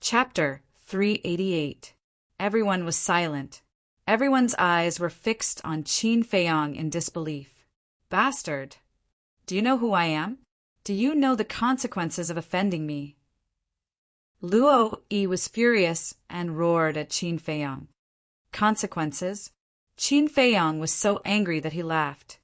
Chapter 388. Everyone was silent. Everyone's eyes were fixed on Qin Feiyang in disbelief. Bastard! Do you know who I am? Do you know the consequences of offending me? Luo Yi was furious and roared at Qin Feiyang. Consequences? Qin Feiyang was so angry that he laughed.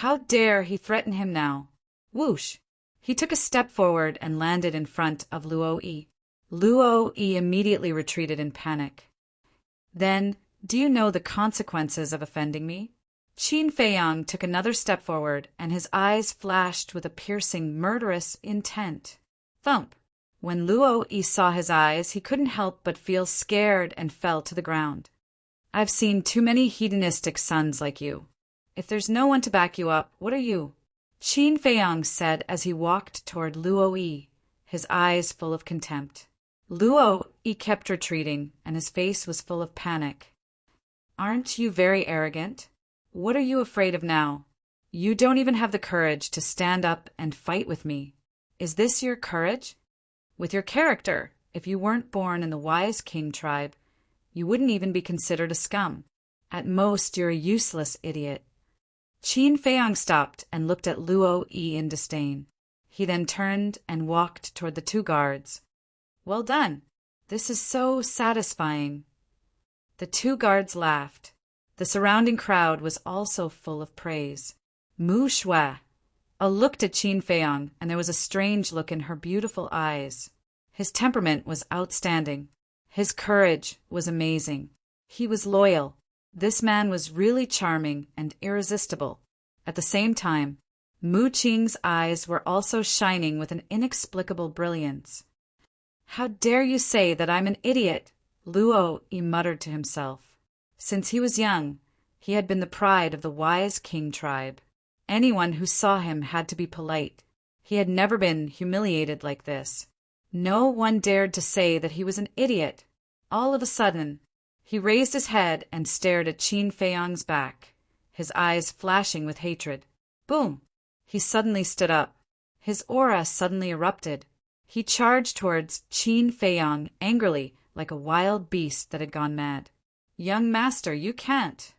How dare he threaten him now? Whoosh! He took a step forward and landed in front of Luo Yi. Luo Yi immediately retreated in panic. Then, do you know the consequences of offending me? Qin Feiyang took another step forward, and his eyes flashed with a piercing, murderous intent. Thump! When Luo Yi saw his eyes, he couldn't help but feel scared and fell to the ground. I've seen too many hedonistic sons like you. If there's no one to back you up, what are you? Qin Feiyang said as he walked toward Luo Yi, his eyes full of contempt. Luo Yi kept retreating, and his face was full of panic. Aren't you very arrogant? What are you afraid of now? You don't even have the courage to stand up and fight with me. Is this your courage? With your character, if you weren't born in the wise king tribe, you wouldn't even be considered a scum. At most, you're a useless idiot. Qin Feiyang stopped and looked at Luo Yi in disdain. He then turned and walked toward the two guards. Well done. This is so satisfying. The two guards laughed. The surrounding crowd was also full of praise. Mu Shui looked at Qin Feiyang, and there was a strange look in her beautiful eyes. His temperament was outstanding. His courage was amazing. He was loyal. This man was really charming and irresistible. At the same time, Mu Qing's eyes were also shining with an inexplicable brilliance. How dare you say that I'm an idiot? Luo Yi muttered to himself. Since he was young, he had been the pride of the wise king tribe. Anyone who saw him had to be polite. He had never been humiliated like this. No one dared to say that he was an idiot. All of a sudden, he raised his head and stared at Qin Feiyang's back, his eyes flashing with hatred. Boom! He suddenly stood up. His aura suddenly erupted. He charged towards Qin Feiyang angrily, like a wild beast that had gone mad. Young master, you can't.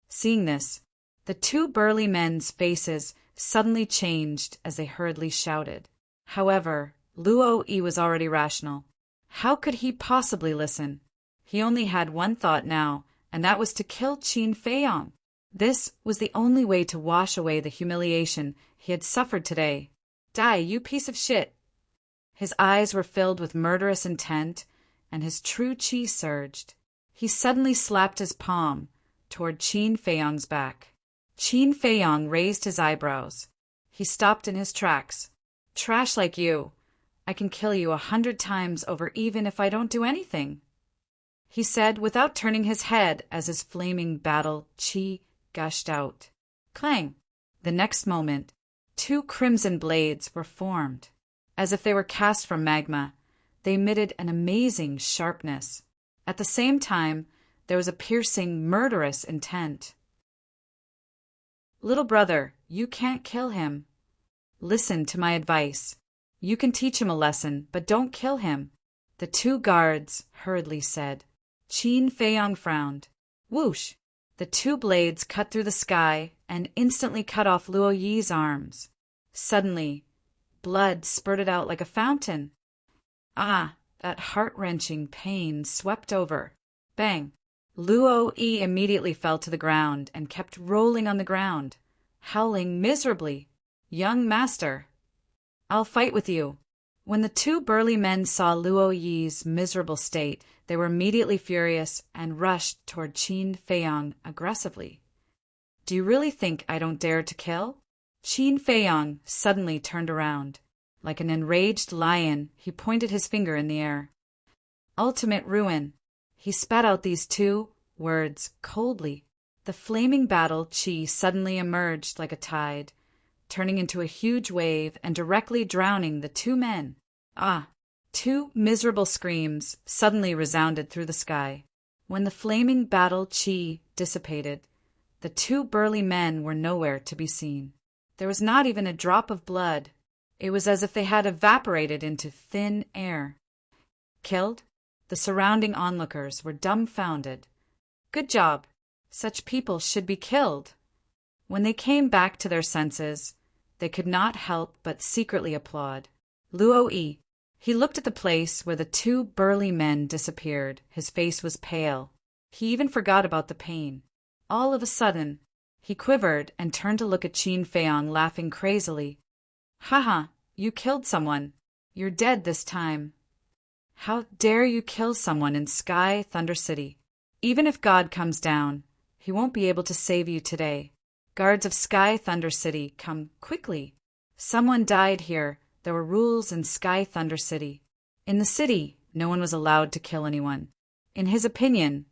Seeing this, the two burly men's faces suddenly changed as they hurriedly shouted. However, Luo Yi was already rational. How could he possibly listen? He only had one thought now, and that was to kill Qin Feiyang. This was the only way to wash away the humiliation he had suffered today. Die, you piece of shit! His eyes were filled with murderous intent, and his true qi surged. He suddenly slapped his palm toward Qin Feiyang's back. Qin Feiyang raised his eyebrows. He stopped in his tracks. Trash like you. I can kill you 100 times over even if I don't do anything, he said without turning his head as his flaming battle qi gushed out. Clang! The next moment, two crimson blades were formed. As if they were cast from magma, they emitted an amazing sharpness. At the same time, there was a piercing, murderous intent. Little brother, you can't kill him. Listen to my advice. You can teach him a lesson, but don't kill him, the two guards hurriedly said. Qin Feiyang frowned. Whoosh! The two blades cut through the sky and instantly cut off Luo Yi's arms. Suddenly, blood spurted out like a fountain. Ah, that heart-wrenching pain swept over. Bang! Luo Yi immediately fell to the ground and kept rolling on the ground, howling miserably. Young master, I'll fight with you. When the two burly men saw Luo Yi's miserable state, they were immediately furious and rushed toward Qin Feiyang aggressively. Do you really think I don't dare to kill? Qin Feiyang suddenly turned around. Like an enraged lion, he pointed his finger in the air. Ultimate ruin. He spat out these two words coldly. The flaming battle qi suddenly emerged like a tide, turning into a huge wave and directly drowning the two men. Ah! Two miserable screams suddenly resounded through the sky. When the flaming battle qi dissipated, the two burly men were nowhere to be seen. There was not even a drop of blood. It was as if they had evaporated into thin air. Killed? The surrounding onlookers were dumbfounded. Good job. Such people should be killed. When they came back to their senses, they could not help but secretly applaud. Luo-yi. He looked at the place where the two burly men disappeared. His face was pale. He even forgot about the pain. All of a sudden, he quivered and turned to look at Qin Feiyang, laughing crazily. Haha, you killed someone. You're dead this time. How dare you kill someone in Sky Thunder City? Even if God comes down, he won't be able to save you today. Guards of Sky Thunder City, come quickly. Someone died here. There were rules in Sky Thunder City. In the city, no one was allowed to kill anyone. In his opinion,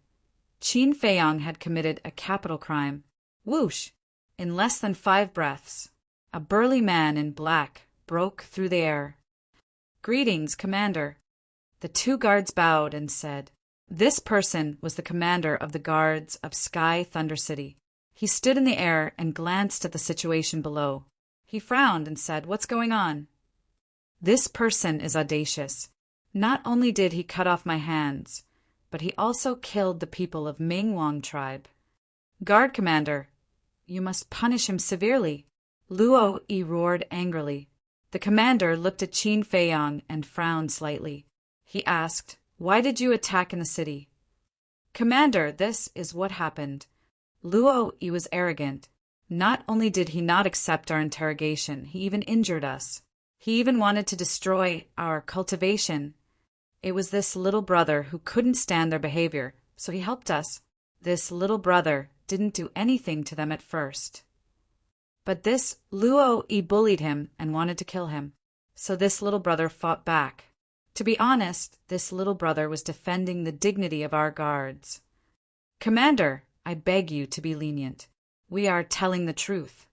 Qin Feiyang had committed a capital crime. Whoosh! In less than 5 breaths, a burly man in black broke through the air. Greetings, Commander. The 2 guards bowed and said, this person was the commander of the guards of Sky Thunder City. He stood in the air and glanced at the situation below. He frowned and said, what's going on? This person is audacious. Not only did he cut off my hands, but he also killed the people of Mingwang tribe. Guard Commander, you must punish him severely. Luo-yi roared angrily. The commander looked at Qin Feiyang and frowned slightly. He asked, why did you attack in the city? Commander, this is what happened. Luo-yi was arrogant. Not only did he not accept our interrogation, he even injured us. He even wanted to destroy our cultivation. It was this little brother who couldn't stand their behavior, so he helped us. This little brother didn't do anything to them at first. But this Luo-yi bullied him and wanted to kill him. So this little brother fought back. To be honest, this little brother was defending the dignity of our guards. Commander, I beg you to be lenient. We are telling the truth.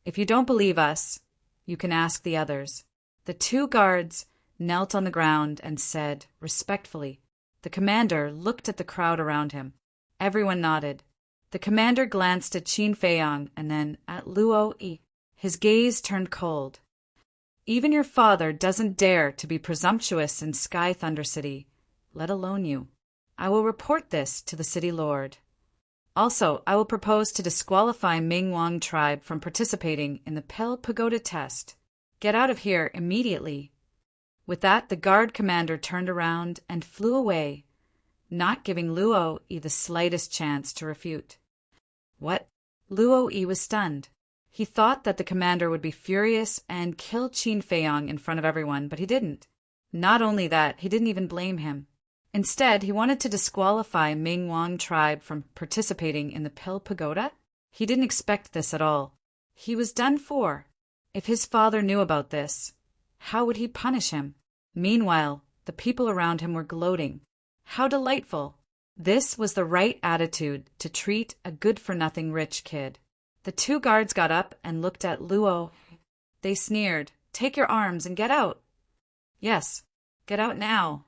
If you don't believe us, you can ask the others. The 2 guards knelt on the ground and said, respectfully. The commander looked at the crowd around him. Everyone nodded. The commander glanced at Qin Feiyang and then at Luo-yi. His gaze turned cold. Even your father doesn't dare to be presumptuous in Sky Thunder City, let alone you. I will report this to the city lord. Also, I will propose to disqualify Mingwang tribe from participating in the Pale Pagoda test. Get out of here immediately. With that, the guard commander turned around and flew away, not giving Luo-yi the slightest chance to refute. What? Luo-yi was stunned. He thought that the commander would be furious and kill Qin Feiyang in front of everyone, but he didn't. Not only that, he didn't even blame him. Instead, he wanted to disqualify Mingwang tribe from participating in the Pale Pagoda. He didn't expect this at all. He was done for. If his father knew about this, how would he punish him? Meanwhile, the people around him were gloating. How delightful! This was the right attitude to treat a good-for-nothing rich kid. The 2 guards got up and looked at Luo. They sneered, take your arms and get out. Yes, get out now.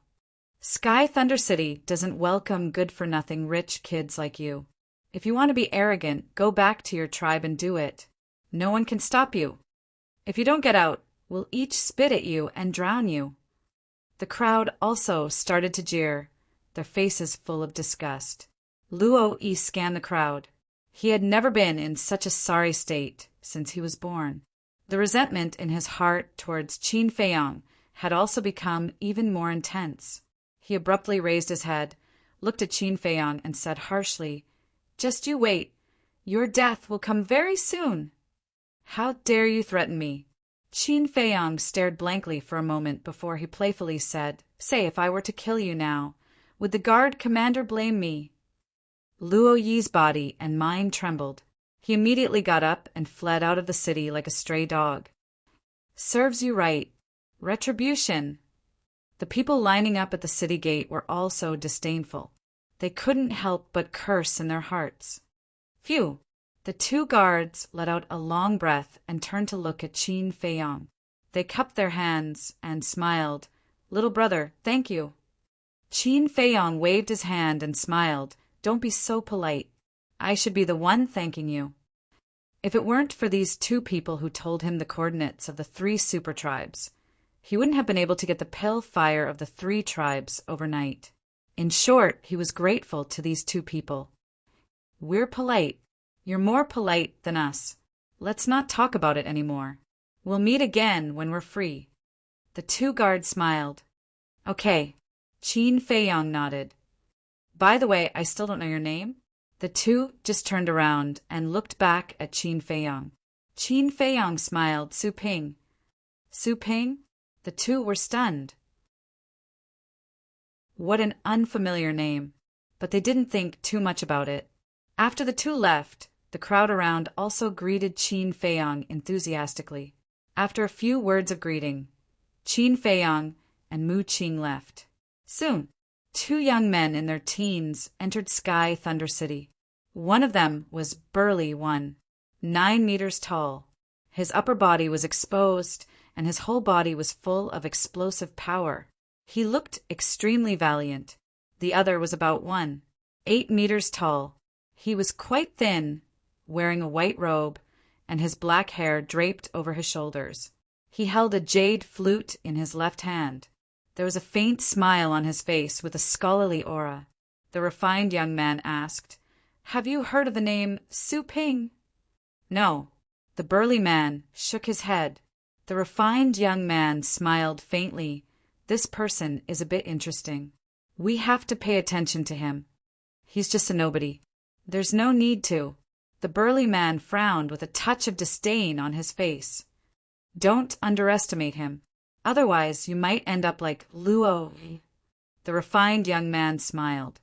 Sky Thunder City doesn't welcome good-for-nothing rich kids like you. If you want to be arrogant, go back to your tribe and do it. No one can stop you. If you don't get out, we'll each spit at you and drown you. The crowd also started to jeer, their faces full of disgust. Luo-yi scanned the crowd. He had never been in such a sorry state since he was born. The resentment in his heart towards Qin Feiyang had also become even more intense. He abruptly raised his head, looked at Qin Feiyang, and said harshly, just you wait. Your death will come very soon. How dare you threaten me? Qin Feiyang stared blankly for a moment before he playfully said, say, if I were to kill you now, would the guard commander blame me? Luo-yi's body and mind trembled. He immediately got up and fled out of the city like a stray dog. Serves you right. Retribution. The people lining up at the city gate were also disdainful. They couldn't help but curse in their hearts. Phew! The 2 guards let out a long breath and turned to look at Qin Feiyang. They cupped their hands and smiled. Little brother, thank you. Qin Feiyang waved his hand and smiled. Don't be so polite. I should be the one thanking you. If it weren't for these 2 people who told him the coordinates of the 3 super tribes, He wouldn't have been able to get the pill fire of the 3 tribes overnight. In short, he was grateful to these 2 people. We're polite. You're more polite than us. Let's not talk about it anymore. We'll meet again when we're free. The 2 guards smiled. Okay. Qin Feiyang nodded. By the way, I still don't know your name. The 2 just turned around and looked back at Qin Feiyang. Qin Feiyang smiled. Su Ping. Su Ping? The 2 were stunned. What an unfamiliar name. But they didn't think too much about it. After the 2 left, the crowd around also greeted Qin Feiyang enthusiastically. After a few words of greeting, Qin Feiyang and Mu Qing left. Soon, 2 young men in their teens entered Sky Thunder City. One of them was burly one, 9 meters tall. His upper body was exposed, and his whole body was full of explosive power. He looked extremely valiant. The other was about 8 meters tall. He was quite thin, wearing a white robe, and his black hair draped over his shoulders. He held a jade flute in his left hand. There was a faint smile on his face with a scholarly aura. The refined young man asked, "Have you heard of the name Su Ping?" No. The burly man shook his head. The refined young man smiled faintly. This person is a bit interesting. We have to pay attention to him. He's just a nobody. There's no need to. The burly man frowned with a touch of disdain on his face. Don't underestimate him. Otherwise, you might end up like Luo. The refined young man smiled.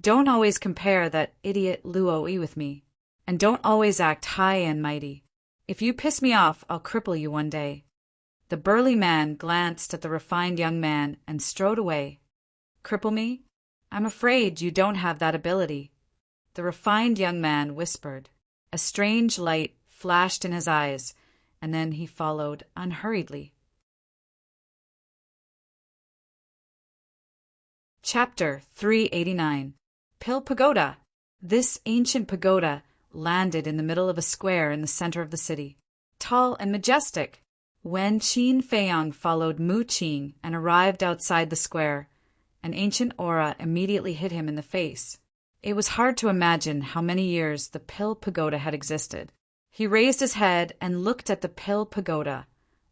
Don't always compare that idiot Luo with me. And don't always act high and mighty. If you piss me off, I'll cripple you one day. The burly man glanced at the refined young man and strode away. Cripple me? I'm afraid you don't have that ability. The refined young man whispered. A strange light flashed in his eyes, and then he followed unhurriedly. Chapter 389. Pill Pagoda. This ancient pagoda landed in the middle of a square in the center of the city, tall and majestic. When Qin Feiyang followed Mu Qing and arrived outside the square, an ancient aura immediately hit him in the face. It was hard to imagine how many years the Pill Pagoda had existed. He raised his head and looked at the Pill Pagoda,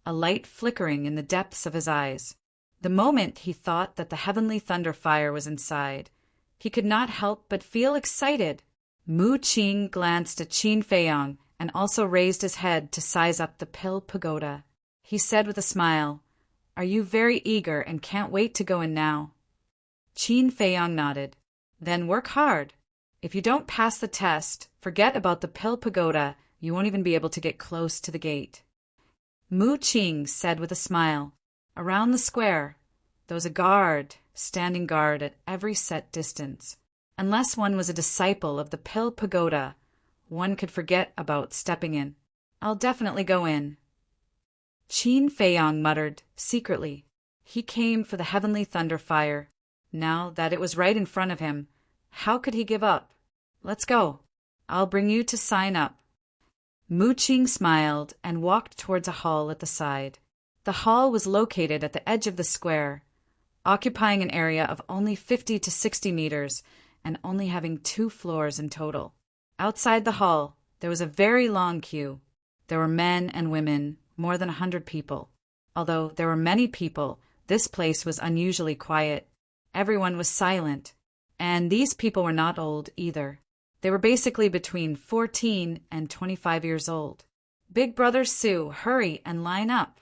a light flickering in the depths of his eyes. The moment he thought that the heavenly thunder fire was inside, he could not help but feel excited. Mu Qing glanced at Qin Feiyang and also raised his head to size up the Pill Pagoda. He said with a smile, "Are you very eager and can't wait to go in now?" Qin Feiyang nodded. "Then work hard. If you don't pass the test, forget about the Pill Pagoda. You won't even be able to get close to the gate." Mu Qing said with a smile, "Around the square, there was a guard, standing guard at every set distance. Unless one was a disciple of the Pill Pagoda, one could forget about stepping in. I'll definitely go in." Qin Feiyang muttered, secretly. He came for the heavenly thunder fire. Now that it was right in front of him, how could he give up? "Let's go. I'll bring you to sign up." Mu Qing smiled and walked towards a hall at the side. The hall was located at the edge of the square, occupying an area of only 50 to 60 meters and only having 2 floors in total. Outside the hall, there was a very long queue. There were men and women, more than 100 people. Although there were many people, this place was unusually quiet. Everyone was silent, and these people were not old either. They were basically between 14 and 25 years old. "Big Brother Sue, hurry and line up.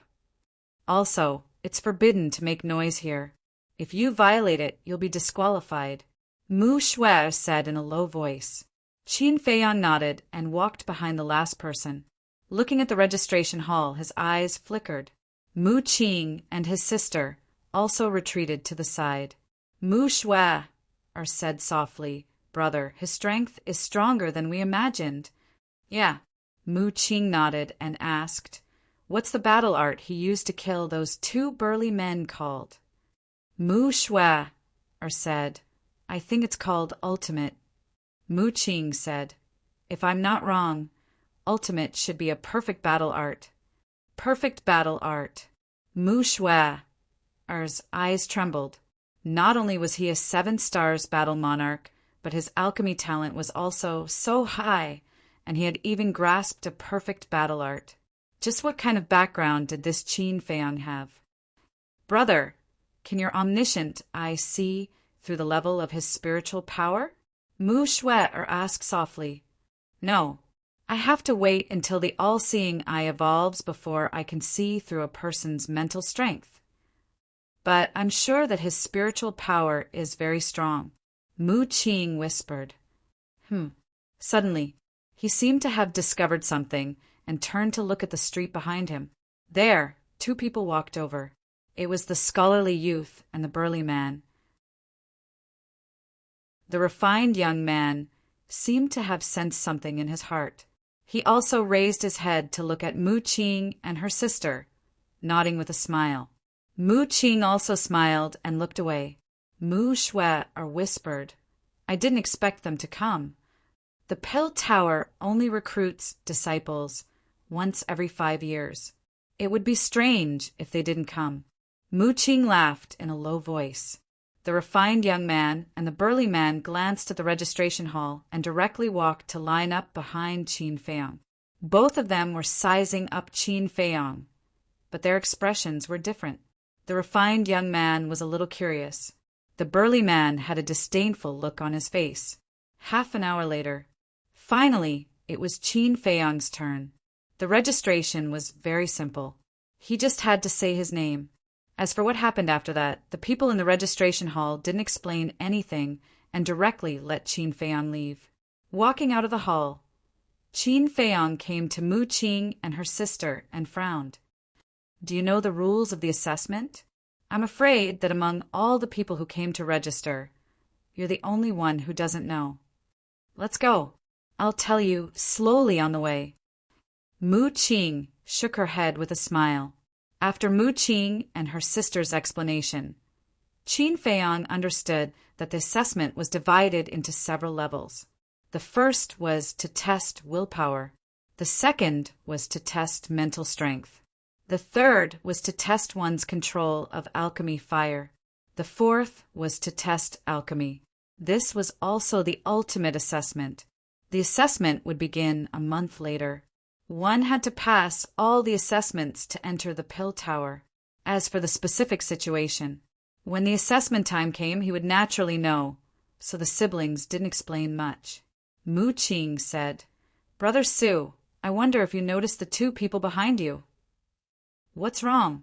Also, it's forbidden to make noise here. If you violate it, you'll be disqualified," Mu Shui said in a low voice. Qin Feiyang nodded and walked behind the last person. Looking at the registration hall, his eyes flickered. Mu Qing and his sister also retreated to the side. Mu Shui said softly, "Brother, his strength is stronger than we imagined." "Yeah." Mu Qing nodded and asked, "What's the battle art he used to kill those 2 burly men called?" Mu Shui said, "I think it's called Ultimate." Mu Qing said, "If I'm not wrong, Ultimate should be a perfect battle art." "Perfect battle art." Mu Shui Er's eyes trembled. Not only was he a 7 stars battle monarch, but his alchemy talent was also so high, and he had even grasped a perfect battle art. Just what kind of background did this Qin Feiyang have? Brother, can your omniscient eye see through the level of his spiritual power? Mu Shui asked softly. No, I have to wait until the all-seeing eye evolves before I can see through a person's mental strength. But I'm sure that his spiritual power is very strong. Mu Qing whispered. Suddenly, he seemed to have discovered something and turned to look at the street behind him. There, 2 people walked over. It was the scholarly youth and the burly man. The refined young man seemed to have sensed something in his heart. He also raised his head to look at Mu Qing and her sister, nodding with a smile. Mu Qing also smiled and looked away. Mu Shui whispered, I didn't expect them to come. The Pill Tower only recruits disciples once every 5 years. It would be strange if they didn't come. Mu Qing laughed in a low voice. The refined young man and the burly man glanced at the registration hall and directly walked to line up behind Qin Feiyang. Both of them were sizing up Qin Feiyang, but their expressions were different. The refined young man was a little curious. The burly man had a disdainful look on his face. Half an hour later, finally, it was Qin Feiyang's turn. The registration was very simple. He just had to say his name. As for what happened after that, the people in the registration hall didn't explain anything and directly let Qin Feiyang leave. Walking out of the hall, Qin Feiyang came to Mu Qing and her sister and frowned. Do you know the rules of the assessment? I'm afraid that among all the people who came to register, you're the only one who doesn't know. Let's go. I'll tell you slowly on the way. Mu Qing shook her head with a smile. After Mu Qing and her sister's explanation, Qin Feiyang understood that the assessment was divided into several levels. The first was to test willpower. The second was to test mental strength. The third was to test one's control of alchemy fire. The fourth was to test alchemy. This was also the ultimate assessment. The assessment would begin a month later. One had to pass all the assessments to enter the Pill Tower. As for the specific situation, when the assessment time came, he would naturally know, so the siblings didn't explain much. Mu Qing said, Brother Su, I wonder if you noticed the 2 people behind you. What's wrong?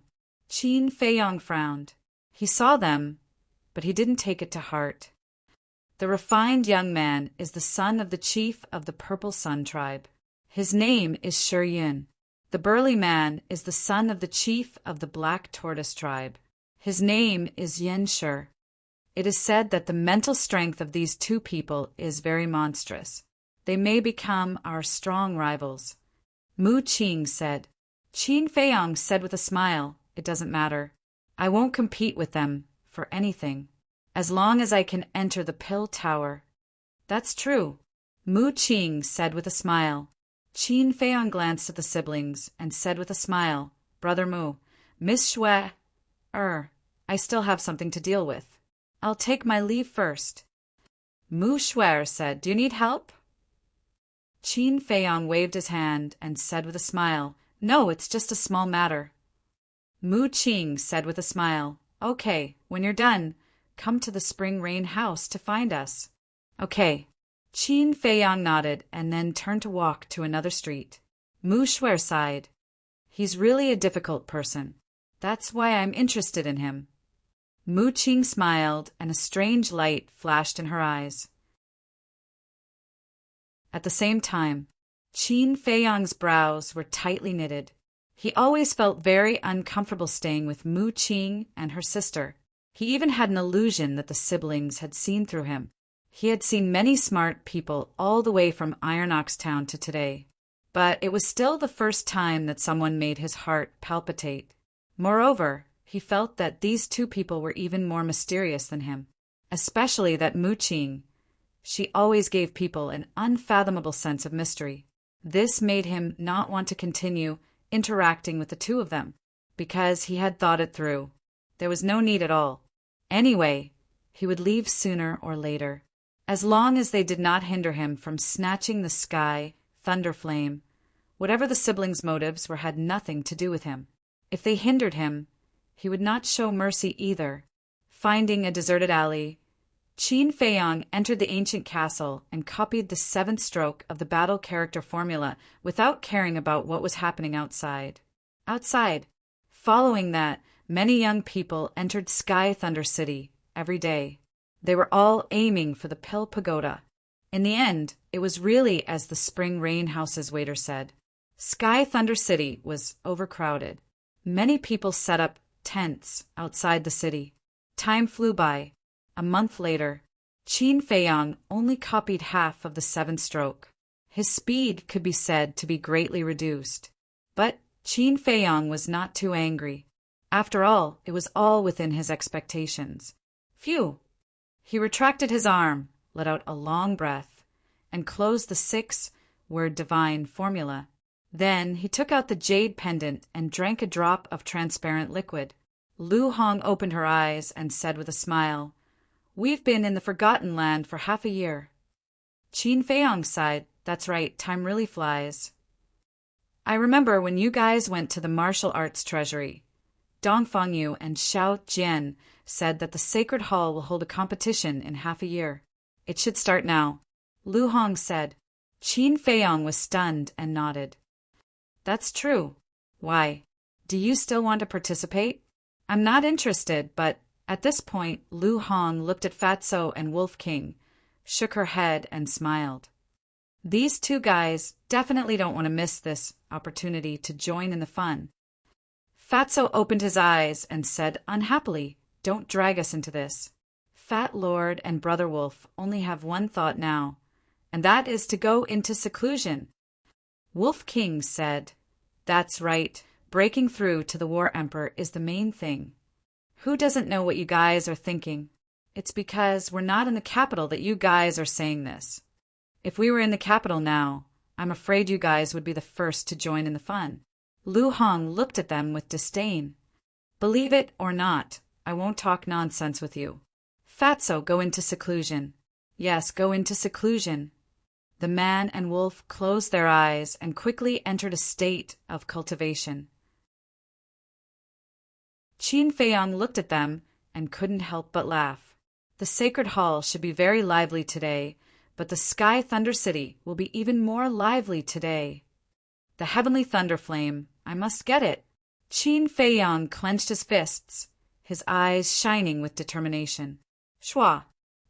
Qin Feiyang frowned. He saw them, but he didn't take it to heart. The refined young man is the son of the chief of the Purple Sun tribe. His name is Shiyun. The burly man is the son of the chief of the Black Tortoise tribe. His name is Yanshi. It is said that the mental strength of these 2 people is very monstrous. They may become our strong rivals. Mu Qing said. Qin Feiyang said with a smile, It doesn't matter. I won't compete with them for anything, as long as I can enter the Pill Tower. That's true. Mu Qing said with a smile. Qin Feiyang glanced at the siblings and said with a smile, Brother Mu, Miss Shui, I still have something to deal with. I'll take my leave first. Mu Shui said, Do you need help? Qin Feiyang waved his hand and said with a smile, No, it's just a small matter. Mu Qing said with a smile, Okay, when you're done, come to the Spring Rain house to find us. Okay. Qin Feiyang nodded and then turned to walk to another street. Mu Shui sighed. He's really a difficult person. That's why I'm interested in him. Mu Qing smiled and a strange light flashed in her eyes. At the same time, Qin Feiyang's brows were tightly knitted. He always felt very uncomfortable staying with Mu Qing and her sister. He even had an illusion that the siblings had seen through him. He had seen many smart people all the way from Iron Ox Town to today, but it was still the first time that someone made his heart palpitate. Moreover, he felt that these 2 people were even more mysterious than him, especially that Mu Qing. She always gave people an unfathomable sense of mystery. This made him not want to continue interacting with the 2 of them. Because he had thought it through. There was no need at all. Anyway, he would leave sooner or later. As long as they did not hinder him from snatching the sky thunder flame, whatever the siblings' motives were had nothing to do with him. If they hindered him, he would not show mercy either. Finding a deserted alley, Qin Feiyang entered the ancient castle and copied the 7th stroke of the battle character formula without caring about what was happening outside. Following that, many young people entered Sky Thunder City every day. They were all aiming for the Pill Pagoda. In the end, it was really as the Spring Rain House's waiter said. Sky Thunder City was overcrowded. Many people set up tents outside the city. Time flew by. A month later, Qin Feiyang only copied half of the 7th stroke. His speed could be said to be greatly reduced. But Qin Feiyang was not too angry. After all, it was all within his expectations. Phew! He retracted his arm, let out a long breath, and closed the 6-word divine formula. Then he took out the jade pendant and drank a drop of transparent liquid. Lu Hong opened her eyes and said with a smile, "We've been in the Forgotten Land for half a year." Qin Feiyang sighed. That's right, time really flies. I remember when you guys went to the martial arts treasury. Dong Fangyu and Xiao Jian said that the Sacred Hall will hold a competition in half a year. It should start now. Lu Hong said. Qin Feiyang was stunned and nodded. That's true. Why? Do you still want to participate? I'm not interested, but at this point, Lu Hong looked at Fatso and Wolf King, shook her head, and smiled. These two guys definitely don't want to miss this opportunity to join in the fun. Fatso opened his eyes and said unhappily, "Don't drag us into this." Fat Lord and Brother Wolf only have one thought now, and that is to go into seclusion. Wolf King said, "That's right, breaking through to the War Emperor is the main thing. Who doesn't know what you guys are thinking? It's because we're not in the capital that you guys are saying this. If we were in the capital now, I'm afraid you guys would be the first to join in the fun." Lu Hong looked at them with disdain. "Believe it or not, I won't talk nonsense with you. Fatso, go into seclusion." Yes, go into seclusion. The man and wolf closed their eyes and quickly entered a state of cultivation. Qin Feiyang looked at them and couldn't help but laugh. The Sacred Hall should be very lively today, but the Sky Thunder City will be even more lively today. The Heavenly Thunder Flame, I must get it. Qin Feiyang clenched his fists, his eyes shining with determination. Shua!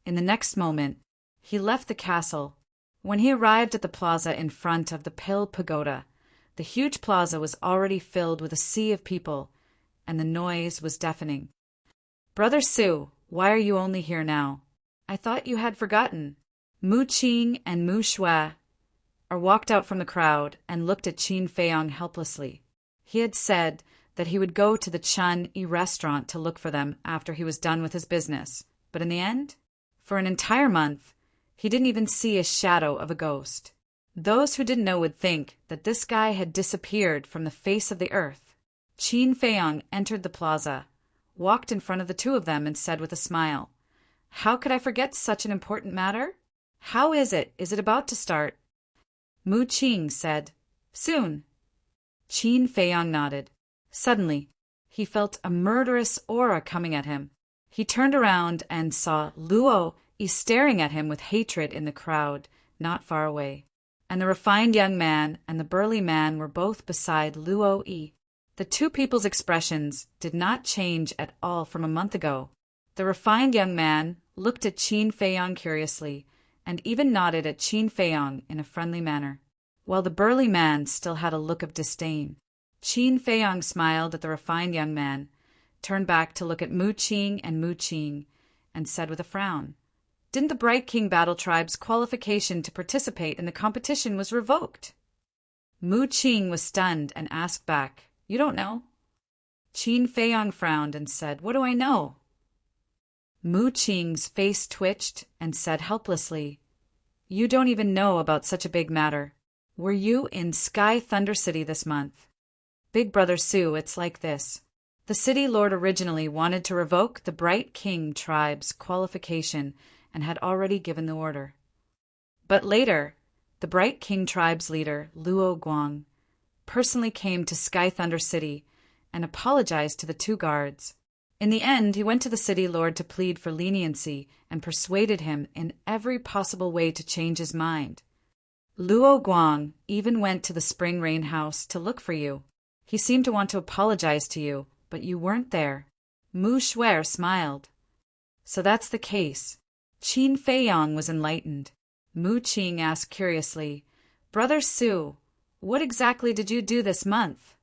In the next moment, he left the castle. When he arrived at the plaza in front of the Pill Pagoda, the huge plaza was already filled with a sea of people, and the noise was deafening. "Brother Su, why are you only here now? I thought you had forgotten." Mu Qing and Mu Shui walked out from the crowd and looked at Qin Feiyang helplessly. He had said that he would go to the Chun-Yi restaurant to look for them after he was done with his business, but in the end, for an entire month, he didn't even see a shadow of a ghost. Those who didn't know would think that this guy had disappeared from the face of the earth. Qin Feiyang entered the plaza, walked in front of the two of them, and said with a smile, "How could I forget such an important matter? How is it? Is it about to start?" Mu Qing said, "Soon." Qin Feiyang nodded. Suddenly, he felt a murderous aura coming at him. He turned around and saw Luo Yi staring at him with hatred in the crowd not far away. And the refined young man and the burly man were both beside Luo Yi. The two people's expressions did not change at all from a month ago. The refined young man looked at Qin Feiyang curiously, and even nodded at Qin Feiyang in a friendly manner, while the burly man still had a look of disdain. Qin Feiyang smiled at the refined young man, turned back to look at Mu Qing and Mu Qing, and said with a frown, "Didn't the Bright King Battle Tribe's qualification to participate in the competition was revoked?" Mu Qing was stunned and asked back, "You don't know?" Qin Feiyang frowned and said, "What do I know?" Mu Qing's face twitched and said helplessly, "You don't even know about such a big matter. Were you in Sky Thunder City this month?" Big Brother Sue, it's like this. The city lord originally wanted to revoke the Bright King tribe's qualification and had already given the order. But later, the Bright King tribe's leader, Luo Guang, personally came to Sky Thunder City and apologized to the two guards. In the end, he went to the city lord to plead for leniency and persuaded him in every possible way to change his mind. Luo Guang even went to the Spring Rain House to look for you. He seemed to want to apologize to you, but you weren't there. Mu Shuer smiled. So that's the case. Qin Feiyang was enlightened. Mu Qing asked curiously, Brother Su, what exactly did you do this month?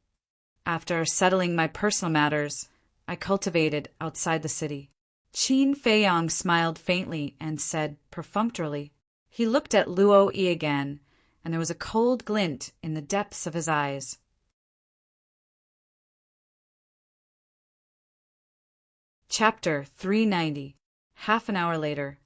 After settling my personal matters, I cultivated outside the city. Qin Feiyang smiled faintly and said perfunctorily. He looked at Luo Yi again, and there was a cold glint in the depths of his eyes. Chapter 390. Half an hour later.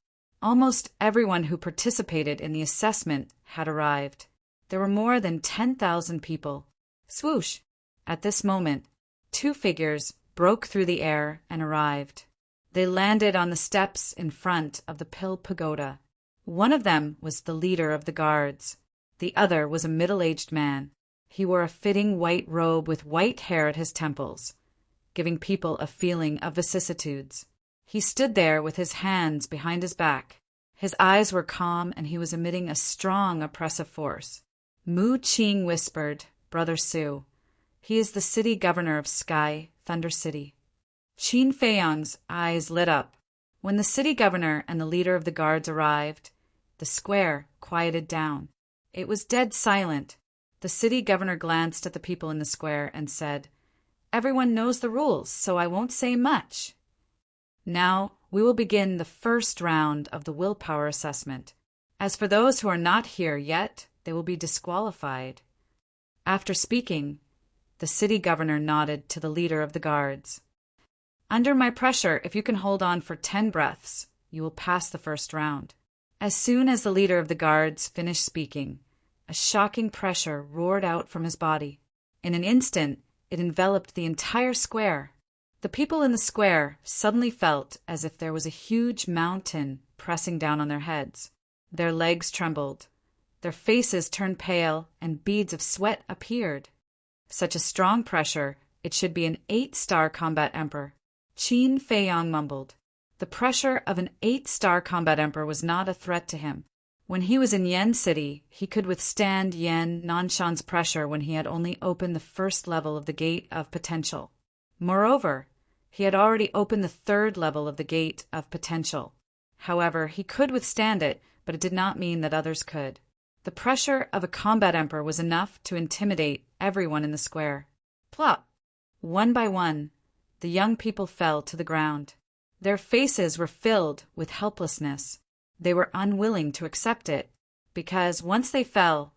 Almost everyone who participated in the assessment had arrived. There were more than 10,000 people. Swoosh! At this moment, two figures broke through the air and arrived. They landed on the steps in front of the Pill Pagoda. One of them was the leader of the guards. The other was a middle-aged man. He wore a fitting white robe with white hair at his temples, giving people a feeling of vicissitudes. He stood there with his hands behind his back. His eyes were calm, and he was emitting a strong, oppressive force. Mu Qing whispered, Brother Su, he is the city governor of Sky Thunder City. Qin Feiyang's eyes lit up. When the city governor and the leader of the guards arrived, the square quieted down. It was dead silent. The city governor glanced at the people in the square and said, Everyone knows the rules, so I won't say much. Now we will begin the first round of the willpower assessment. As for those who are not here yet, they will be disqualified. After speaking, the city governor nodded to the leader of the guards. Under my pressure, if you can hold on for 10 breaths, you will pass the first round. As soon as the leader of the guards finished speaking, a shocking pressure roared out from his body. In an instant, it enveloped the entire square. The people in the square suddenly felt as if there was a huge mountain pressing down on their heads. Their legs trembled. Their faces turned pale, and beads of sweat appeared. Such a strong pressure, it should be an 8-star combat emperor. Qin Feiyang mumbled. The pressure of an 8-star combat emperor was not a threat to him. When he was in Yen City, he could withstand Yen Nanshan's pressure when he had only opened the first level of the Gate of Potential. Moreover, he had already opened the third level of the Gate of Potential. However, he could withstand it, but it did not mean that others could. The pressure of a combat emperor was enough to intimidate everyone in the square. Plop! One by one, the young people fell to the ground. Their faces were filled with helplessness. They were unwilling to accept it, because once they fell,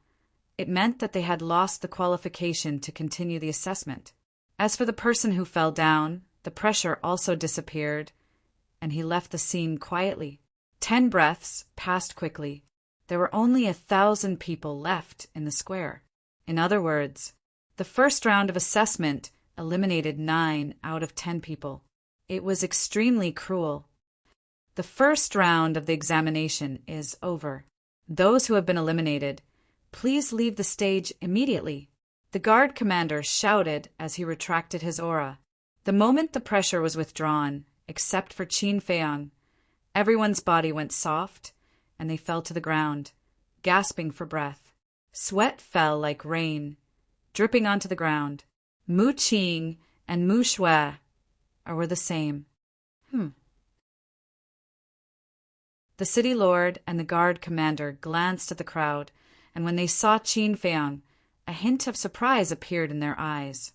it meant that they had lost the qualification to continue the assessment. As for the person who fell down, the pressure also disappeared, and he left the scene quietly. 10 breaths passed quickly. There were only 1,000 people left in the square. In other words, the first round of assessment eliminated 9 out of 10 people. It was extremely cruel. The first round of the examination is over. Those who have been eliminated, please leave the stage immediately. The guard commander shouted as he retracted his aura. The moment the pressure was withdrawn, except for Qin Feiyang, everyone's body went soft, and they fell to the ground, gasping for breath. Sweat fell like rain, dripping onto the ground. Mu Qing and Mu Shuai were the same. The city lord and the guard commander glanced at the crowd, and when they saw Qin Feiyang, a hint of surprise appeared in their eyes.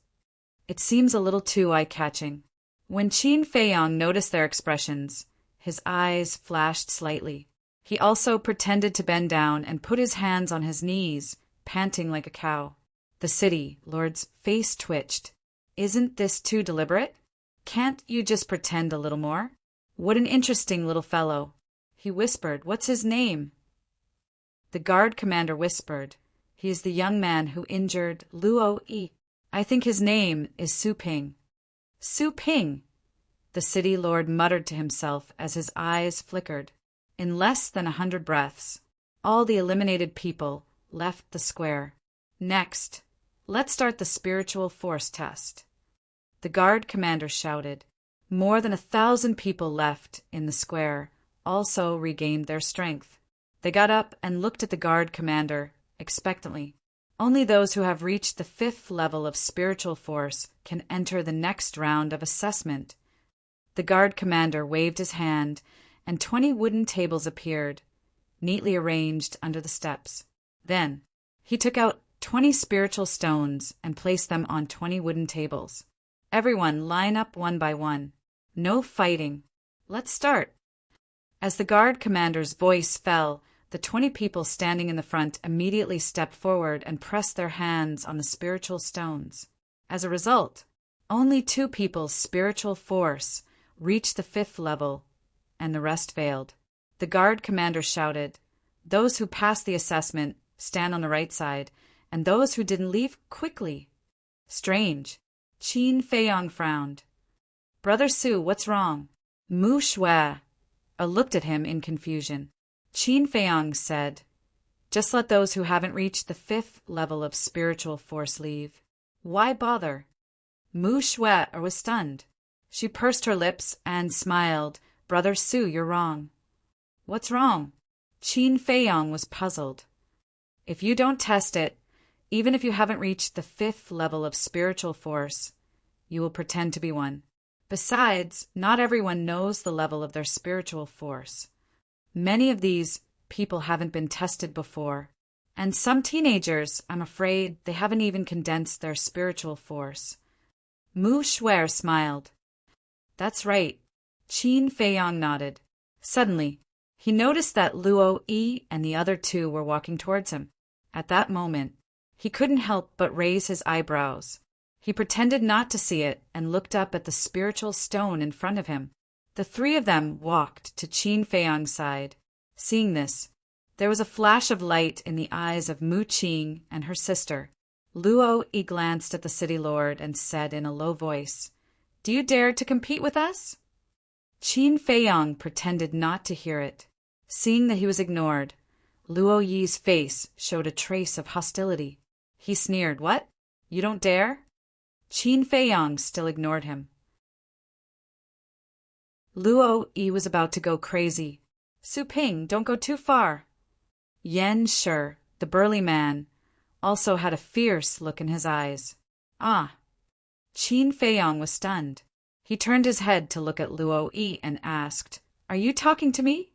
It seems a little too eye-catching. When Qin Feiyang noticed their expressions, his eyes flashed slightly. He also pretended to bend down and put his hands on his knees, panting like a cow. The city lord's face twitched. Isn't this too deliberate? Can't you just pretend a little more? What an interesting little fellow. He whispered, What's his name? The guard commander whispered, He is the young man who injured Luo Yi. I think his name is Su Ping. Su Ping! The city lord muttered to himself as his eyes flickered. In less than 100 breaths, all the eliminated people left the square. Next, let's start the spiritual force test. The guard commander shouted. More than 1,000 people left in the square also regained their strength. They got up and looked at the guard commander expectantly. Only those who have reached the 5th level of spiritual force can enter the next round of assessment. The guard commander waved his hand, and 20 wooden tables appeared, neatly arranged under the steps. Then, he took out 20 spiritual stones and placed them on 20 wooden tables. Everyone line up one by one. No fighting. Let's start. As the guard commander's voice fell, the 20 people standing in the front immediately stepped forward and pressed their hands on the spiritual stones. As a result, only 2 people's spiritual force reached the 5th level, and the rest failed. The guard commander shouted, "Those who passed the assessment stand on the right side, and those who didn't leave quickly." Strange. Qin Feiyong frowned. "Brother Su, what's wrong?" Mu Shui looked at him in confusion. Qin Feiyong said, "Just let those who haven't reached the 5th level of spiritual force leave. Why bother?" Mu Shui was stunned. She pursed her lips and smiled. "Brother Su, you're wrong." "What's wrong?" Qin Feiyong was puzzled. "If you don't test it, even if you haven't reached the 5th level of spiritual force, you will pretend to be one. Besides, not everyone knows the level of their spiritual force. Many of these people haven't been tested before, and some teenagers, I'm afraid, they haven't even condensed their spiritual force." Mu Shui smiled. "That's right." Qin Feiyong nodded. Suddenly, he noticed that Luo Yi and the other 2 were walking towards him. At that moment, he couldn't help but raise his eyebrows. He pretended not to see it and looked up at the spiritual stone in front of him. The 3 of them walked to Qin Feiyong's side. Seeing this, there was a flash of light in the eyes of Mu Qing and her sister. Luo Yi glanced at the city lord and said in a low voice, "Do you dare to compete with us?" Qin Feiyong pretended not to hear it. Seeing that he was ignored, Luo Yi's face showed a trace of hostility. He sneered, "What? You don't dare?" Qin Feiyong still ignored him. Luo Yi was about to go crazy. "Su Ping, don't go too far." Yan Shi, the burly man, also had a fierce look in his eyes. "Ah." Qin Feiyong was stunned. He turned his head to look at Luo Yi and asked, "Are you talking to me?"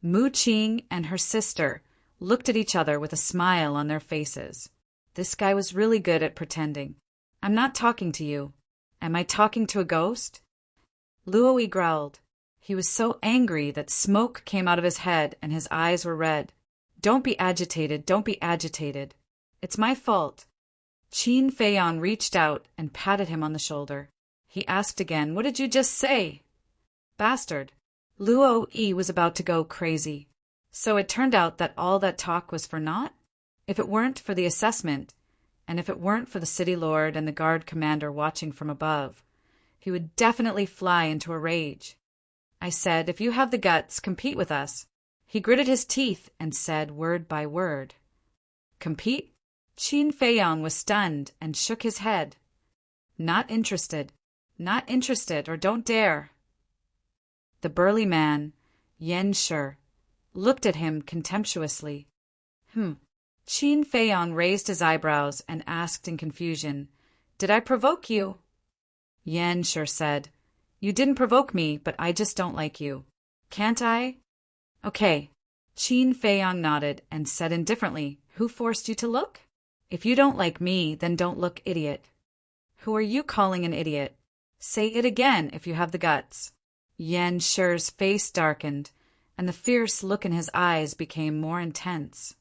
Mu Qing and her sister looked at each other with a smile on their faces. This guy was really good at pretending. "I'm not talking to you. Am I talking to a ghost?" Luo Yi growled. He was so angry that smoke came out of his head and his eyes were red. "Don't be agitated, don't be agitated. It's my fault." Qin Feiyong reached out and patted him on the shoulder. He asked again, "What did you just say?" "Bastard." Luo Yi was about to go crazy. So it turned out that all that talk was for naught? If it weren't for the assessment, and if it weren't for the city lord and the guard commander watching from above, he would definitely fly into a rage. I said, "If you have the guts, compete with us." He gritted his teeth and said word by word. "Compete?" Qin Feiyong was stunned and shook his head. "Not interested. Not interested, or don't dare." The burly man, Yan Shi, looked at him contemptuously. Qin Feiyong raised his eyebrows and asked in confusion, "Did I provoke you?" Yan Shi said, "You didn't provoke me, but I just don't like you. Can't I?" "Okay." Qin Feiyong nodded and said indifferently, "Who forced you to look?" "If you don't like me, then don't look, idiot." "Who are you calling an idiot? Say it again if you have the guts." Yan Shi's face darkened, and the fierce look in his eyes became more intense.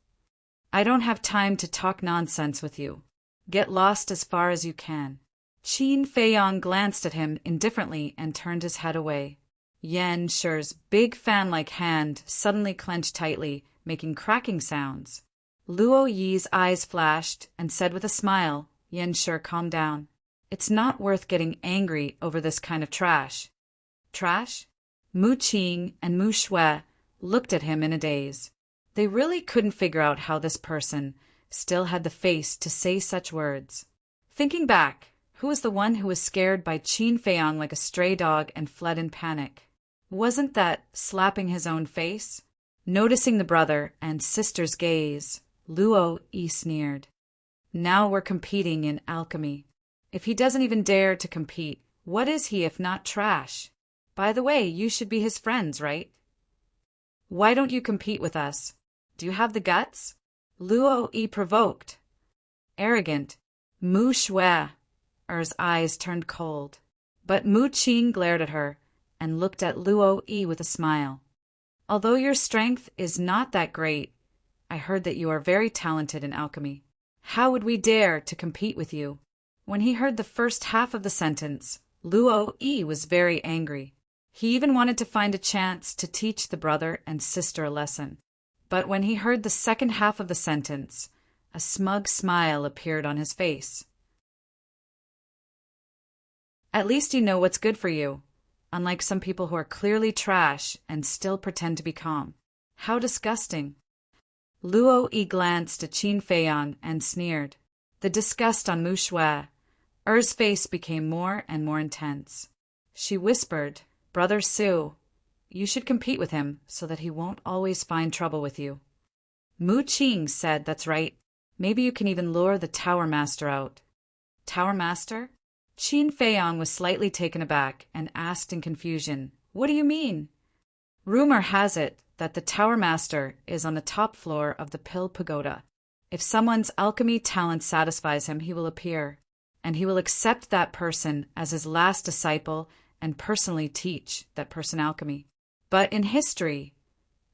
"I don't have time to talk nonsense with you. Get lost as far as you can." Qin Feiyong glanced at him indifferently and turned his head away. Yan Shi's big fan-like hand suddenly clenched tightly, making cracking sounds. Luo Yi's eyes flashed and said with a smile, Yen Shi, calm down. It's not worth getting angry over this kind of trash. Trash? Mu Qing and Mu Shui looked at him in a daze. They really couldn't figure out how this person still had the face to say such words. Thinking back, who was the one who was scared by Qin Feiyang like a stray dog and fled in panic? Wasn't that slapping his own face? Noticing the brother and sister's gaze, Luo Yi sneered. Now we're competing in alchemy. If he doesn't even dare to compete, what is he if not trash? By the way, you should be his friends, right? Why don't you compete with us? Do you have the guts? Luo Yi provoked. Arrogant. Mu Shui. Er's eyes turned cold. But Mu Qing glared at her and looked at Luo Yi with a smile. Although your strength is not that great, I heard that you are very talented in alchemy. How would we dare to compete with you? When he heard the first half of the sentence, Luo Yi was very angry. He even wanted to find a chance to teach the brother and sister a lesson. But when he heard the second half of the sentence, a smug smile appeared on his face. At least you know what's good for you, unlike some people who are clearly trash and still pretend to be calm. How disgusting. Luo Yi glanced at Qin Feiyang and sneered. The disgust on Mu Shui. Er's face became more and more intense. She whispered, Brother Su, you should compete with him so that he won't always find trouble with you. Mu Qing said, That's right. Maybe you can even lure the Tower Master out. Tower Master? Qin Feiyang was slightly taken aback and asked in confusion, What do you mean? Rumor has it that the Tower Master is on the top floor of the Pill Pagoda. If someone's alchemy talent satisfies him, he will appear, and he will accept that person as his last disciple and personally teach that person alchemy. But in history,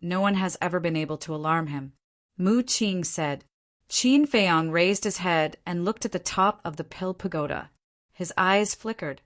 no one has ever been able to alarm him. Mu Qing said. Qin Feiyang raised his head and looked at the top of the Pill Pagoda. His eyes flickered.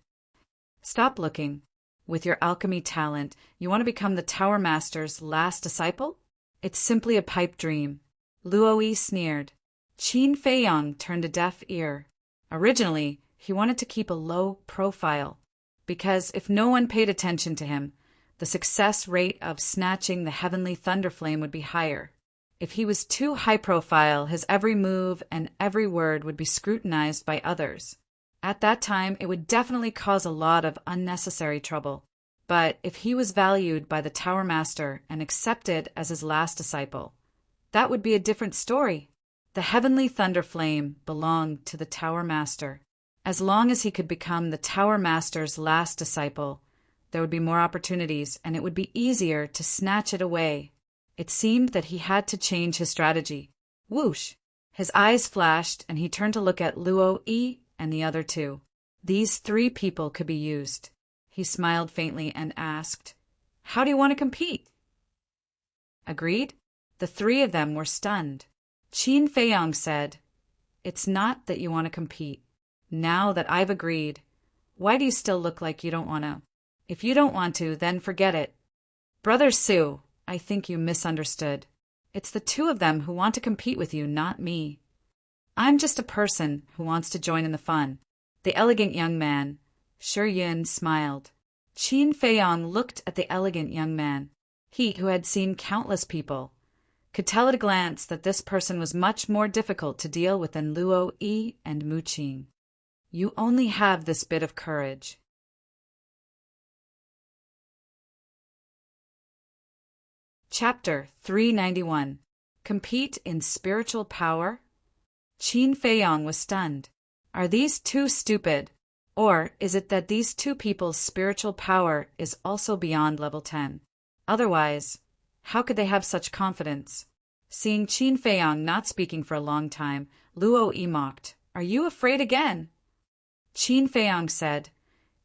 Stop looking. With your alchemy talent, you want to become the Tower Master's last disciple? It's simply a pipe dream. Luo Yi sneered. Qin Feiyang turned a deaf ear. Originally, he wanted to keep a low profile, because if no one paid attention to him, the success rate of snatching the heavenly thunderflame would be higher. If he was too high profile, his every move and every word would be scrutinized by others. At that time, it would definitely cause a lot of unnecessary trouble. But if he was valued by the Tower Master and accepted as his last disciple, that would be a different story. The heavenly thunder flame belonged to the Tower Master. As long as he could become the Tower Master's last disciple, there would be more opportunities and it would be easier to snatch it away. It seemed that he had to change his strategy. Whoosh! His eyes flashed and he turned to look at Luo Yi and the other two. These three people could be used. He smiled faintly and asked, How do you want to compete? Agreed? The three of them were stunned. Qin Feiyang said, It's not that you want to compete. Now that I've agreed, why do you still look like you don't want to? If you don't want to, then forget it. Brother Su, I think you misunderstood. It's the two of them who want to compete with you, not me. I'm just a person who wants to join in the fun. The elegant young man, Shi Yun, smiled. Qin Feiyang looked at the elegant young man. He, who had seen countless people, could tell at a glance that this person was much more difficult to deal with than Luo Yi and Mu Qing. You only have this bit of courage. Chapter 391. Compete in Spiritual Power? Qin Feiyang was stunned. Are these two stupid? Or is it that these two people's spiritual power is also beyond level 10? Otherwise, how could they have such confidence? Seeing Qin Feiyang not speaking for a long time, Luo Yi mocked. Are you afraid again? Qin Feiyang said,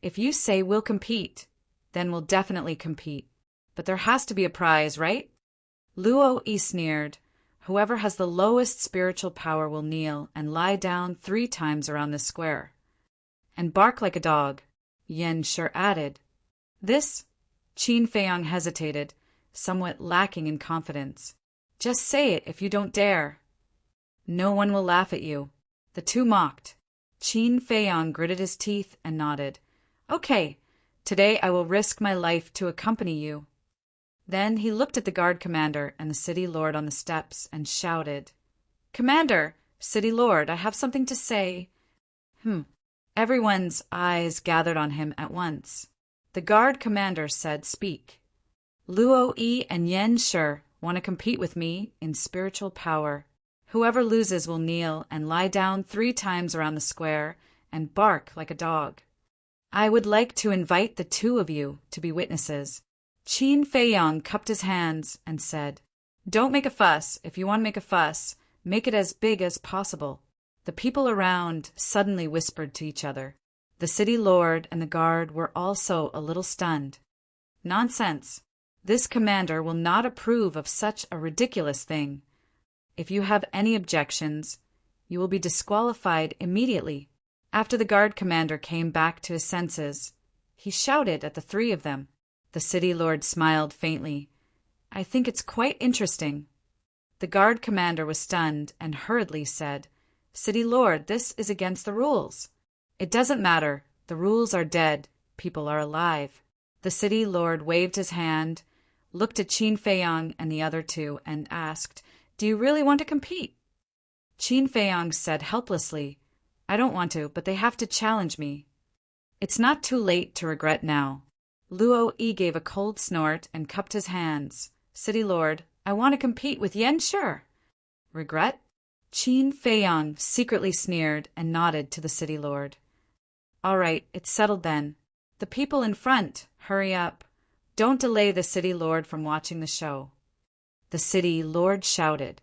If you say we'll compete, then we'll definitely compete. But there has to be a prize, right? Luo Yi sneered. Whoever has the lowest spiritual power will kneel and lie down 3 times around this square. And bark like a dog, Yen Shi added. This? Qin Feiyang hesitated, somewhat lacking in confidence. Just say it if you don't dare. No one will laugh at you. The two mocked. Qin Feiyang gritted his teeth and nodded. Okay, today I will risk my life to accompany you. Then he looked at the guard commander and the city lord on the steps and shouted, Commander, City Lord, I have something to say. Everyone's eyes gathered on him at once. The guard commander said, Speak. Luo Yi and Yan Shi want to compete with me in spiritual power. Whoever loses will kneel and lie down 3 times around the square and bark like a dog. I would like to invite the 2 of you to be witnesses. Qin Feiyang cupped his hands and said, Don't make a fuss. If you want to make a fuss, make it as big as possible. The people around suddenly whispered to each other. The city lord and the guard were also a little stunned. Nonsense. This commander will not approve of such a ridiculous thing. If you have any objections, you will be disqualified immediately. After the guard commander came back to his senses, he shouted at the 3 of them. The city lord smiled faintly. I think it's quite interesting. The guard commander was stunned and hurriedly said, City Lord, this is against the rules. It doesn't matter. The rules are dead. People are alive. The city lord waved his hand, looked at Qin Feiyang and the other 2, and asked, Do you really want to compete? Qin Feiyang said helplessly, I don't want to, but they have to challenge me. It's not too late to regret now. Luo Yi gave a cold snort and cupped his hands. City Lord, I want to compete with Yan Shi. Regret? Qin Feiyang secretly sneered and nodded to the city lord. All right, it's settled then. The people in front, hurry up. Don't delay the city lord from watching the show. The city lord shouted.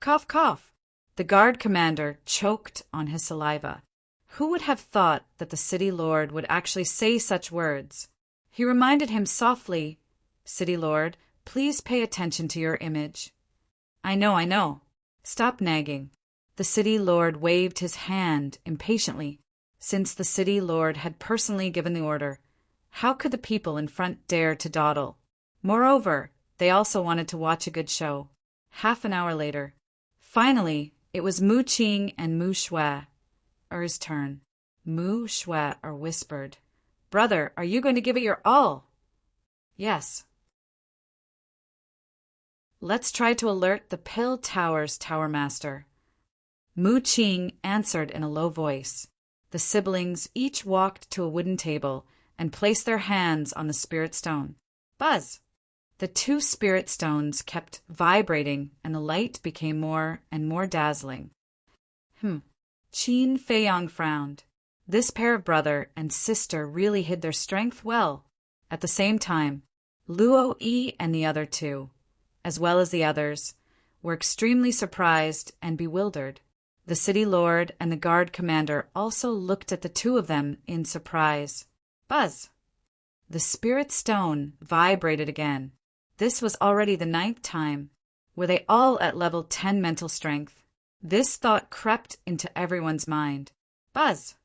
Cough, cough. The guard commander choked on his saliva. Who would have thought that the city lord would actually say such words? He reminded him softly, City Lord, please pay attention to your image. I know. Stop nagging. The city lord waved his hand impatiently. Since the city lord had personally given the order, how could the people in front dare to dawdle? Moreover, they also wanted to watch a good show. Half an hour later, finally, it was Mu Qing and Mu Shui's turn. Mu Shui whispered, Brother, are you going to give it your all? Yes. Let's try to alert the Pill Tower's Tower Master. Mu Qing answered in a low voice. The siblings each walked to a wooden table and placed their hands on the spirit stone. Buzz! The 2 spirit stones kept vibrating and the light became more and more dazzling. Qin Feiyang frowned. This pair of brother and sister really hid their strength well. At the same time, Luo Yi and the other 2, as well as the others, were extremely surprised and bewildered. The city lord and the guard commander also looked at the 2 of them in surprise. Buzz! The spirit stone vibrated again. This was already the 9th time. Were they all at level 10 mental strength? This thought crept into everyone's mind. Buzz!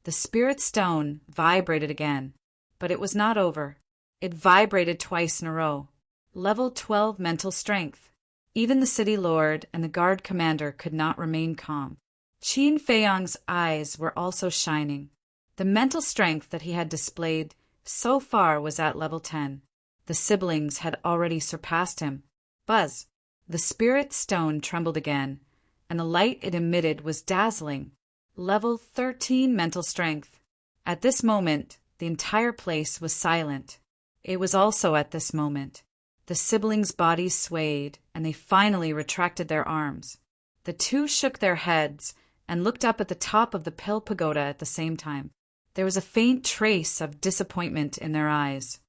The spirit stone vibrated again, but it was not over. It vibrated twice in a row. Level 12 mental strength. Even the city lord and the guard commander could not remain calm. Qin Feiyang's eyes were also shining. The mental strength that he had displayed so far was at level 10. The siblings had already surpassed him. Buzz! The spirit stone trembled again, and the light it emitted was dazzling. Level 13 mental strength. At this moment, the entire place was silent. It was also at this moment. The siblings' bodies swayed, and they finally retracted their arms. The 2 shook their heads and looked up at the top of the Pill Pagoda at the same time. There was a faint trace of disappointment in their eyes.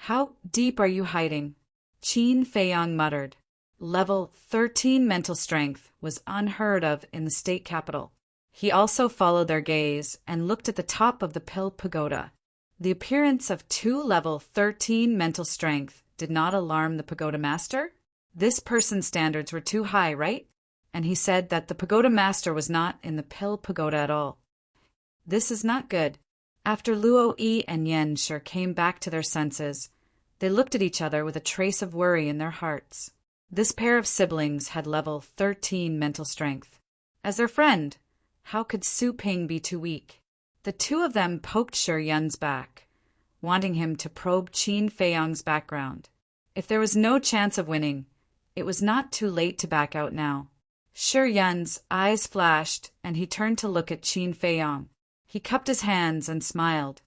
How deep are you hiding? Qin Feiyang muttered. Level 13 mental strength was unheard of in the state capital. He also followed their gaze and looked at the top of the Pill Pagoda. The appearance of 2 level 13 mental strength did not alarm the pagoda master. This person's standards were too high, right? And he said that the pagoda master was not in the Pill Pagoda at all. This is not good. After Luo Yi and Yan Shi came back to their senses, they looked at each other with a trace of worry in their hearts. This pair of siblings had level 13 mental strength. As their friend, How could Su Ping be too weak? The two of them poked Shi Yun's back, wanting him to probe Qin Feiyang's background. If there was no chance of winning, it was not too late to back out now. Shi Yun's eyes flashed, and he turned to look at Qin Feiyang. He cupped his hands and smiled.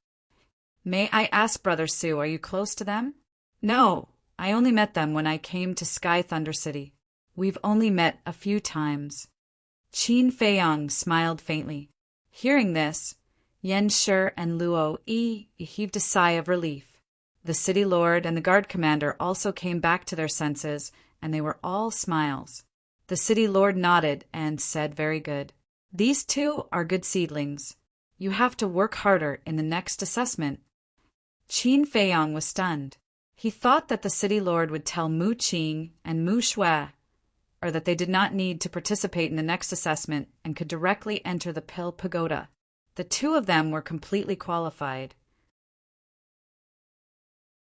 "May I ask, Brother Su, are you close to them?" "No, I only met them when I came to Sky Thunder City. We've only met a few times." Qin Feiyang smiled faintly. Hearing this, Yan Shi and Luo Yi heaved a sigh of relief. The city lord and the guard commander also came back to their senses, and they were all smiles. The city lord nodded and said, "Very good. These two are good seedlings. You have to work harder in the next assessment." Qin Feiyang was stunned. He thought that the city lord would tell Mu Qing and Mu Shui, or that they did not need to participate in the next assessment and could directly enter the Pill Pagoda. The two of them were completely qualified.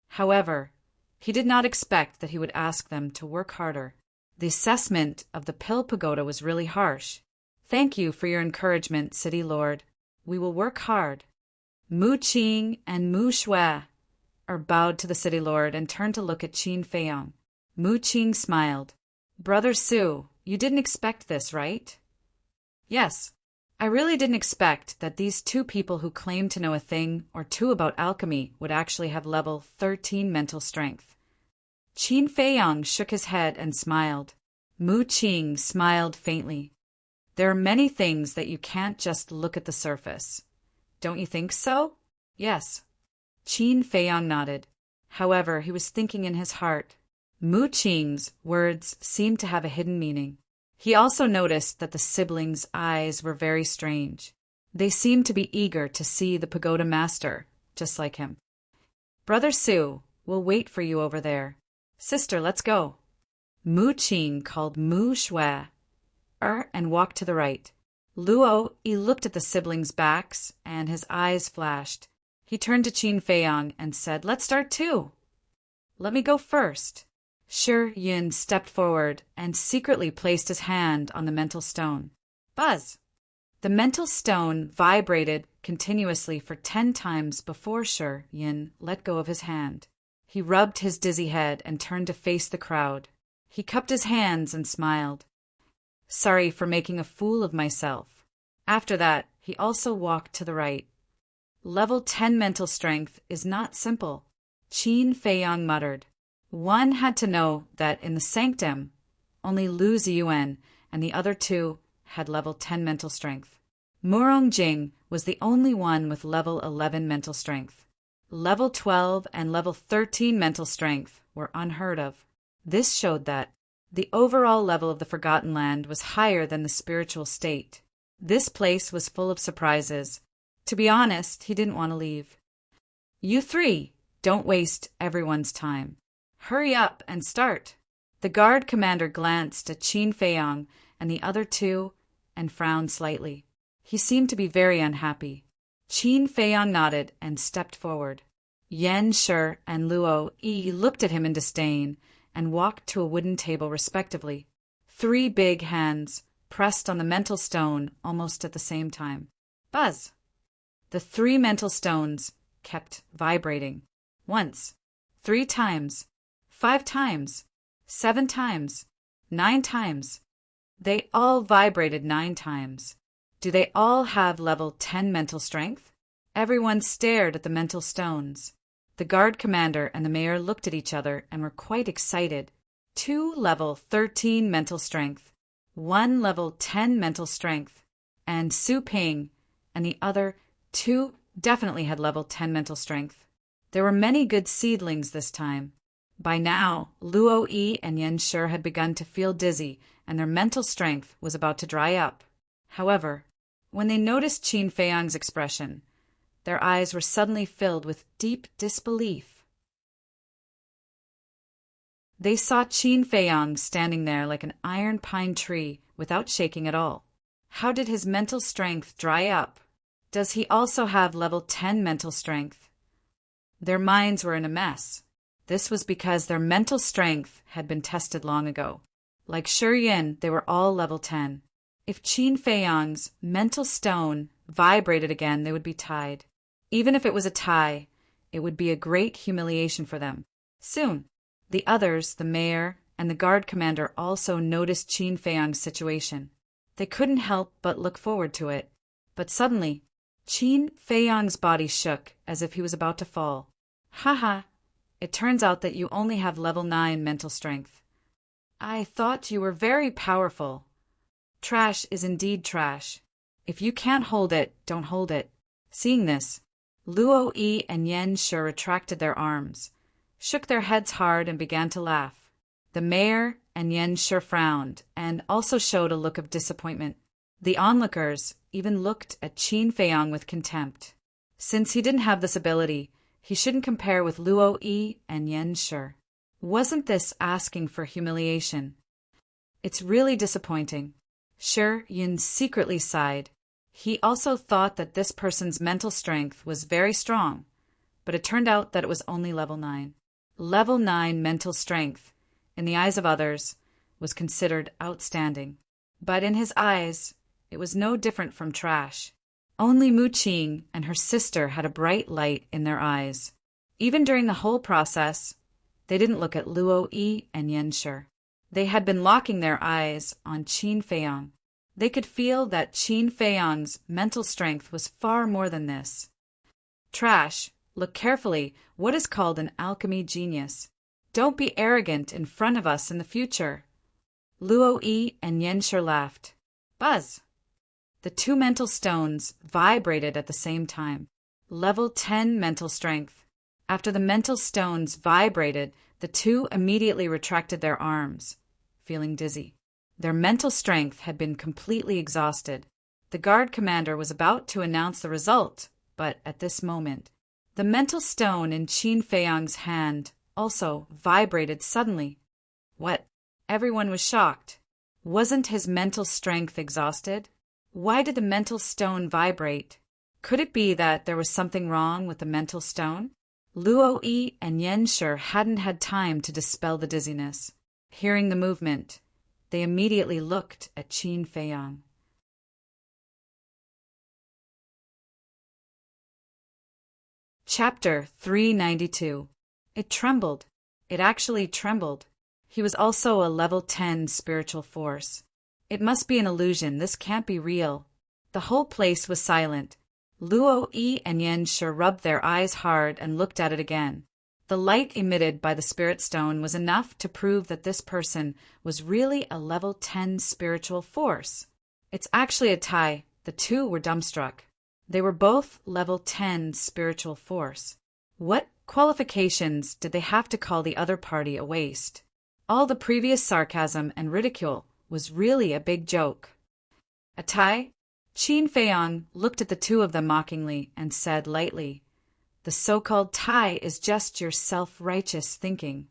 However, he did not expect that he would ask them to work harder. The assessment of the Pill Pagoda was really harsh. "Thank you for your encouragement, City Lord. We will work hard." Mu Qing and Mu Shui bowed to the City Lord and turned to look at Qin Feiyang. Mu Qing smiled. "Brother Su, you didn't expect this, right?" "Yes. I really didn't expect that these two people who claimed to know a thing or two about alchemy would actually have level 13 mental strength." Qin Feiyang shook his head and smiled. Mu Qing smiled faintly. "There are many things that you can't just look at the surface. Don't you think so?" "Yes." Qin Feiyang nodded. However, he was thinking in his heart. Mu Qing's words seemed to have a hidden meaning. He also noticed that the siblings' eyes were very strange. They seemed to be eager to see the pagoda master, just like him. "Brother Su, we'll wait for you over there. Sister, let's go." Mu Qing called Mu Shui and walked to the right. Luo Yi looked at the siblings' backs, and his eyes flashed. He turned to Qin Feiyang and said, "Let's start too." "Let me go first." Shi Yun stepped forward and secretly placed his hand on the mental stone. Buzz! The mental stone vibrated continuously for 10 times before Shi Yun let go of his hand. He rubbed his dizzy head and turned to face the crowd. He cupped his hands and smiled. "Sorry for making a fool of myself." After that, he also walked to the right. "Level 10 mental strength is not simple," Qin Feiyang muttered. One had to know that in the sanctum, only Lu Ziyuan and the other two had level 10 mental strength. Murong Jing was the only one with level 11 mental strength. Level 12 and level 13 mental strength were unheard of. This showed that the overall level of the Forgotten Land was higher than the spiritual state. This place was full of surprises. To be honest, he didn't want to leave. "You three, don't waste everyone's time. Hurry up and start." The guard commander glanced at Qin Feiyang and the other two and frowned slightly. He seemed to be very unhappy. Qin Feiyang nodded and stepped forward. Yan Shi and Luo Yi looked at him in disdain and walked to a wooden table respectively. 3 big hands pressed on the mental stone almost at the same time. Buzz! The 3 mental stones kept vibrating. Once, 3 times, 5 times, 7 times, 9 times. They all vibrated 9 times. Do they all have level 10 mental strength? Everyone stared at the mental stones. The guard commander and the mayor looked at each other and were quite excited. 2 level 13 mental strength, 1 level 10 mental strength, and Su Ping and the other 2 definitely had level 10 mental strength. There were many good seedlings this time. By now, Luo Yi and Yan Shi had begun to feel dizzy, and their mental strength was about to dry up. However, when they noticed Qin Feiyang's expression, their eyes were suddenly filled with deep disbelief. They saw Qin Feiyang standing there like an iron pine tree without shaking at all. How did his mental strength dry up? Does he also have level 10 mental strength? Their minds were in a mess. This was because their mental strength had been tested long ago. Like Shi Yun, they were all level 10. If Qin Feiyang's mental stone vibrated again, they would be tied. Even if it was a tie, it would be a great humiliation for them. Soon, the others, the mayor, and the guard commander also noticed Qin Feiyang's situation. They couldn't help but look forward to it. But suddenly, Qin Feiyang's body shook as if he was about to fall. Haha, it turns out that you only have level 9 mental strength. I thought you were very powerful. Trash is indeed trash. If you can't hold it, don't hold it. Seeing this, Luo Yi and Yen Shi retracted their arms, shook their heads hard, and began to laugh. The mayor and Yen Shi frowned and also showed a look of disappointment. The onlookers even looked at Qin Feiyang with contempt. Since he didn't have this ability, he shouldn't compare with Luo Yi and Yen Shi. Wasn't this asking for humiliation? It's really disappointing. Shi Yin secretly sighed. He also thought that this person's mental strength was very strong, but it turned out that it was only level 9. Level 9 mental strength, in the eyes of others, was considered outstanding. But in his eyes, it was no different from trash. Only Mu Qing and her sister had a bright light in their eyes. Even during the whole process, they didn't look at Luo Yi and Yen Shi. They had been locking their eyes on Qin Feiyang. They could feel that Qin Feiyang's mental strength was far more than this. Trash, look carefully what is called an alchemy genius. Don't be arrogant in front of us in the future. Luo Yi and Yen Shi laughed. Buzz! The 2 mental stones vibrated at the same time. Level 10 mental strength. After the mental stones vibrated, the 2 immediately retracted their arms, feeling dizzy. Their mental strength had been completely exhausted. The guard commander was about to announce the result, but at this moment, the mental stone in Qin Feiyang's hand also vibrated suddenly. What? Everyone was shocked. Wasn't his mental strength exhausted? Why did the mental stone vibrate? Could it be that there was something wrong with the mental stone? Luo Yi and Yen Shi hadn't had time to dispel the dizziness. Hearing the movement, they immediately looked at Qin Feiyang. Chapter 392. It trembled. It actually trembled. He was also a level 10 spiritual force. It must be an illusion. This can't be real. The whole place was silent. Luo Yi and Yen Shi rubbed their eyes hard and looked at it again. The light emitted by the spirit stone was enough to prove that this person was really a level 10 spiritual force. It's actually a tie. The 2 were dumbstruck. They were both level 10 spiritual force. What qualifications did they have to call the other party a waste? All the previous sarcasm and ridicule was really a big joke. A tie? Qin Feiyang looked at the 2 of them mockingly and said lightly, "The so-called tie is just your self-righteous thinking."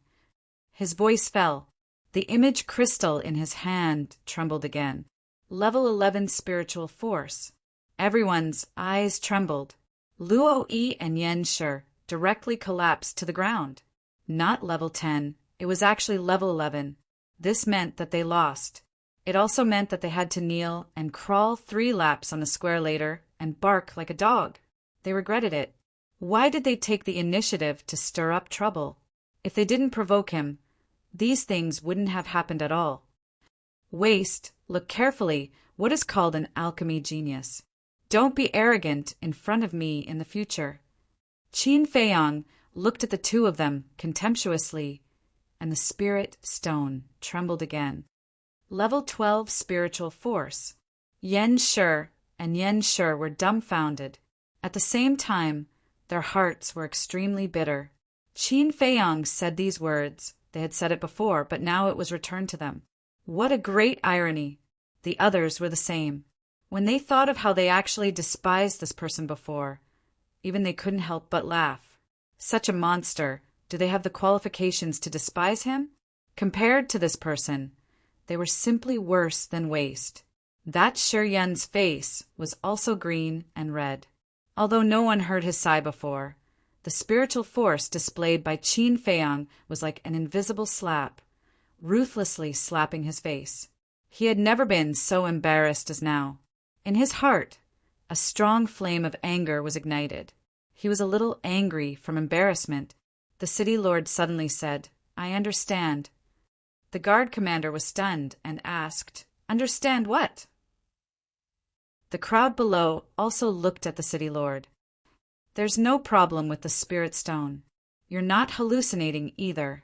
His voice fell. The image crystal in his hand trembled again. Level 11 spiritual force. Everyone's eyes trembled. Luo Yi and Yen Shi directly collapsed to the ground. Not level 10, it was actually level 11. This meant that they lost. It also meant that they had to kneel and crawl 3 laps on the square later and bark like a dog. They regretted it. Why did they take the initiative to stir up trouble? If they didn't provoke him, these things wouldn't have happened at all. Waste, look carefully what is called an alchemy genius. Don't be arrogant in front of me in the future. Qin Feiyang looked at the 2 of them contemptuously, and the spirit stone trembled again. Level 12 spiritual force. Yen Shi and Yen Shi were dumbfounded. At the same time, their hearts were extremely bitter. Qin Feiyang said these words. They had said it before, but now it was returned to them. What a great irony. The others were the same. When they thought of how they actually despised this person before, even they couldn't help but laugh. Such a monster. Do they have the qualifications to despise him? Compared to this person, they were simply worse than waste. That Shi Yan's face was also green and red. Although no one heard his sigh before, the spiritual force displayed by Qin Feiyang was like an invisible slap, ruthlessly slapping his face. He had never been so embarrassed as now. In his heart, a strong flame of anger was ignited. He was a little angry from embarrassment. The city lord suddenly said, "I understand." The guard commander was stunned and asked, "Understand what?" The crowd below also looked at the city lord. "There's no problem with the spirit stone. You're not hallucinating either."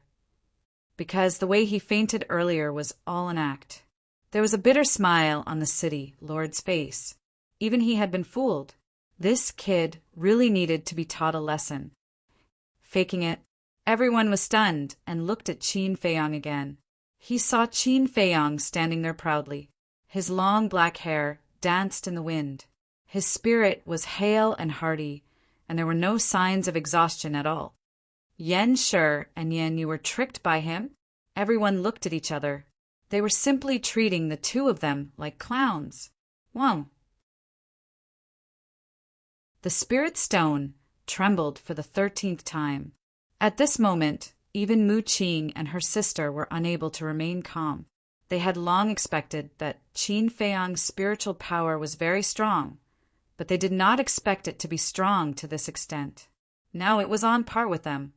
Because the way he fainted earlier was all an act. There was a bitter smile on the city lord's face. Even he had been fooled. This kid really needed to be taught a lesson. Faking it, everyone was stunned and looked at Qin Feiyang again. He saw Qin Feiyang standing there proudly. His long black hair danced in the wind. His spirit was hale and hearty, and there were no signs of exhaustion at all. Yen Shi and Yen Yu were tricked by him. Everyone looked at each other. They were simply treating the two of them like clowns. Whoa. The spirit stone trembled for the 13th time. At this moment, even Mu Qing and her sister were unable to remain calm. They had long expected that Qin Feiyang's spiritual power was very strong, but they did not expect it to be strong to this extent. Now it was on par with them.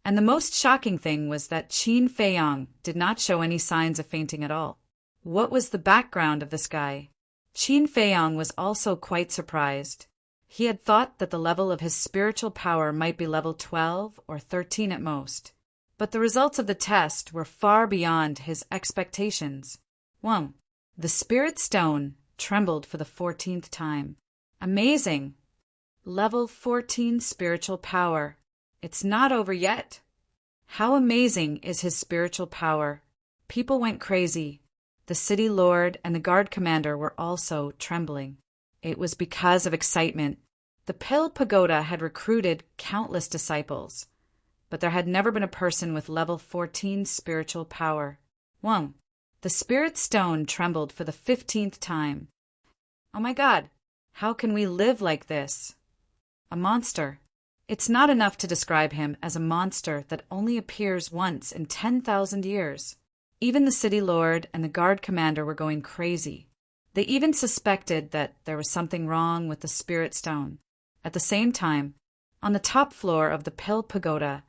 And the most shocking thing was that Qin Feiyang did not show any signs of fainting at all. What was the background of this guy? Qin Feiyang was also quite surprised. He had thought that the level of his spiritual power might be level 12 or 13 at most. But the results of the test were far beyond his expectations. 1. The spirit stone trembled for the 14th time. Amazing! Level 14 spiritual power. It's not over yet. How amazing is his spiritual power? People went crazy. The city lord and the guard commander were also trembling. It was because of excitement. The Pill Pagoda had recruited countless disciples, but there had never been a person with level 14 spiritual power. 1. The spirit stone trembled for the 15th time. Oh my God, how can we live like this? A monster. It's not enough to describe him as a monster that only appears once in 10,000 years. Even the city lord and the guard commander were going crazy. They even suspected that there was something wrong with the spirit stone. At the same time, on the top floor of the Pill Pagoda,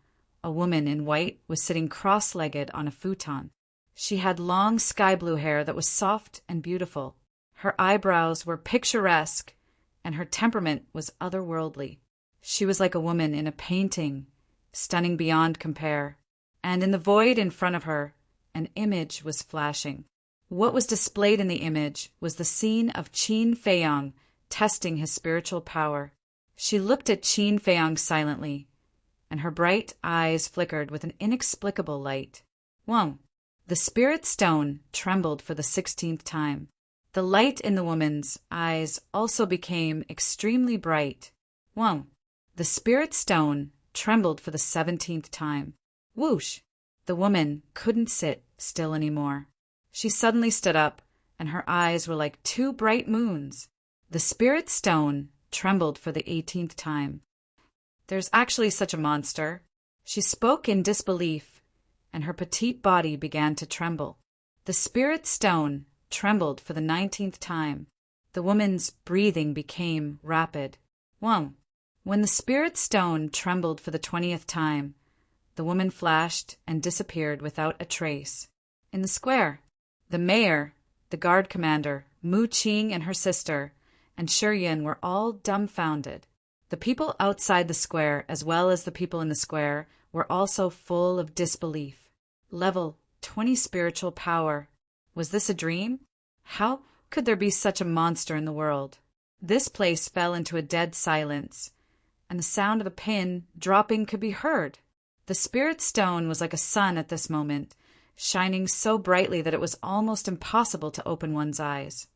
a woman in white was sitting cross-legged on a futon. She had long sky-blue hair that was soft and beautiful. Her eyebrows were picturesque, and her temperament was otherworldly. She was like a woman in a painting, stunning beyond compare. And in the void in front of her, an image was flashing. What was displayed in the image was the scene of Qin Feiyang testing his spiritual power. She looked at Qin Feiyang silently, and her bright eyes flickered with an inexplicable light. 1. The spirit stone trembled for the 16th time. The light in the woman's eyes also became extremely bright. 1. The spirit stone trembled for the 17th time. Whoosh! The woman couldn't sit still anymore. She suddenly stood up, and her eyes were like two bright moons. The spirit stone trembled for the 18th time. There's actually such a monster. She spoke in disbelief, and her petite body began to tremble. The spirit stone trembled for the 19th time. The woman's breathing became rapid. 1. When the spirit stone trembled for the 20th time, the woman flashed and disappeared without a trace. In the square, the mayor, the guard commander, Mu Qing and her sister, and Shiyin were all dumbfounded. The people outside the square, as well as the people in the square, were also full of disbelief. Level 20 spiritual power. Was this a dream? How could there be such a monster in the world? This place fell into a dead silence, and the sound of a pin dropping could be heard. The spirit stone was like a sun at this moment, shining so brightly that it was almost impossible to open one's eyes.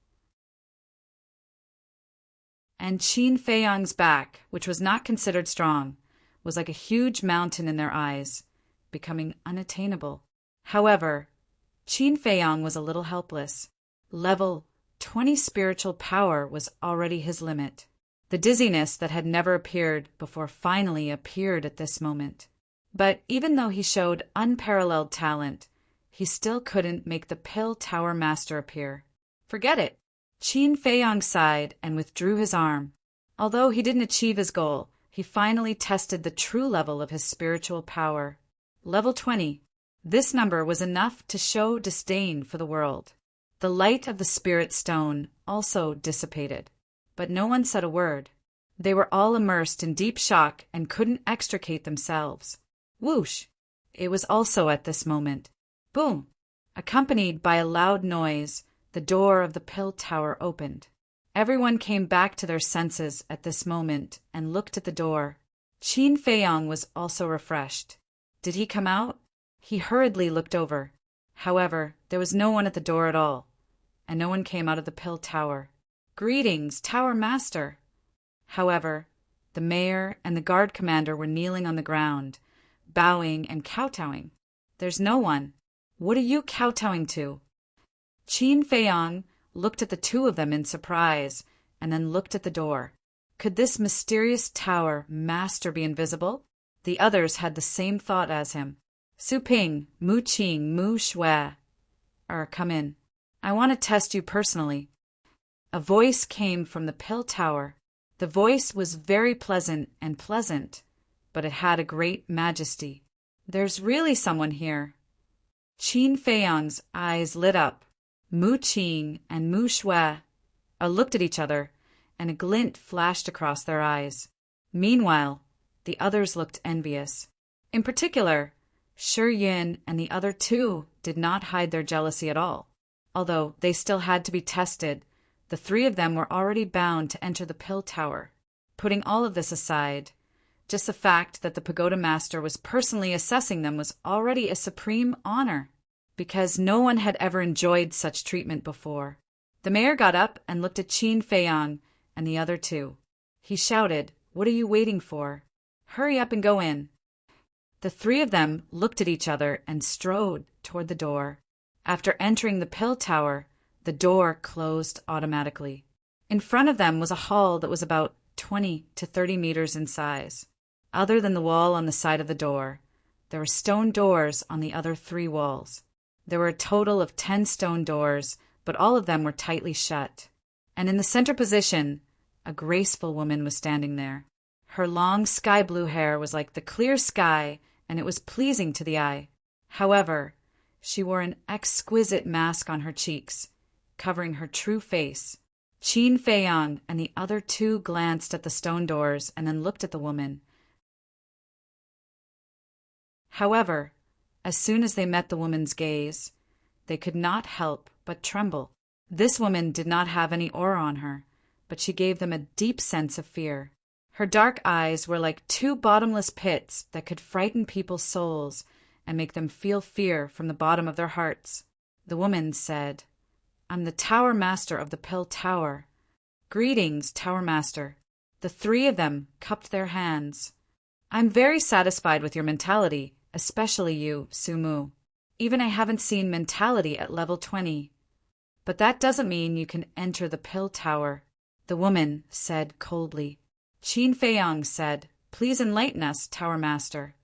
And Qin Feiyang's back, which was not considered strong, was like a huge mountain in their eyes, becoming unattainable. However, Qin Feiyang was a little helpless. Level 20 spiritual power was already his limit. The dizziness that had never appeared before finally appeared at this moment. But even though he showed unparalleled talent, he still couldn't make the Pill Tower Master appear. Forget it. Qin Feiyang sighed and withdrew his arm. Although he didn't achieve his goal, he finally tested the true level of his spiritual power. Level 20. This number was enough to show disdain for the world. The light of the spirit stone also dissipated, but no one said a word. They were all immersed in deep shock and couldn't extricate themselves. Whoosh! It was also at this moment. Boom! Accompanied by a loud noise, the door of the Pill Tower opened. Everyone came back to their senses at this moment and looked at the door. Qin Feiyang was also refreshed. Did he come out? He hurriedly looked over. However, there was no one at the door at all, and no one came out of the Pill Tower. Greetings, Tower Master! However, the mayor and the guard commander were kneeling on the ground, bowing and kowtowing. There's no one. What are you kowtowing to? Qin Feiyang looked at the two of them in surprise, and then looked at the door. Could this mysterious tower master be invisible? The others had the same thought as him. Su Ping, Mu Qing, Mu Shui. Come in. I want to test you personally. A voice came from the Pill Tower. The voice was very pleasant, but it had a great majesty. There's really someone here. Qin Feiyang's eyes lit up. Mu Qing and Mu Shui looked at each other, and a glint flashed across their eyes. Meanwhile, the others looked envious. In particular, Shi Yin and the other two did not hide their jealousy at all. Although they still had to be tested, the three of them were already bound to enter the Pill Tower. Putting all of this aside, just the fact that the Pagoda Master was personally assessing them was already a supreme honor, because no one had ever enjoyed such treatment before. The mayor got up and looked at Qin Feiyang and the other two. He shouted, "What are you waiting for? Hurry up and go in." The three of them looked at each other and strode toward the door. After entering the Pill Tower, the door closed automatically. In front of them was a hall that was about 20 to 30 meters in size. Other than the wall on the side of the door, there were stone doors on the other 3 walls. There were a total of 10 stone doors, but all of them were tightly shut. And in the center position, a graceful woman was standing there. Her long sky blue hair was like the clear sky, and it was pleasing to the eye. However, she wore an exquisite mask on her cheeks, covering her true face. Qin Feiyang and the other two glanced at the stone doors and then looked at the woman. However, as soon as they met the woman's gaze, they could not help but tremble. This woman did not have any aura on her, but she gave them a deep sense of fear. Her dark eyes were like 2 bottomless pits that could frighten people's souls and make them feel fear from the bottom of their hearts. The woman said, "I'm the Tower Master of the Pill Tower." "Greetings, Tower Master." The 3 of them cupped their hands. "I'm very satisfied with your mentality, especially you, Sumu. Even I haven't seen mentality at level 20. But that doesn't mean you can enter the Pill Tower," the woman said coldly. Qin Feiyang said, "Please enlighten us, Tower Master."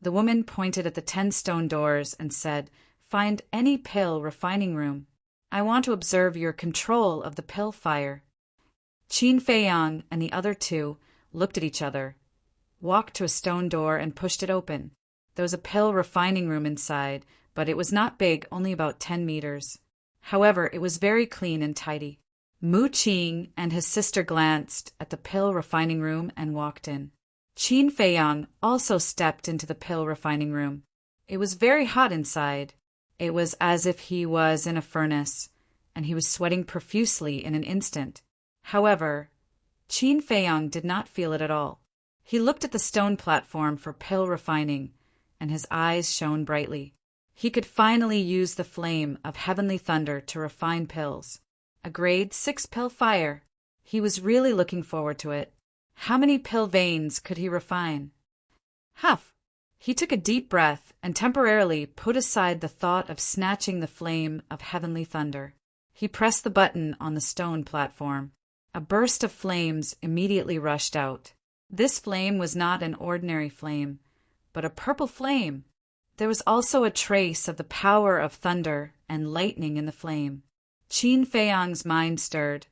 The woman pointed at the 10 stone doors and said, "Find any pill refining room. I want to observe your control of the pill fire." Qin Feiyang and the other 2 looked at each other, walked to a stone door and pushed it open. There was a pill refining room inside, but it was not big, only about 10 meters. However, it was very clean and tidy. Mu Qing and his sister glanced at the pill refining room and walked in. Qin Feiyang also stepped into the pill refining room. It was very hot inside. It was as if he was in a furnace, and he was sweating profusely in an instant. However, Qin Feiyang did not feel it at all. He looked at the stone platform for pill refining, and his eyes shone brightly. He could finally use the flame of heavenly thunder to refine pills. A grade 6 pill fire. He was really looking forward to it. How many pill veins could he refine? Huff! He took a deep breath and temporarily put aside the thought of snatching the flame of heavenly thunder. He pressed the button on the stone platform. A burst of flames immediately rushed out. This flame was not an ordinary flame, but a purple flame. there was also a trace of the power of thunder and lightning in the flame. Qin Feiyang's mind stirred,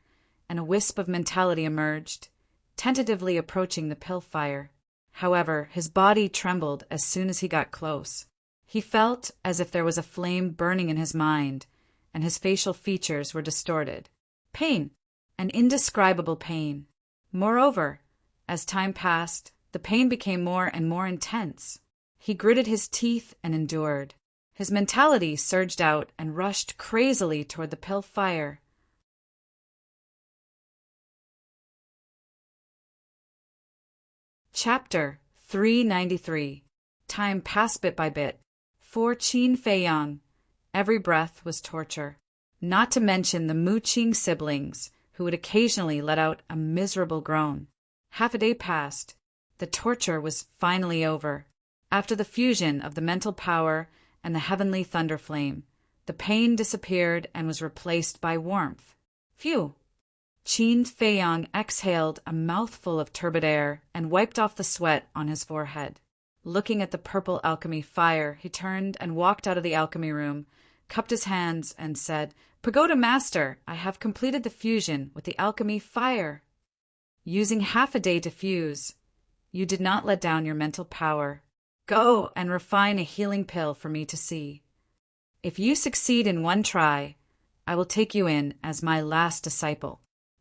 and a wisp of mentality emerged, tentatively approaching the pill fire. However, his body trembled as soon as he got close. He felt as if there was a flame burning in his mind, and his facial features were distorted. Pain, an indescribable pain. Moreover, as time passed, the pain became more and more intense. He gritted his teeth and endured. His mentality surged out and rushed crazily toward the pill fire. Chapter 393. Time passed bit by bit. For Qin Feiyang, every breath was torture. Not to mention the Mu-Qing siblings, who would occasionally let out a miserable groan. Half a day passed. The torture was finally over. After the fusion of the mental power and the heavenly thunder flame, the pain disappeared and was replaced by warmth. Phew! Qin Feiyang exhaled a mouthful of turbid air and wiped off the sweat on his forehead. Looking at the purple alchemy fire, he turned and walked out of the alchemy room, cupped his hands, and said, "Pagoda Master, I have completed the fusion with the alchemy fire." Using half a day to fuse, you did not let down your mental power. Go and refine a healing pill for me to see. If you succeed in one try, I will take you in as my last disciple.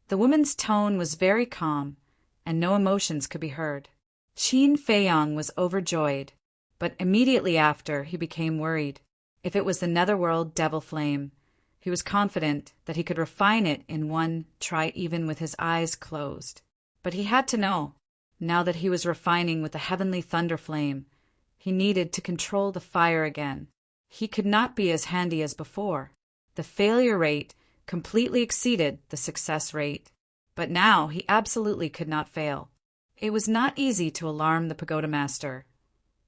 The woman's tone was very calm, and no emotions could be heard. Qin Feiyang was overjoyed, but immediately after he became worried. If it was the netherworld devil flame, he was confident that he could refine it in one try even with his eyes closed. But he had to know, now that he was refining with the heavenly thunder flame, he needed to control the fire again. He could not be as handy as before. The failure rate completely exceeded the success rate. But now he absolutely could not fail. It was not easy to alarm the pagoda master.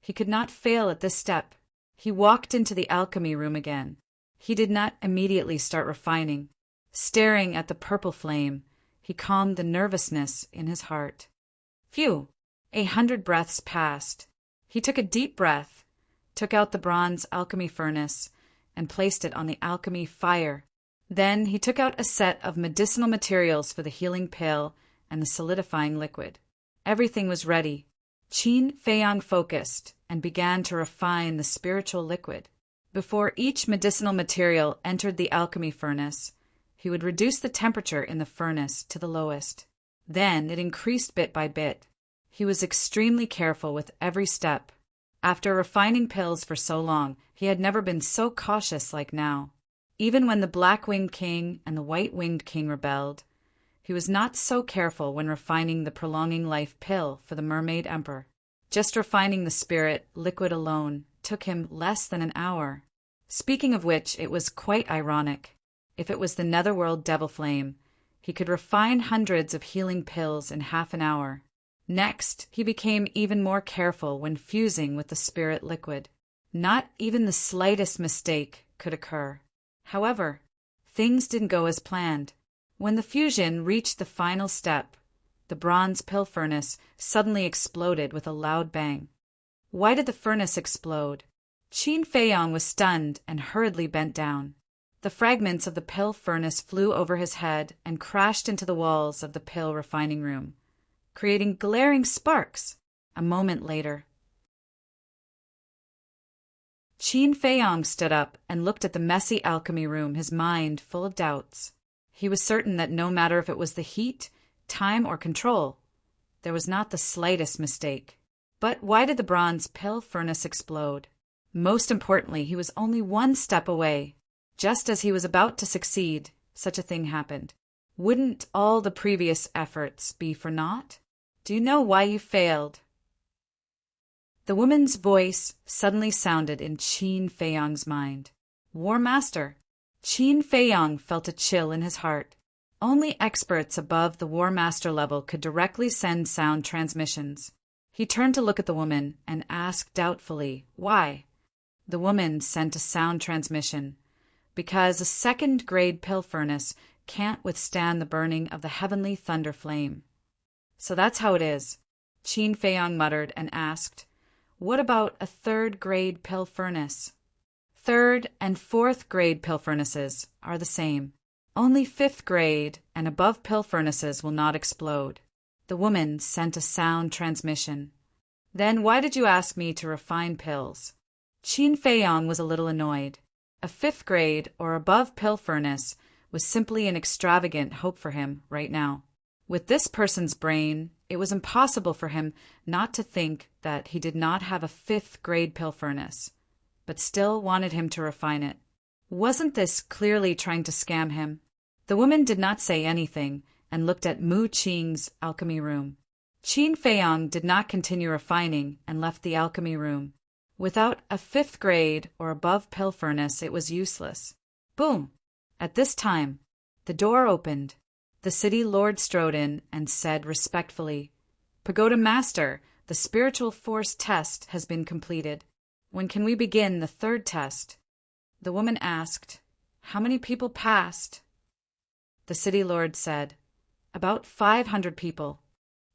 He could not fail at this step. He walked into the alchemy room again. He did not immediately start refining. Staring at the purple flame, he calmed the nervousness in his heart. Phew! 100 breaths passed. He took a deep breath, took out the bronze alchemy furnace, and placed it on the alchemy fire. Then he took out a set of medicinal materials for the healing pill and the solidifying liquid. Everything was ready. Qin Feiyang focused and began to refine the spiritual liquid. Before each medicinal material entered the alchemy furnace, he would reduce the temperature in the furnace to the lowest. Then it increased bit by bit. He was extremely careful with every step. After refining pills for so long, he had never been so cautious like now. Even when the black-winged king and the white-winged king rebelled, he was not so careful when refining the prolonging life pill for the mermaid emperor. Just refining the spirit liquid alone took him less than an hour. Speaking of which, it was quite ironic. If it was the netherworld devil flame, he could refine hundreds of healing pills in half an hour. Next, he became even more careful when fusing with the spirit liquid. Not even the slightest mistake could occur. However, things didn't go as planned. When the fusion reached the final step, the bronze pill furnace suddenly exploded with a loud bang. Why did the furnace explode? Qin Feiyang was stunned and hurriedly bent down. The fragments of the pill furnace flew over his head and crashed into the walls of the pill refining room, creating glaring sparks. A moment later, Qin Feiyang stood up and looked at the messy alchemy room, his mind full of doubts. He was certain that no matter if it was the heat, time, or control, there was not the slightest mistake. But why did the bronze pill furnace explode? Most importantly, he was only one step away. Just as he was about to succeed, such a thing happened. Wouldn't all the previous efforts be for naught? Do you know why you failed? The woman's voice suddenly sounded in Qin Feiyang's mind. War Master. Qin Feiyang felt a chill in his heart. Only experts above the War Master level could directly send sound transmissions. He turned to look at the woman and asked doubtfully, why? The woman sent a sound transmission. Because a second-grade pill furnace can't withstand the burning of the heavenly thunder flame. So that's how it is, Qin Feiyang muttered and asked, What about a third-grade pill furnace? Third and fourth grade pill furnaces are the same. Only fifth grade and above pill furnaces will not explode. The woman sent a sound transmission. Then why did you ask me to refine pills? Qin Feiyong was a little annoyed. A fifth grade or above pill furnace was simply an extravagant hope for him right now. With this person's brain, it was impossible for him not to think that he did not have a fifth grade pill furnace, but still wanted him to refine it. Wasn't this clearly trying to scam him? The woman did not say anything and looked at Mu Qing's alchemy room. Qin Feiyong did not continue refining and left the alchemy room. Without a fifth grade or above pill furnace, it was useless. Boom! At this time, the door opened. The city lord strode in and said respectfully, "Pagoda Master, the spiritual force test has been completed. When can we begin the third test?" The woman asked, "How many people passed?" The city lord said, "About 500 people."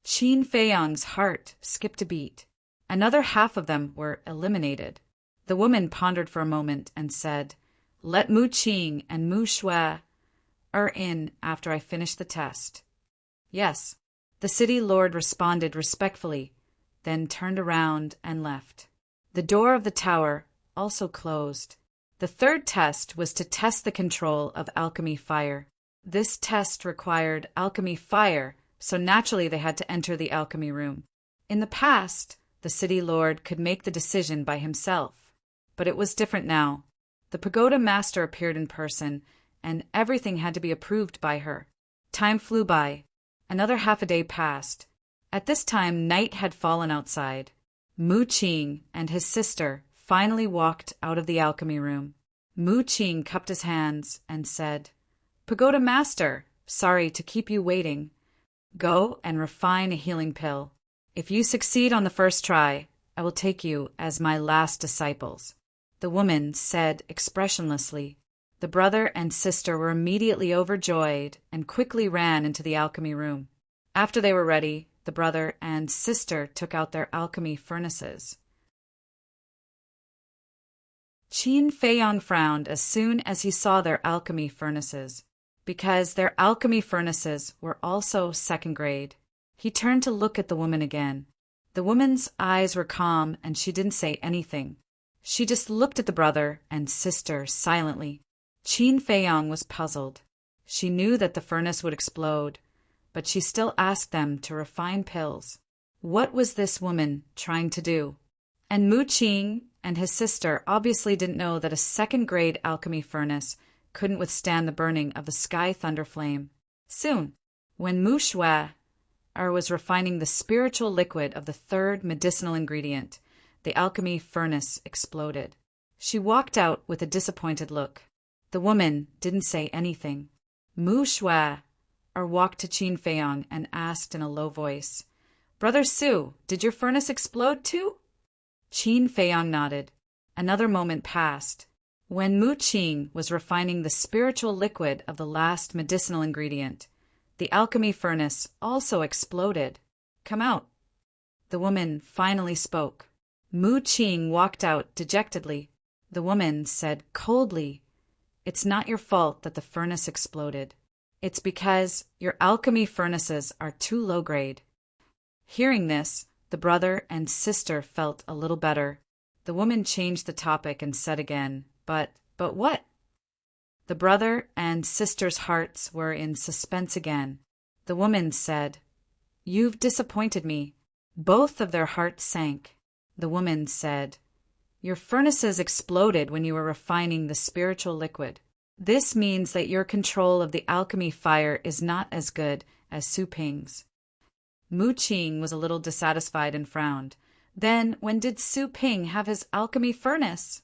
Qin Feiyong's heart skipped a beat. Another half of them were eliminated. The woman pondered for a moment and said, "Let Mu Qing and Mu Shui in after I finish the test." "Yes." The city lord responded respectfully, then turned around and left. The door of the tower also closed. The third test was to test the control of alchemy fire. This test required alchemy fire, so naturally they had to enter the alchemy room. In the past, the city lord could make the decision by himself, but it was different now. The pagoda master appeared in person, and everything had to be approved by her. Time flew by. Another half a day passed. At this time, night had fallen outside. Mu Qing and his sister finally walked out of the alchemy room. Mu Qing cupped his hands and said, "Pagoda Master, sorry to keep you waiting. Go and refine a healing pill. If you succeed on the first try, I will take you as my last disciples." The woman said expressionlessly. The brother and sister were immediately overjoyed and quickly ran into the alchemy room. After they were ready, the brother and sister took out their alchemy furnaces. Qin Feiyong frowned as soon as he saw their alchemy furnaces, because their alchemy furnaces were also second grade. He turned to look at the woman again. The woman's eyes were calm and she didn't say anything. She just looked at the brother and sister silently. Qin Feiyong was puzzled. She knew that the furnace would explode, but she still asked them to refine pills. What was this woman trying to do? And Mu Qing and his sister obviously didn't know that a second-grade alchemy furnace couldn't withstand the burning of the sky thunder flame. Soon, when Mu Shui was refining the spiritual liquid of the third medicinal ingredient, the alchemy furnace exploded. She walked out with a disappointed look. The woman didn't say anything. Mu Shui walked to Qin Feiyong and asked in a low voice, "Brother Su, did your furnace explode too?" Qin Feiyong nodded. Another moment passed. When Mu Qing was refining the spiritual liquid of the last medicinal ingredient, the alchemy furnace also exploded. "Come out." The woman finally spoke. Mu Qing walked out dejectedly. The woman said coldly, "It's not your fault that the furnace exploded. It's because your alchemy furnaces are too low grade." Hearing this, the brother and sister felt a little better. The woman changed the topic and said again, But what?" The brother and sister's hearts were in suspense again. The woman said, "You've disappointed me." Both of their hearts sank. The woman said, "Your furnaces exploded when you were refining the spiritual liquid. This means that your control of the alchemy fire is not as good as Su Ping's." Mu Qing was a little dissatisfied and frowned. Then, when did Su Ping have his alchemy furnace?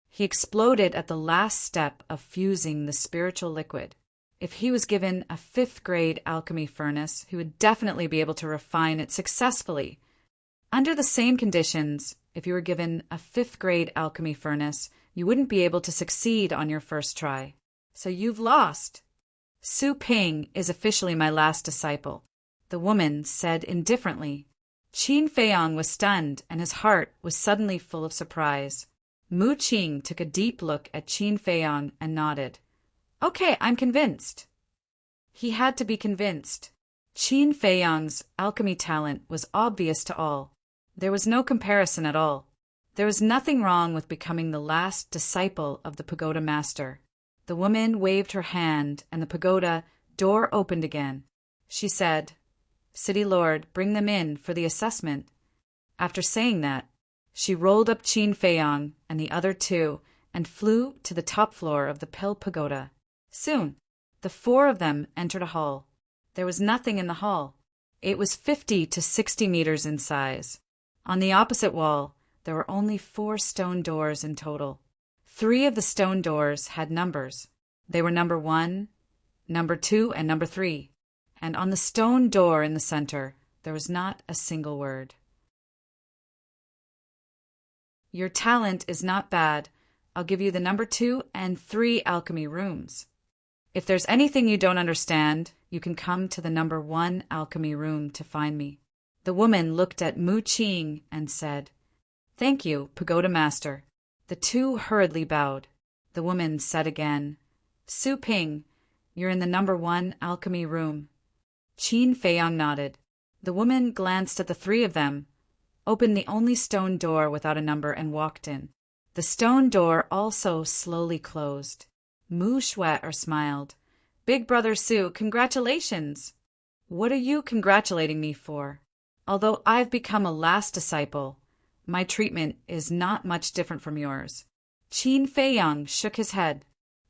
He exploded at the last step of fusing the spiritual liquid. If he was given a fifth-grade alchemy furnace, he would definitely be able to refine it successfully. Under the same conditions, if you were given a fifth-grade alchemy furnace, you wouldn't be able to succeed on your first try. So you've lost. Su Ping is officially my last disciple," the woman said indifferently. Qin Feiyang was stunned, and his heart was suddenly full of surprise. Mu Qing took a deep look at Qin Feiyang and nodded. Okay, I'm convinced. He had to be convinced. Qin Feiyang's alchemy talent was obvious to all. There was no comparison at all. There was nothing wrong with becoming the last disciple of the pagoda master. The woman waved her hand, and the pagoda door opened again. She said, City Lord, bring them in for the assessment. After saying that, she rolled up Qin Feiyang and the other two and flew to the top floor of the Pill Pagoda. Soon, the four of them entered a hall. There was nothing in the hall. It was 50 to 60 meters in size. On the opposite wall, there were only 4 stone doors in total. 3 of the stone doors had numbers. They were number 1, number 2, and number 3. And on the stone door in the center, there was not a single word. Your talent is not bad. I'll give you the number 2 and 3 alchemy rooms. If there's anything you don't understand, you can come to the number 1 alchemy room to find me. The woman looked at Mu Qing and said, Thank you, Pagoda Master. The two hurriedly bowed. The woman said again, Su Ping, you're in the number 1 alchemy room. Qin Feiyang nodded. The woman glanced at the 3 of them, opened the only stone door without a number, and walked in. The stone door also slowly closed. Mu Shuai smiled. Big Brother Su, congratulations! What are you congratulating me for? Although I've become a last disciple, my treatment is not much different from yours. Qin Feiyang shook his head.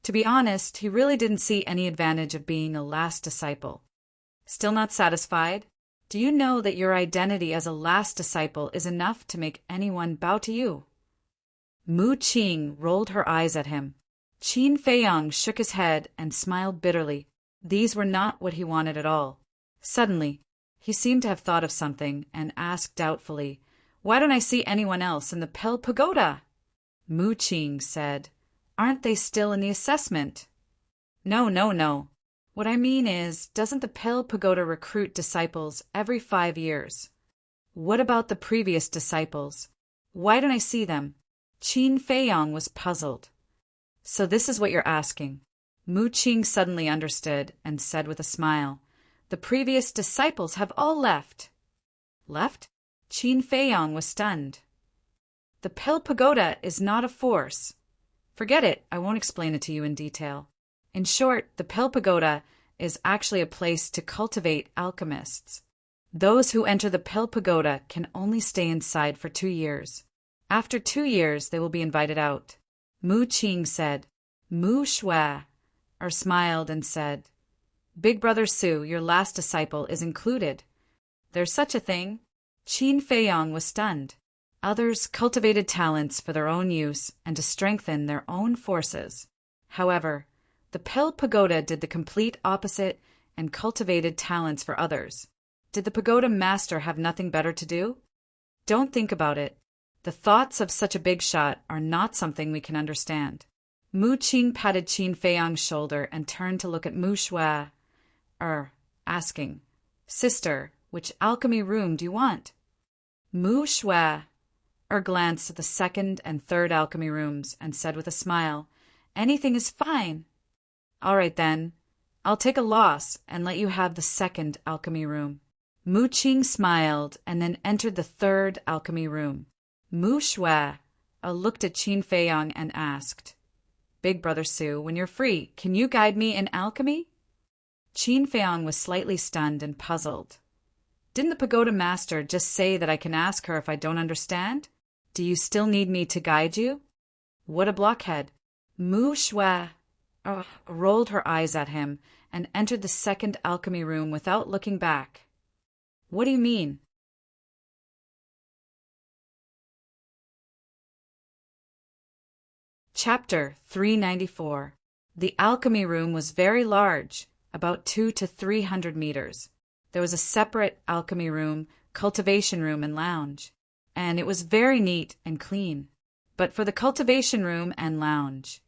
To be honest, he really didn't see any advantage of being a last disciple. Still not satisfied? Do you know that your identity as a last disciple is enough to make anyone bow to you? Mu Qing rolled her eyes at him. Qin Feiyang shook his head and smiled bitterly. These were not what he wanted at all. Suddenly, he seemed to have thought of something and asked doubtfully, Why don't I see anyone else in the Pel Pagoda? Mu Qing said, Aren't they still in the assessment? No. What I mean is, doesn't the Pel Pagoda recruit disciples every 5 years? What about the previous disciples? Why don't I see them? Qin Feiyang was puzzled. So this is what you're asking. Mu Qing suddenly understood and said with a smile, The previous disciples have all left. Left? Qin Feiyang was stunned. The Pel Pagoda is not a force. Forget it, I won't explain it to you in detail. In short, the Pel Pagoda is actually a place to cultivate alchemists. Those who enter the Pel Pagoda can only stay inside for 2 years. After 2 years, they will be invited out. Mu Qing said. Mu Shuai smiled and said, Big Brother Su, your last disciple, is included. There's such a thing? Qin Feiyang was stunned. Others cultivated talents for their own use and to strengthen their own forces. However, the Pel Pagoda did the complete opposite and cultivated talents for others. Did the pagoda master have nothing better to do? Don't think about it. The thoughts of such a big shot are not something we can understand. Mu Qing patted Qin Feiyang's shoulder and turned to look at Mu Shuai, asking, Sister, which alchemy room do you want? Mu Shuai glanced at the 2nd and 3rd alchemy rooms and said with a smile, Anything is fine. All right then, I'll take a loss and let you have the 2nd alchemy room. Mu Qing smiled and then entered the 3rd alchemy room. Mu Shuai looked at Qin Feiyang and asked, Big Brother Su, when you're free, can you guide me in alchemy? Qin Feiyang was slightly stunned and puzzled. Didn't the pagoda master just say that I can ask her if I don't understand? Do you still need me to guide you? What a blockhead. Mu Shuai rolled her eyes at him and entered the 2nd alchemy room without looking back. What do you mean? Chapter 394. The alchemy room was very large, about 200 to 300 meters. There was a separate alchemy room, cultivation room, and lounge, and it was very neat and clean. But for the cultivation room and lounge,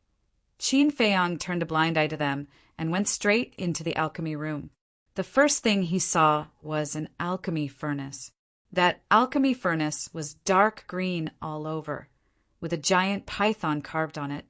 Qin Feiyang turned a blind eye to them and went straight into the alchemy room. The first thing he saw was an alchemy furnace. That alchemy furnace was dark green all over, with a giant python carved on it,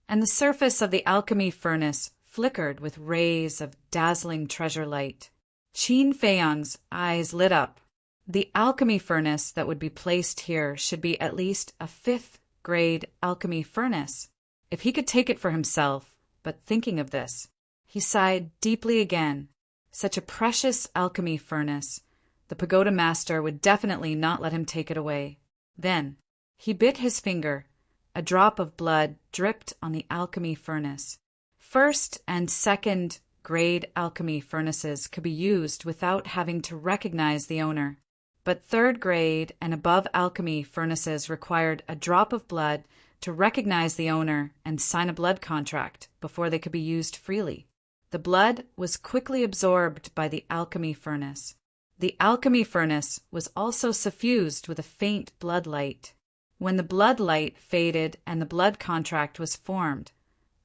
and the surface of the alchemy furnace flickered with rays of dazzling treasure light. Qin Feiyang's eyes lit up. The alchemy furnace that would be placed here should be at least a 5th-grade alchemy furnace. If he could take it for himself, but thinking of this, he sighed deeply again. Such a precious alchemy furnace. The pagoda master would definitely not let him take it away. Then he bit his finger. A drop of blood dripped on the alchemy furnace. 1st and 2nd-grade alchemy furnaces could be used without having to recognize the owner. But 3rd-grade and above alchemy furnaces required a drop of blood to recognize the owner and sign a blood contract before they could be used freely. The blood was quickly absorbed by the alchemy furnace. The alchemy furnace was also suffused with a faint blood light. When the blood light faded and the blood contract was formed,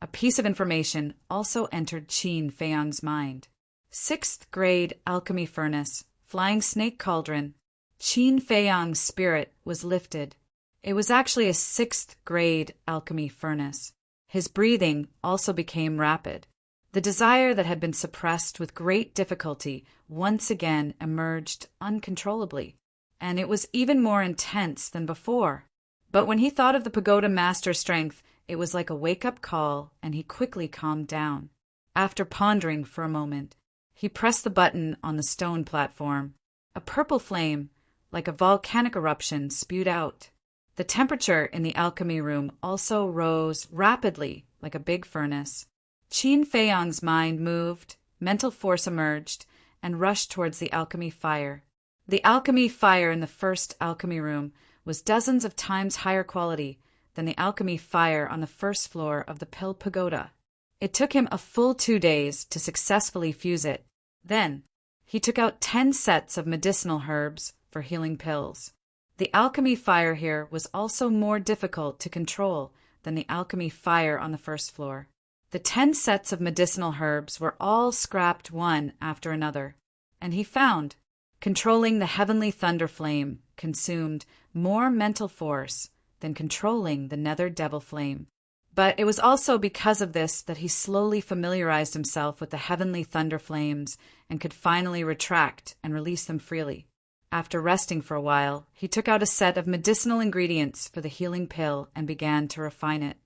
a piece of information also entered Qin Feiyang's mind. 6th-grade alchemy furnace, flying snake cauldron. Qin Feiyang's spirit was lifted. It was actually a 6th-grade alchemy furnace. His breathing also became rapid. The desire that had been suppressed with great difficulty once again emerged uncontrollably, and it was even more intense than before. But when he thought of the pagoda master's strength, it was like a wake-up call, and he quickly calmed down. After pondering for a moment, he pressed the button on the stone platform. A purple flame, like a volcanic eruption, spewed out. The temperature in the alchemy room also rose rapidly, like a big furnace. Qin Feiyang's mind moved, mental force emerged, and rushed towards the alchemy fire. The alchemy fire in the first alchemy room was dozens of times higher quality than the alchemy fire on the first floor of the Pill Pagoda. It took him a full 2 days to successfully fuse it. Then, he took out 10 sets of medicinal herbs for healing pills. The alchemy fire here was also more difficult to control than the alchemy fire on the first floor. The 10 sets of medicinal herbs were all scrapped one after another, and he found controlling the heavenly thunder flame consumed more mental force than controlling the nether devil flame. But it was also because of this that he slowly familiarized himself with the heavenly thunder flames and could finally retract and release them freely. After resting for a while, he took out a set of medicinal ingredients for the healing pill and began to refine it.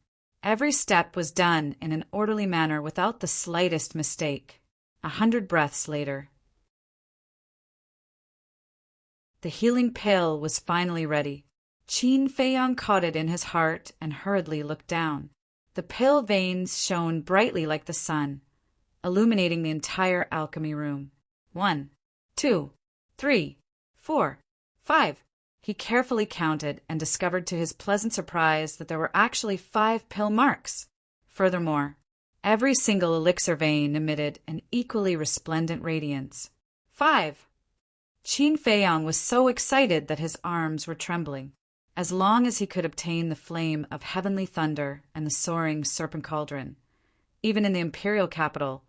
Every step was done in an orderly manner without the slightest mistake. 100 breaths later, the healing pill was finally ready. Qin Feiyang caught it in his heart and hurriedly looked down. The pill veins shone brightly like the sun, illuminating the entire alchemy room. 1, 2, 3, 4, 5. He carefully counted and discovered to his pleasant surprise that there were actually 5 pill marks. Furthermore, every single elixir vein emitted an equally resplendent radiance. 5. Qin Feiyang was so excited that his arms were trembling. As long as he could obtain the flame of heavenly thunder and the soaring serpent cauldron, even in the imperial capital,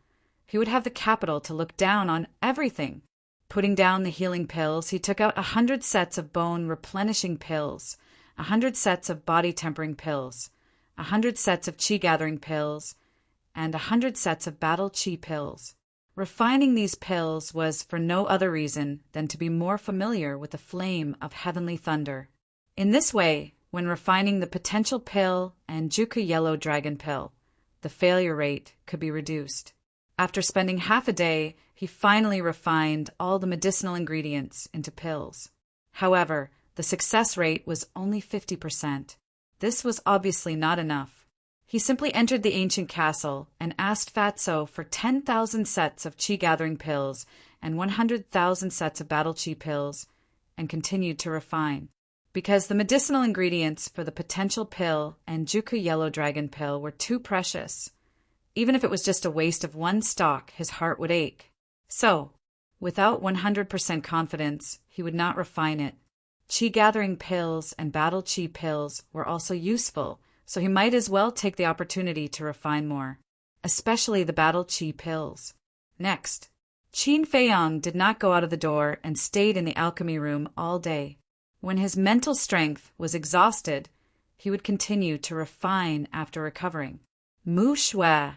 he would have the capital to look down on everything. Putting down the healing pills, he took out 100 sets of bone-replenishing pills, 100 sets of body-tempering pills, 100 sets of chi-gathering pills, and 100 sets of battle chi pills. Refining these pills was for no other reason than to be more familiar with the flame of heavenly thunder. In this way, when refining the potential pill and Juku yellow dragon pill, the failure rate could be reduced. After spending half a day, he finally refined all the medicinal ingredients into pills. However, the success rate was only 50%. This was obviously not enough. He simply entered the ancient castle and asked Fatso for 10,000 sets of chi-gathering pills and 100,000 sets of battle chi pills, and continued to refine. Because the medicinal ingredients for the potential pill and Juku yellow dragon pill were too precious. Even if it was just a waste of 1 stalk, his heart would ache. So, without 100% confidence, he would not refine it. Chi-gathering pills and battle chi pills were also useful, so he might as well take the opportunity to refine more, especially the battle chi pills. Next, Qin Feiyang did not go out of the door and stayed in the alchemy room all day. When his mental strength was exhausted, he would continue to refine after recovering. Mu Shui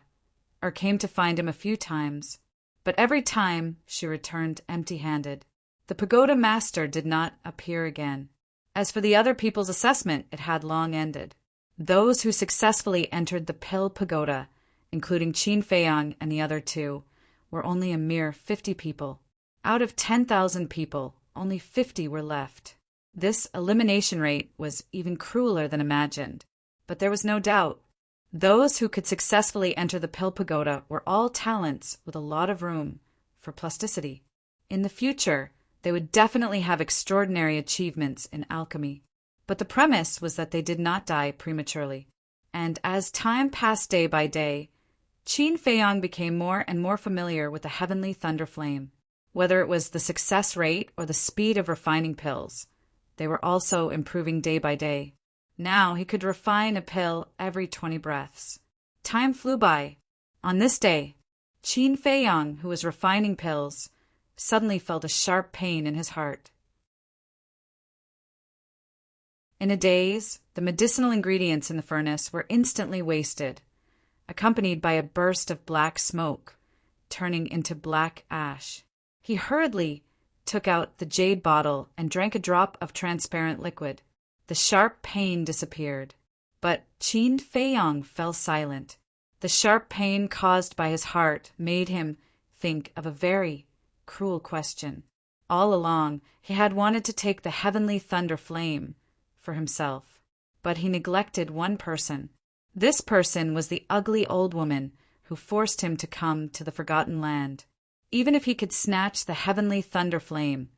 came to find him a few times, but every time she returned empty-handed. The pagoda master did not appear again. As for the other people's assessment, it had long ended. Those who successfully entered the Pill Pagoda, including Qin Feiyang and the other two, were only a mere 50 people. Out of 10,000 people, only 50 were left. This elimination rate was even crueler than imagined. But there was no doubt. Those who could successfully enter the Pill Pagoda were all talents with a lot of room for plasticity. In the future, they would definitely have extraordinary achievements in alchemy. But the premise was that they did not die prematurely. And as time passed day by day, Qin Feiyang became more and more familiar with the heavenly thunder flame. Whether it was the success rate or the speed of refining pills, they were also improving day by day. Now he could refine a pill every 20 breaths. Time flew by. On this day, Qin Feiyang, who was refining pills, suddenly felt a sharp pain in his heart. In a daze, the medicinal ingredients in the furnace were instantly wasted, accompanied by a burst of black smoke, turning into black ash. He hurriedly took out the jade bottle and drank a drop of transparent liquid. The sharp pain disappeared, but Qin Feiyang fell silent. The sharp pain caused by his heart made him think of a very cruel question. All along, he had wanted to take the heavenly thunder flame for himself, but he neglected one person. This person was the ugly old woman who forced him to come to the Forgotten Land. Even if he could snatch the heavenly thunder flame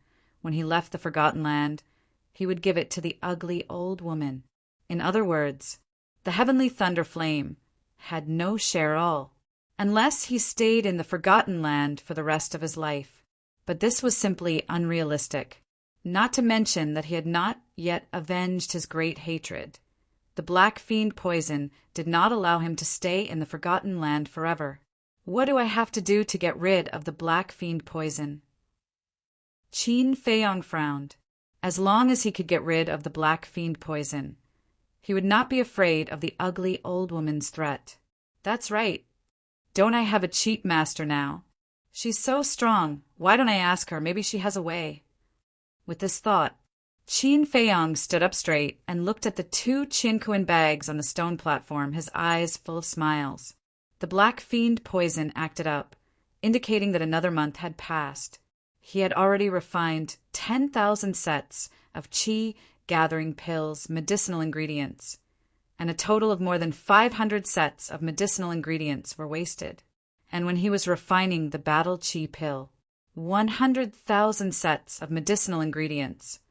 when he left the Forgotten Land, he would give it to the ugly old woman. In other words, the heavenly thunder flame had no share all, unless he stayed in the Forgotten Land for the rest of his life. But this was simply unrealistic, not to mention that he had not yet avenged his great hatred. The black fiend poison did not allow him to stay in the Forgotten Land forever. What do I have to do to get rid of the black fiend poison? Qin Feiyang frowned. As long as he could get rid of the black fiend poison, he would not be afraid of the ugly old woman's threat. That's right. Don't I have a cheap master now? She's so strong. Why don't I ask her? Maybe she has a way. With this thought, Qin Feiyang stood up straight and looked at the 2 Qinkuan bags on the stone platform, his eyes full of smiles. The black fiend poison acted up, indicating that another month had passed. He had already refined 10,000 sets of qi gathering pills, medicinal ingredients, and a total of more than 500 sets of medicinal ingredients were wasted. And when he was refining the battle qi pill, 100,000 sets of medicinal ingredients,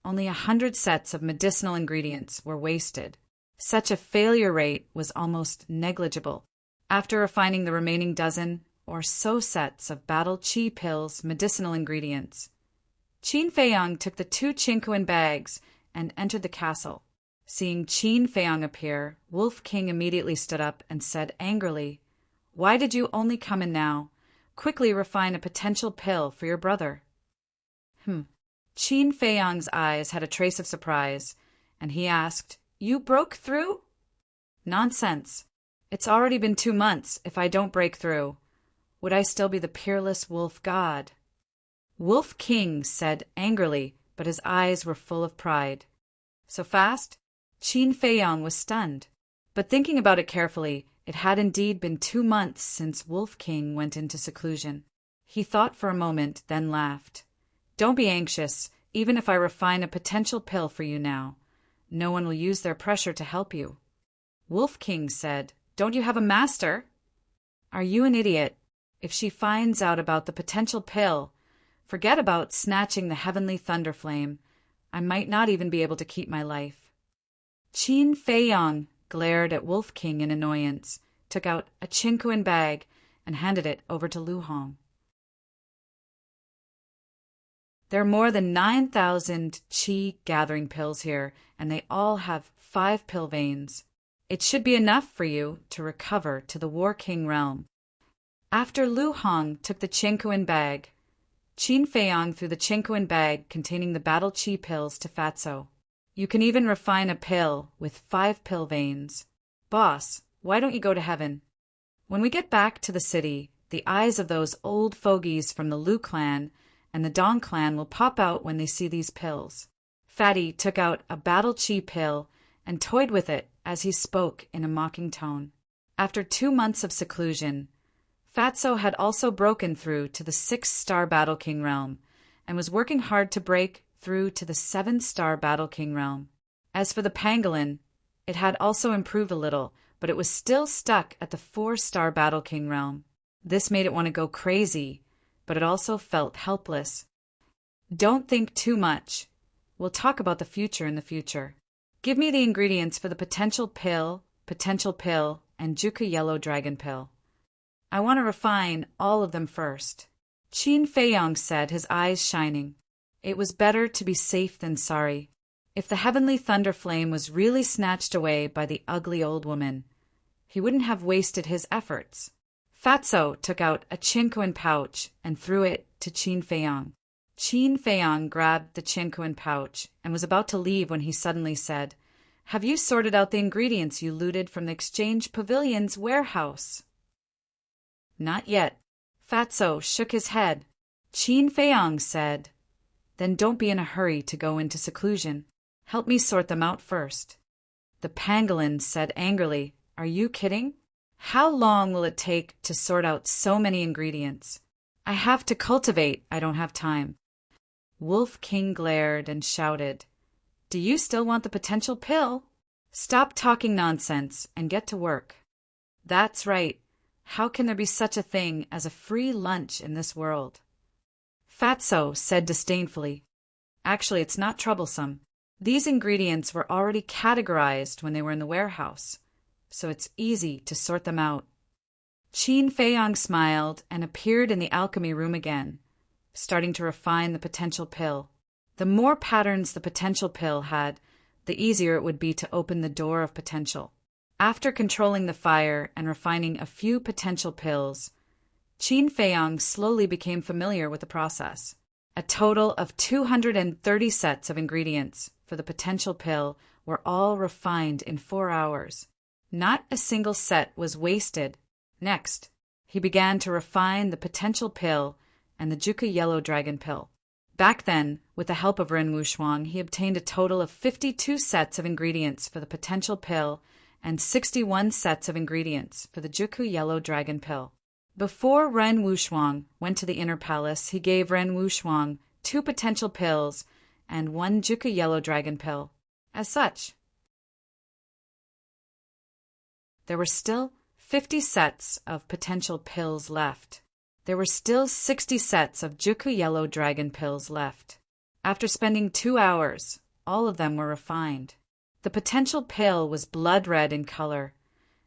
only 100 sets of medicinal ingredients were wasted. Such a failure rate was almost negligible. After refining the remaining dozen or so sets of battle qi pills, medicinal ingredients, Qin Feiyang took the 2 Qinkuan bags and entered the castle. Seeing Qin Feiyang appear, Wolf King immediately stood up and said angrily, "Why did you only come in now? Quickly refine a potential pill for your brother." Qin Feiyang's eyes had a trace of surprise, and he asked, "You broke through?" "Nonsense. It's already been 2 months. If I don't break through, would I still be the peerless wolf god?" Wolf King said angrily, but his eyes were full of pride. So fast? Qin Feiyang was stunned. But thinking about it carefully, it had indeed been 2 months since Wolf King went into seclusion. He thought for a moment, then laughed. "Don't be anxious. Even if I refine a potential pill for you now, no one will use their pressure to help you." Wolf King said, "Don't you have a master?" "Are you an idiot? If she finds out about the potential pill, forget about snatching the heavenly thunder flame. I might not even be able to keep my life." Qin Feiyang glared at Wolf King in annoyance, took out a Qinkuan bag, and handed it over to Lu Hong. "There are more than 9,000 qi gathering pills here, and they all have 5 pill veins. It should be enough for you to recover to the War King realm." After Lu Hong took the Qinkuan bag, Qin Feiyang threw the Qinkuan bag containing the battle qi pills to Fatso. You can even refine a pill with 5 pill veins. Boss, why don't you go to heaven? When we get back to the city, the eyes of those old fogies from the Lu clan and the Dong clan will pop out when they see these pills. Fatty took out a battle qi pill and toyed with it as he spoke in a mocking tone. After 2 months of seclusion, Fatso had also broken through to the 6-star Battle King realm and was working hard to break through to the 7-star Battle King realm. As for the pangolin, it had also improved a little, but it was still stuck at the 4-star Battle King realm. This made it want to go crazy, but it also felt helpless. Don't think too much. We'll talk about the future in the future. Give me the ingredients for the potential pill, and Juku Yellow Dragon pill. I want to refine all of them first. Qin Feiyang said, his eyes shining. It was better to be safe than sorry. If the heavenly thunder flame was really snatched away by the ugly old woman, he wouldn't have wasted his efforts. Fatso took out a Qinkuan pouch and threw it to Qin Feiyang. Qin Feiyang grabbed the Qinkuan pouch and was about to leave when he suddenly said, "Have you sorted out the ingredients you looted from the Exchange Pavilion's warehouse?" "Not yet." Fatso shook his head. Qin Feiyang said, "Then don't be in a hurry to go into seclusion. Help me sort them out first." The pangolin said angrily, "Are you kidding? How long will it take to sort out so many ingredients? I have to cultivate, I don't have time." Wolf King glared and shouted, "Do you still want the potential pill? Stop talking nonsense and get to work." "That's right. How can there be such a thing as a free lunch in this world?" Fatso said disdainfully, "Actually, it's not troublesome. These ingredients were already categorized when they were in the warehouse, so it's easy to sort them out." Qin Feiyang smiled and appeared in the alchemy room again, starting to refine the potential pill. The more patterns the potential pill had, the easier it would be to open the door of potential. After controlling the fire and refining a few potential pills, Qin Feiyang slowly became familiar with the process. A total of 230 sets of ingredients for the potential pill were all refined in 4 hours. Not a single set was wasted. Next, he began to refine the potential pill and the Juku Yellow Dragon pill. Back then, with the help of Ren Wushuang, he obtained a total of 52 sets of ingredients for the potential pill and 61 sets of ingredients for the Juku Yellow Dragon pill. Before Ren Wushuang went to the inner palace, he gave Ren Wushuang 2 potential pills and 1 Juku Yellow Dragon pill. As such, there were still 50 sets of potential pills left. There were still 60 sets of Juku Yellow Dragon pills left. After spending 2 hours, all of them were refined. The potential pill was blood red in color,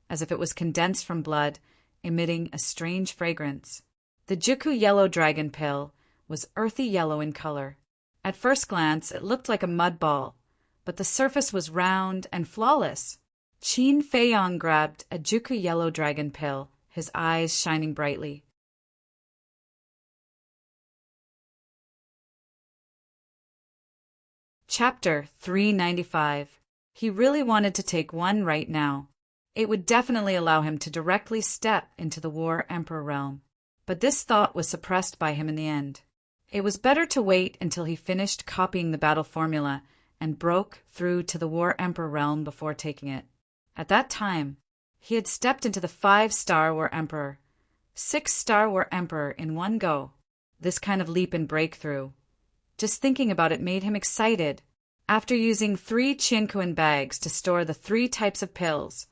as if it was condensed from blood, emitting a strange fragrance. The Juku Yellow Dragon pill was earthy yellow in color. At first glance, it looked like a mud ball, but the surface was round and flawless. Qin Feiyang grabbed a Juku Yellow Dragon pill, his eyes shining brightly. Chapter 395. He really wanted to take one right now. It would definitely allow him to directly step into the War Emperor realm. But this thought was suppressed by him in the end. It was better to wait until he finished copying the battle formula and broke through to the War Emperor realm before taking it. At that time, he had stepped into the 5-star War Emperor, 6-star War Emperor in one go. This kind of leap and breakthrough. Just thinking about it made him excited. After using 3 Qinkuan bags to store the 3 types of pills,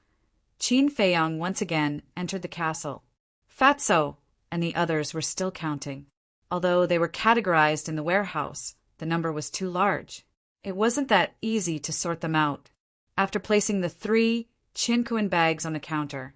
Qin Feiyang once again entered the castle. Fatso and the others were still counting. Although they were categorized in the warehouse, the number was too large. It wasn't that easy to sort them out. After placing the 3 Qinkuan bags on the counter,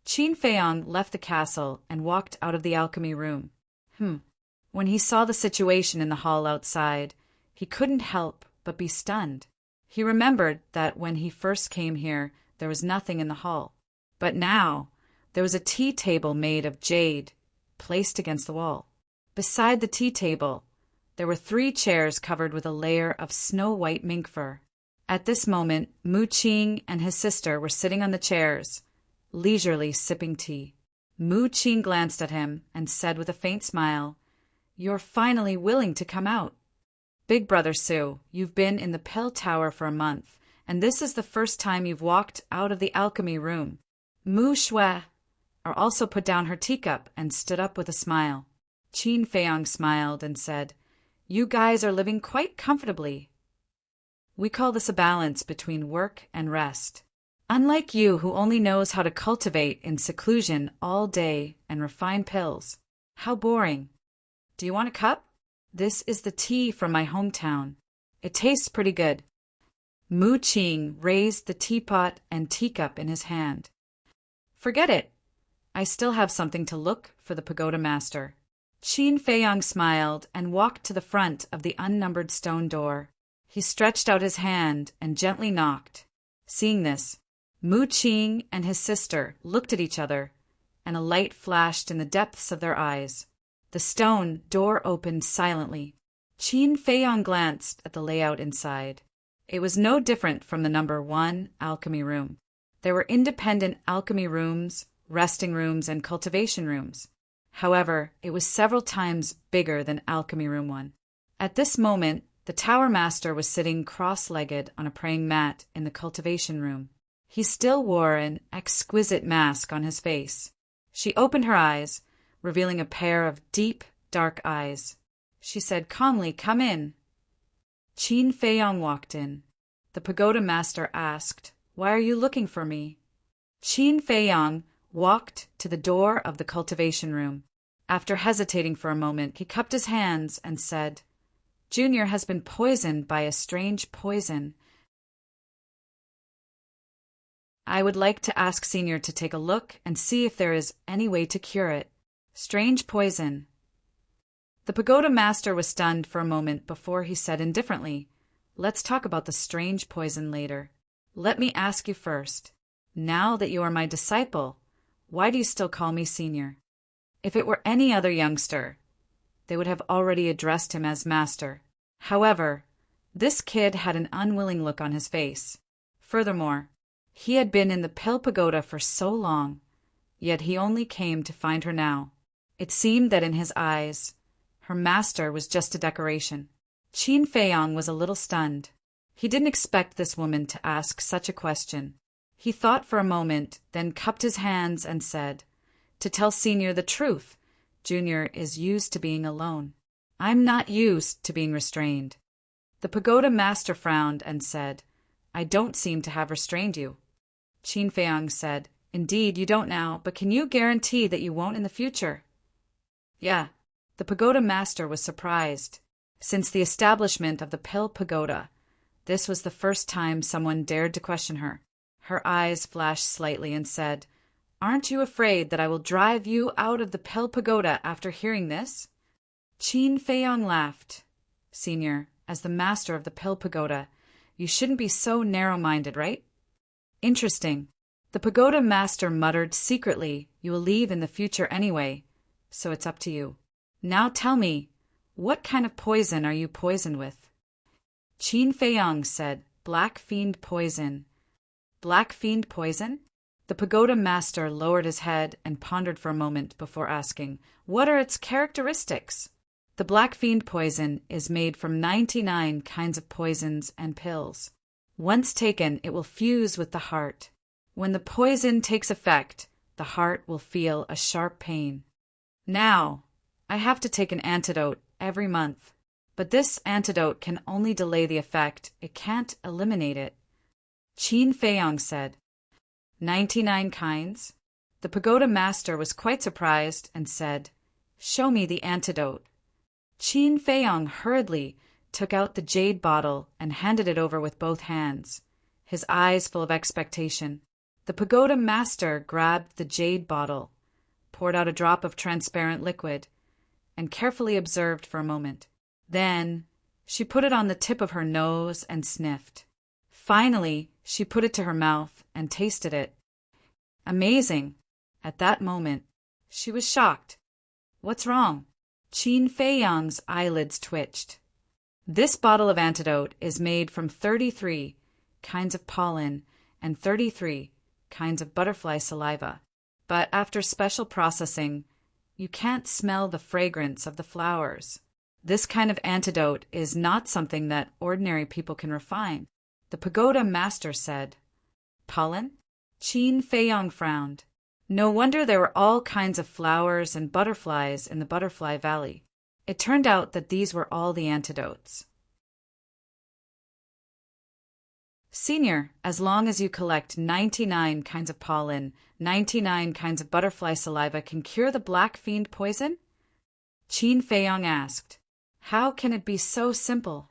Qin Feiyang left the castle and walked out of the alchemy room. When he saw the situation in the hall outside, he couldn't help but be stunned. He remembered that when he first came here, there was nothing in the hall. But now, There was a tea table made of jade, placed against the wall. Beside the tea table, there were 3 chairs covered with a layer of snow-white mink fur. At this moment, Mu Qing and his sister were sitting on the chairs, leisurely sipping tea. Mu Qing glanced at him and said with a faint smile, "You're finally willing to come out. Big Brother Su, you've been in the Pill Tower for a month, and this is the first time you've walked out of the alchemy room." Mu Shui also put down her teacup and stood up with a smile. Qin Feiyong smiled and said, "You guys are living quite comfortably. We call this a balance between work and rest. Unlike you, who only knows how to cultivate in seclusion all day and refine pills. How boring. Do you want a cup? This is the tea from my hometown. It tastes pretty good." Mu Qing raised the teapot and teacup in his hand. "Forget it. I still have something to look for the pagoda master." Qin Feiyong smiled and walked to the front of the unnumbered stone door. He stretched out his hand and gently knocked. Seeing this, Mu Qing and his sister looked at each other, and a light flashed in the depths of their eyes. The stone door opened silently. Qin Feiyong glanced at the layout inside. It was no different from the number 1 alchemy room. There were independent alchemy rooms, resting rooms, and cultivation rooms. However, it was several times bigger than Alchemy Room 1. At this moment, the Tower Master was sitting cross-legged on a praying mat in the cultivation room. He still wore an exquisite mask on his face. She opened her eyes, revealing a pair of deep, dark eyes. She said calmly, "Come in." Qin Feiyong walked in. The Pagoda Master asked, "Why are you looking for me?" Qin Feiyong walked to the door of the cultivation room. After hesitating for a moment, he cupped his hands and said, "Junior has been poisoned by a strange poison. I would like to ask Senior to take a look and see if there is any way to cure it." Strange poison. The Pagoda Master was stunned for a moment before he said indifferently, "Let's talk about the strange poison later. Let me ask you first. Now that you are my disciple, why do you still call me Senior?" If it were any other youngster, they would have already addressed him as Master. However, this kid had an unwilling look on his face. Furthermore, he had been in the Pill Pagoda for so long, yet he only came to find her now. It seemed that in his eyes, her master was just a decoration. Qin Feiyong was a little stunned. He didn't expect this woman to ask such a question. He thought for a moment, then cupped his hands and said, "To tell Senior the truth, Junior is used to being alone. I'm not used to being restrained." The Pagoda Master frowned and said, "I don't seem to have restrained you." Qin Feiyong said, "Indeed, you don't now, but can you guarantee that you won't in the future?" "Yeah." The Pagoda Master was surprised. Since the establishment of the Pill Pagoda, this was the first time someone dared to question her. Her eyes flashed slightly and said, "Aren't you afraid that I will drive you out of the Pill Pagoda after hearing this?" Qin Feiyong laughed. "Senior, as the master of the Pill Pagoda, you shouldn't be so narrow-minded, right?" "Interesting." The Pagoda Master muttered secretly, "You will leave in the future anyway, so it's up to you. Now tell me, what kind of poison are you poisoned with?" Qin Feiyong said, "Black Fiend poison." "Black Fiend poison?" The Pagoda Master lowered his head and pondered for a moment before asking, "What are its characteristics?" "The Black Fiend poison is made from 99 kinds of poisons and pills. Once taken, it will fuse with the heart. When the poison takes effect, the heart will feel a sharp pain. Now, I have to take an antidote every month, but this antidote can only delay the effect. It can't eliminate it." Qin Feiyong said, 99 kinds? The Pagoda Master was quite surprised and said, "Show me the antidote." Qin Feiyong hurriedly took out the jade bottle and handed it over with both hands, his eyes full of expectation. The Pagoda Master grabbed the jade bottle, poured out a drop of transparent liquid, and carefully observed for a moment. Then she put it on the tip of her nose and sniffed. Finally, she put it to her mouth and tasted it. Amazing! At that moment, she was shocked. What's wrong? Qin Feiyang's eyelids twitched. This bottle of antidote is made from 33 kinds of pollen and 33 kinds of butterfly saliva. But after special processing, you can't smell the fragrance of the flowers. This kind of antidote is not something that ordinary people can refine, the pagoda master said. Pollen? Qin Feiyang frowned. No wonder there were all kinds of flowers and butterflies in the Butterfly Valley. It turned out that these were all the antidotes. Senior, as long as you collect 99 kinds of pollen, 99 kinds of butterfly saliva can cure the black fiend poison? Qin Feiyang asked. How can it be so simple?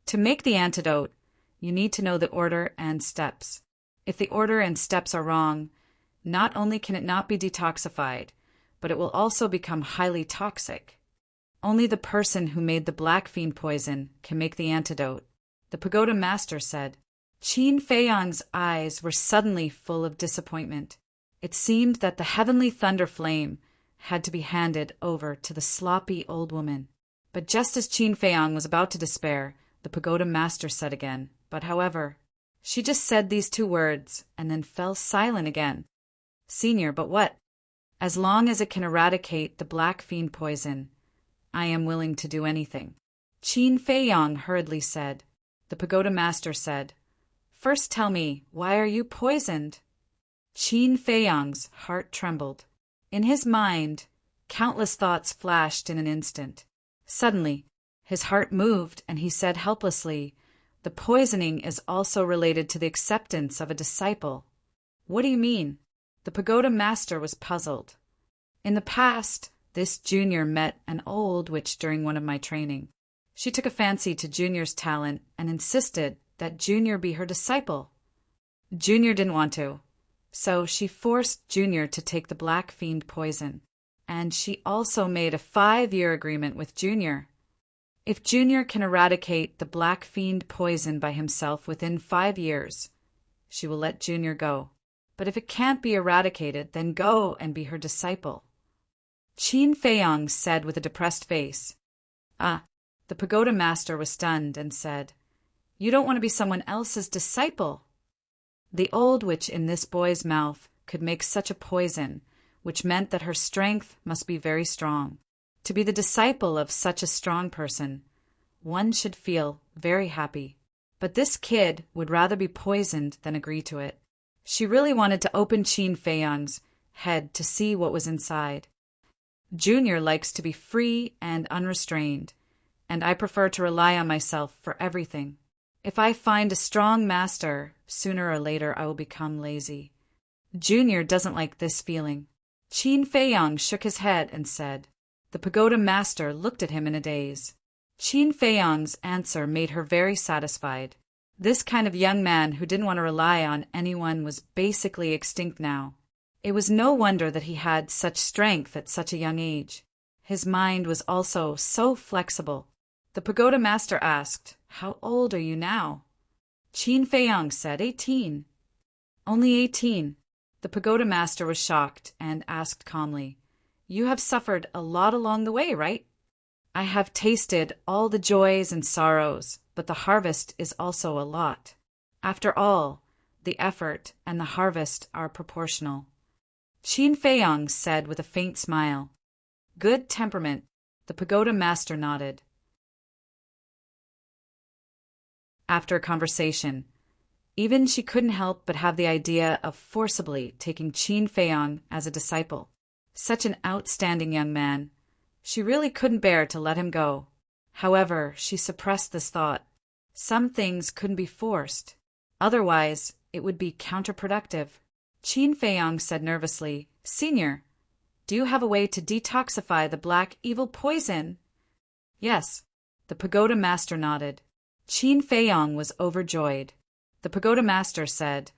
To make the antidote, you need to know the order and steps. If the order and steps are wrong, not only can it not be detoxified, but it will also become highly toxic. Only the person who made the black fiend poison can make the antidote, the pagoda master said. Qin Feiyang's eyes were suddenly full of disappointment. It seemed that the heavenly thunder flame had to be handed over to the sloppy old woman. But just as Qin Feiyang was about to despair, the pagoda master said again, but however, she just said these two words and then fell silent again. Senior, but what? As long as it can eradicate the black fiend poison, I am willing to do anything. Qin Feiyang hurriedly said. The pagoda master said, First tell me, why are you poisoned? Qin Feiyang's heart trembled. In his mind, countless thoughts flashed in an instant. Suddenly, his heart moved and he said helplessly, The poisoning is also related to the acceptance of a disciple. What do you mean? The pagoda master was puzzled. In the past, this junior met an old witch during one of my training. She took a fancy to Junior's talent and insisted that Junior be her disciple. Junior didn't want to, so she forced Junior to take the black fiend poison. And she also made a 5-year agreement with Junior. If Junior can eradicate the black fiend poison by himself within 5 years, she will let Junior go. But if it can't be eradicated, then go and be her disciple. Qin Feiyang said with a depressed face. The pagoda master was stunned and said, You don't want to be someone else's disciple. The old witch in this boy's mouth could make such a poison, which meant that her strength must be very strong. To be the disciple of such a strong person, one should feel very happy. But this kid would rather be poisoned than agree to it. She really wanted to open Qin Feiyang's head to see what was inside. Junior likes to be free and unrestrained, and I prefer to rely on myself for everything. If I find a strong master, sooner or later I will become lazy. Junior doesn't like this feeling. Qin Feiyang shook his head and said. The pagoda master looked at him in a daze. Qin Feiyang's answer made her very satisfied. This kind of young man who didn't want to rely on anyone was basically extinct now. It was no wonder that he had such strength at such a young age. His mind was also so flexible. The pagoda master asked, How old are you now? Qin Feiyang said, 18. Only 18. The pagoda master was shocked and asked calmly, You have suffered a lot along the way, right? I have tasted all the joys and sorrows, but the harvest is also a lot. After all, the effort and the harvest are proportional. Qin Feiyang said with a faint smile. Good temperament. The pagoda master nodded. After a conversation, even she couldn't help but have the idea of forcibly taking Qin Feiyang as a disciple. Such an outstanding young man. She really couldn't bear to let him go. However, she suppressed this thought. Some things couldn't be forced. Otherwise, it would be counterproductive. Qin Feiyang said nervously, Senior, do you have a way to detoxify the black evil poison? Yes. The pagoda master nodded. Qin Feiyang was overjoyed. The pagoda master said,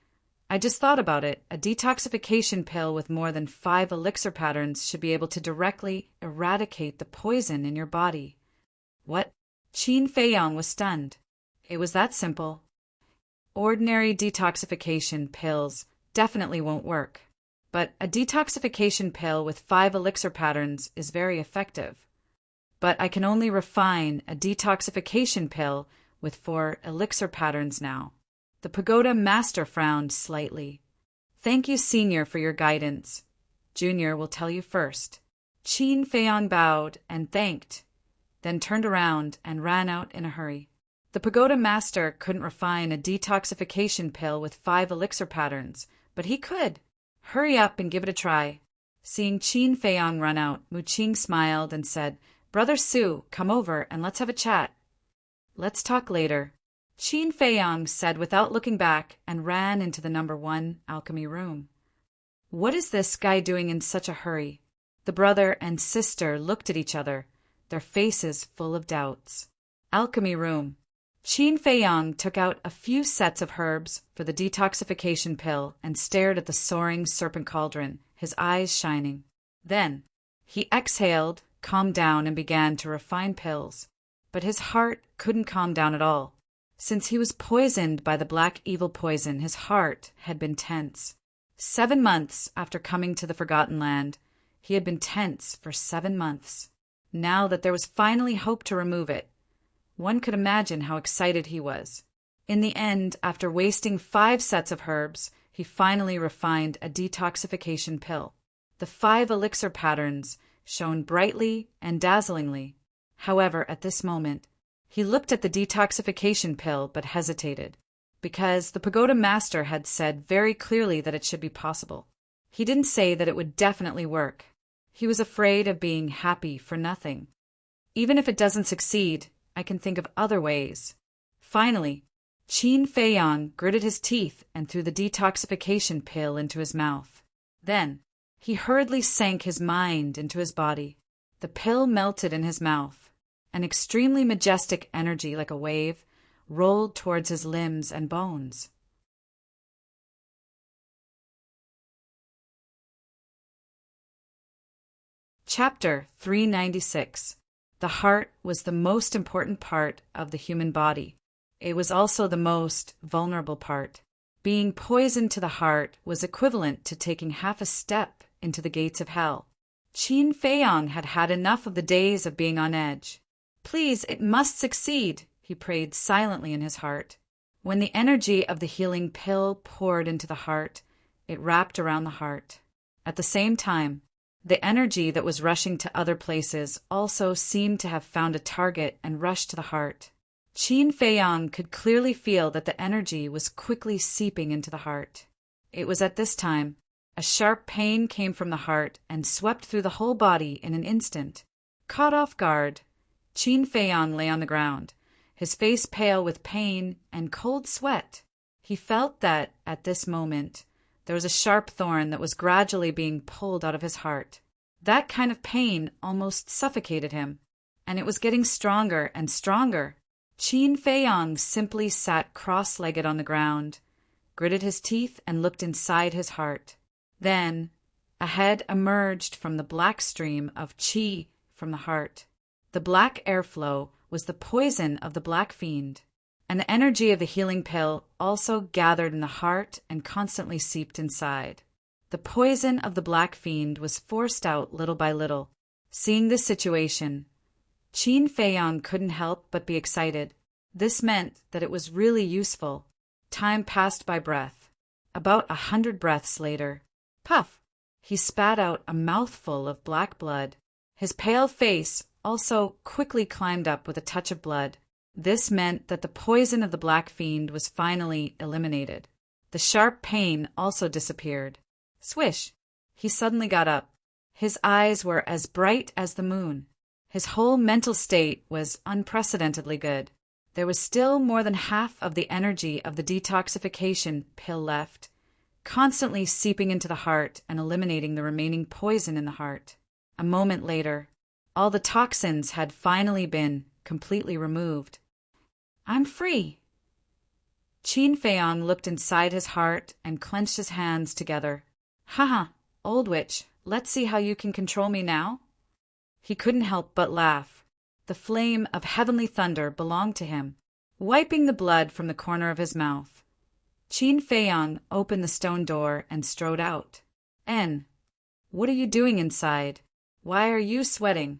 I just thought about it. A detoxification pill with more than 5 elixir patterns should be able to directly eradicate the poison in your body. What? Qin Feiyang was stunned. It was that simple. Ordinary detoxification pills definitely won't work. but a detoxification pill with 5 elixir patterns is very effective. But I can only refine a detoxification pill with 4 elixir patterns now. The pagoda master frowned slightly. Thank you, Senior, for your guidance. Junior will tell you first. Qin Feiyang bowed and thanked, then turned around and ran out in a hurry. The pagoda master couldn't refine a detoxification pill with 5 elixir patterns, but he could. Hurry up and give it a try. Seeing Qin Feiyang run out, Mu Qing smiled and said, Brother Su, come over and let's have a chat. Let's talk later. Qin Feiyang said without looking back and ran into the number 1 alchemy room. What is this guy doing in such a hurry? The brother and sister looked at each other, their faces full of doubts. Alchemy room. Qin Feiyang took out a few sets of herbs for the detoxification pill and stared at the soaring serpent cauldron, his eyes shining. Then he exhaled, calmed down, and began to refine pills. But his heart couldn't calm down at all. Since he was poisoned by the black evil poison, his heart had been tense. 7 months after coming to the Forgotten Land, he had been tense for 7 months. Now that there was finally hope to remove it, one could imagine how excited he was. In the end, after wasting 5 sets of herbs, he finally refined a detoxification pill. The 5 elixir patterns shone brightly and dazzlingly. However, at this moment, he looked at the detoxification pill but hesitated, because the pagoda master had said very clearly that it should be possible. He didn't say that it would definitely work. He was afraid of being happy for nothing. Even if it doesn't succeed, I can think of other ways. Finally, Qin Feiyang gritted his teeth and threw the detoxification pill into his mouth. Then, he hurriedly sank his mind into his body. The pill melted in his mouth. An extremely majestic energy, like a wave, rolled towards his limbs and bones. Chapter 396. The heart was the most important part of the human body. It was also the most vulnerable part. Being poisoned to the heart was equivalent to taking half a step into the gates of hell. Qin Feiyang had had enough of the days of being on edge. Please, it must succeed, he prayed silently in his heart. When the energy of the healing pill poured into the heart, it wrapped around the heart. At the same time, the energy that was rushing to other places also seemed to have found a target and rushed to the heart. Qin Feiyang could clearly feel that the energy was quickly seeping into the heart. It was at this time a sharp pain came from the heart and swept through the whole body in an instant. Caught off guard, Qin Feiyang lay on the ground, his face pale with pain and cold sweat. He felt that, at this moment, there was a sharp thorn that was gradually being pulled out of his heart. That kind of pain almost suffocated him, and it was getting stronger and stronger. Qin Feiyang simply sat cross-legged on the ground, gritted his teeth, and looked inside his heart. Then, a head emerged from the black stream of qi from the heart. The black airflow was the poison of the black fiend, and the energy of the healing pill also gathered in the heart and constantly seeped inside. The poison of the black fiend was forced out little by little. Seeing this situation, Qin Feiyang couldn't help but be excited. This meant that it was really useful. Time passed by breath. About 100 breaths later, puff! He spat out a mouthful of black blood. His pale face also quickly climbed up with a touch of blood. This meant that the poison of the black fiend was finally eliminated. The sharp pain also disappeared. Swish! He suddenly got up. His eyes were as bright as the moon. His whole mental state was unprecedentedly good. There was still more than half of the energy of the detoxification pill left, constantly seeping into the heart and eliminating the remaining poison in the heart. A moment later, all the toxins had finally been completely removed. I'm free. Qin Feiyang looked inside his heart and clenched his hands together. Haha, old witch, let's see how you can control me now. He couldn't help but laugh. The flame of heavenly thunder belonged to him. Wiping the blood from the corner of his mouth, Qin Feiyang opened the stone door and strode out. N. What are you doing inside? Why are you sweating?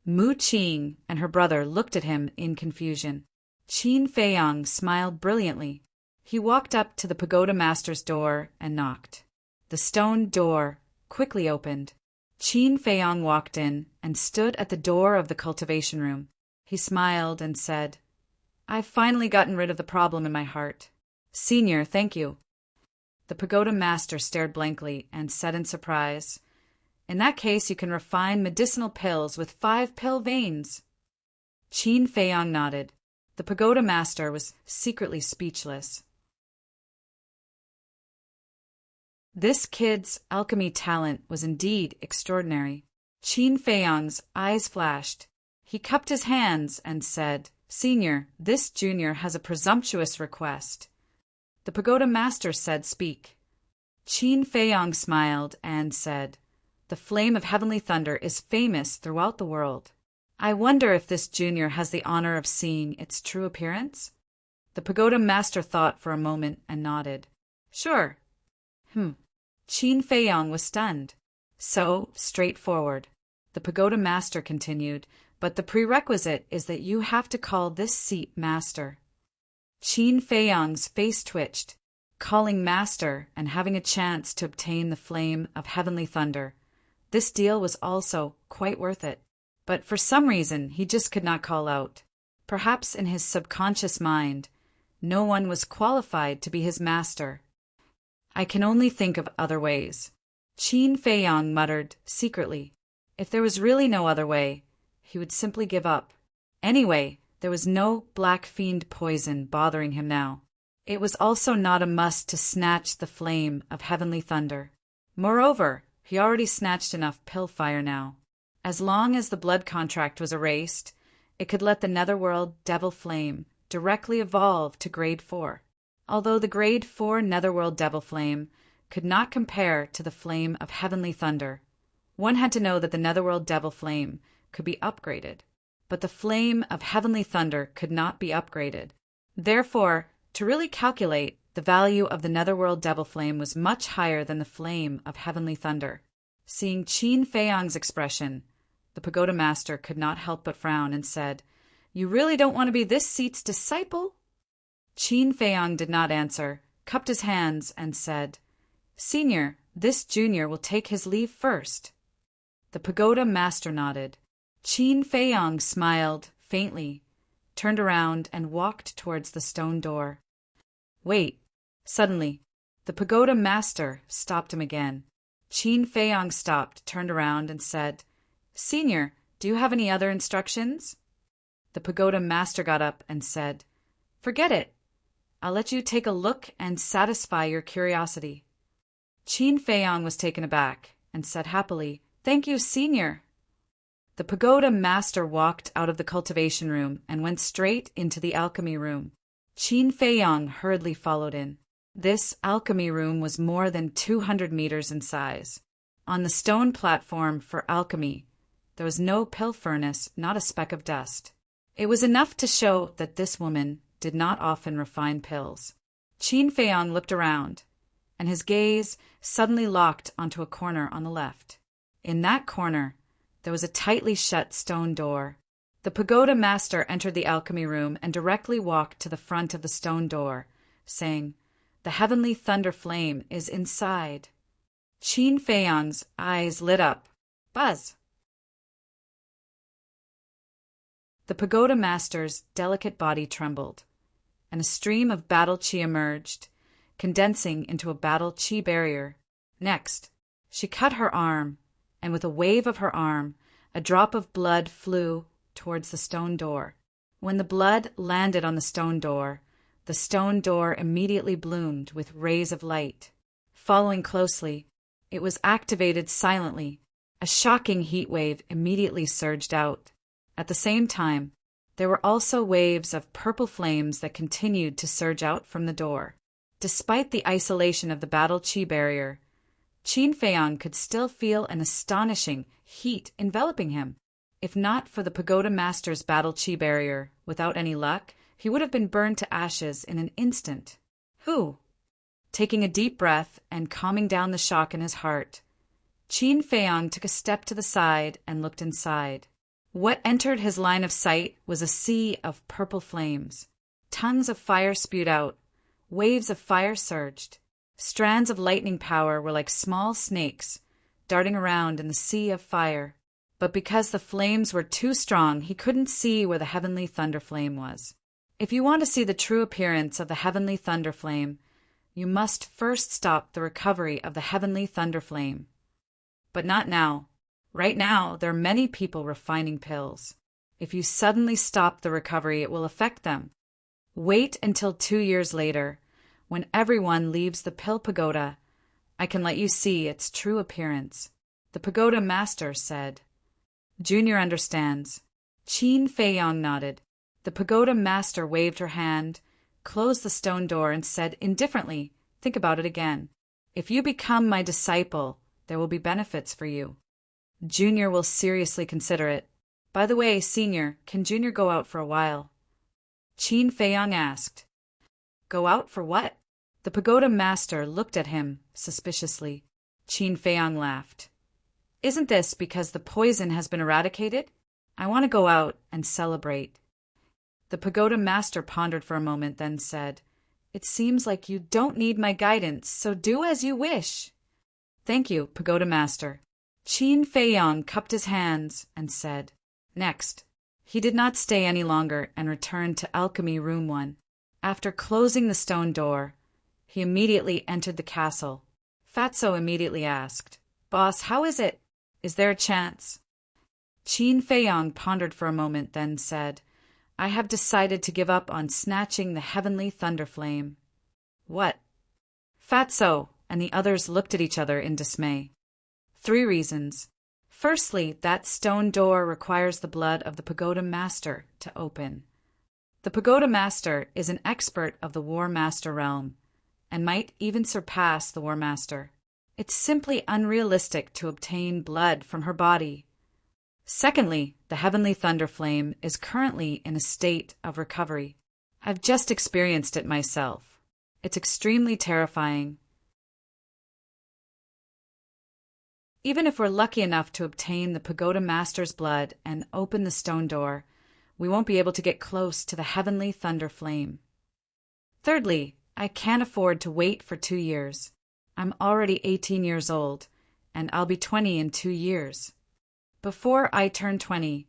Mu Qing and her brother looked at him in confusion. Qin Feiyang smiled brilliantly. He walked up to the pagoda master's door and knocked. The stone door quickly opened. Qin Feiyang walked in and stood at the door of the cultivation room. He smiled and said, "I've finally gotten rid of the problem in my heart. Senior, thank you." The pagoda master stared blankly and said in surprise, "In that case, you can refine medicinal pills with 5-pill veins." Qin Feiyang nodded. The pagoda master was secretly speechless. This kid's alchemy talent was indeed extraordinary. Qin Feiyang's eyes flashed. He cupped his hands and said, "Senior, this junior has a presumptuous request." The pagoda master said, "Speak." Qin Feiyang smiled and said, "The flame of heavenly thunder is famous throughout the world. I wonder if this junior has the honor of seeing its true appearance?" The pagoda master thought for a moment and nodded. "Sure." Qin Feiyang was stunned. "So straightforward." The pagoda master continued, "But the prerequisite is that you have to call this seat master." Qin Feiyang's face twitched. Calling master and having a chance to obtain the flame of heavenly thunder. This deal was also quite worth it. But for some reason he just could not call out. Perhaps in his subconscious mind, no one was qualified to be his master. "I can only think of other ways." Qin Feiyang muttered secretly. If there was really no other way, he would simply give up. Anyway, there was no black fiend poison bothering him now. It was also not a must to snatch the flame of heavenly thunder. Moreover, he already snatched enough pill fire now. As long as the blood contract was erased, it could let the netherworld devil flame directly evolve to grade 4. Although the grade 4 netherworld devil flame could not compare to the flame of heavenly thunder. One had to know that the netherworld devil flame could be upgraded, but the flame of heavenly thunder could not be upgraded. Therefore, to really calculate, the value of the netherworld devil flame was much higher than the flame of heavenly thunder. Seeing Qin Feiyang's expression, the pagoda master could not help but frown and said, "You really don't want to be this seat's disciple?" Qin Feiyang did not answer, cupped his hands, and said, "Senior, this junior will take his leave first." The pagoda master nodded. Qin Feiyang smiled faintly, turned around, and walked towards the stone door. "Wait." Suddenly, the pagoda master stopped him again. Qin Feiyang stopped, turned around, and said, "Senior, do you have any other instructions?" The pagoda master got up and said, "Forget it. I'll let you take a look and satisfy your curiosity." Qin Feiyang was taken aback and said happily, "Thank you, Senior." The pagoda master walked out of the cultivation room and went straight into the alchemy room. Qin Feiyang hurriedly followed in. This alchemy room was more than 200 meters in size. On the stone platform for alchemy, there was no pill furnace, not a speck of dust. It was enough to show that this woman did not often refine pills. Qin Feiyang looked around, and his gaze suddenly locked onto a corner on the left. In that corner, there was a tightly shut stone door. The pagoda master entered the alchemy room and directly walked to the front of the stone door, saying, "The heavenly thunder flame is inside." Qin Feiyang's eyes lit up. Buzz! The pagoda master's delicate body trembled, and a stream of battle chi emerged, condensing into a battle chi barrier. Next, she cut her arm, and with a wave of her arm, a drop of blood flew towards the stone door. When the blood landed on the stone door immediately bloomed with rays of light. Following closely, it was activated silently. A shocking heat wave immediately surged out. At the same time, there were also waves of purple flames that continued to surge out from the door. Despite the isolation of the battle chi barrier, Qin Feiyang could still feel an astonishing heat enveloping him. If not for the pagoda master's battle chi barrier, without any luck, he would have been burned to ashes in an instant. Who? Taking a deep breath and calming down the shock in his heart, Qin Feiyang took a step to the side and looked inside. What entered his line of sight was a sea of purple flames. Tongues of fire spewed out, waves of fire surged. Strands of lightning power were like small snakes, darting around in the sea of fire. But because the flames were too strong, he couldn't see where the heavenly thunder flame was. If you want to see the true appearance of the heavenly thunder flame, you must first stop the recovery of the heavenly thunder flame. But not now. Right now, there are many people refining pills. If you suddenly stop the recovery, it will affect them. Wait until 2 years later, when everyone leaves the pill pagoda. I can let you see its true appearance. The pagoda master said. Junior understands. Qin Feiyang nodded. The pagoda master waved her hand, closed the stone door, and said indifferently, think about it again. If you become my disciple, there will be benefits for you. Junior will seriously consider it. By the way, Senior, can Junior go out for a while? Qin Feiyang asked. Go out for what? The pagoda master looked at him suspiciously. Qin Feiyang laughed. Isn't this because the poison has been eradicated? I want to go out and celebrate. The pagoda master pondered for a moment, then said, It seems like you don't need my guidance, so do as you wish. Thank you, pagoda master. Qin Feiyang cupped his hands and said, Next. He did not stay any longer and returned to Alchemy Room 1. After closing the stone door, he immediately entered the castle. Fatso immediately asked, Boss, how is it? Is there a chance? Qin Feiyang pondered for a moment, then said, I have decided to give up on snatching the heavenly thunder flame. What? Fatso and the others looked at each other in dismay. 3 reasons. Firstly, that stone door requires the blood of the pagoda master to open. The pagoda master is an expert of the war master realm, and might even surpass the war master. It's simply unrealistic to obtain blood from her body. Secondly, the heavenly thunder flame is currently in a state of recovery. I've just experienced it myself. It's extremely terrifying. Even if we're lucky enough to obtain the pagoda master's blood and open the stone door, we won't be able to get close to the heavenly thunder flame. Thirdly, I can't afford to wait for 2 years. I'm already 18 years old, and I'll be 20 in 2 years. Before I turn 20,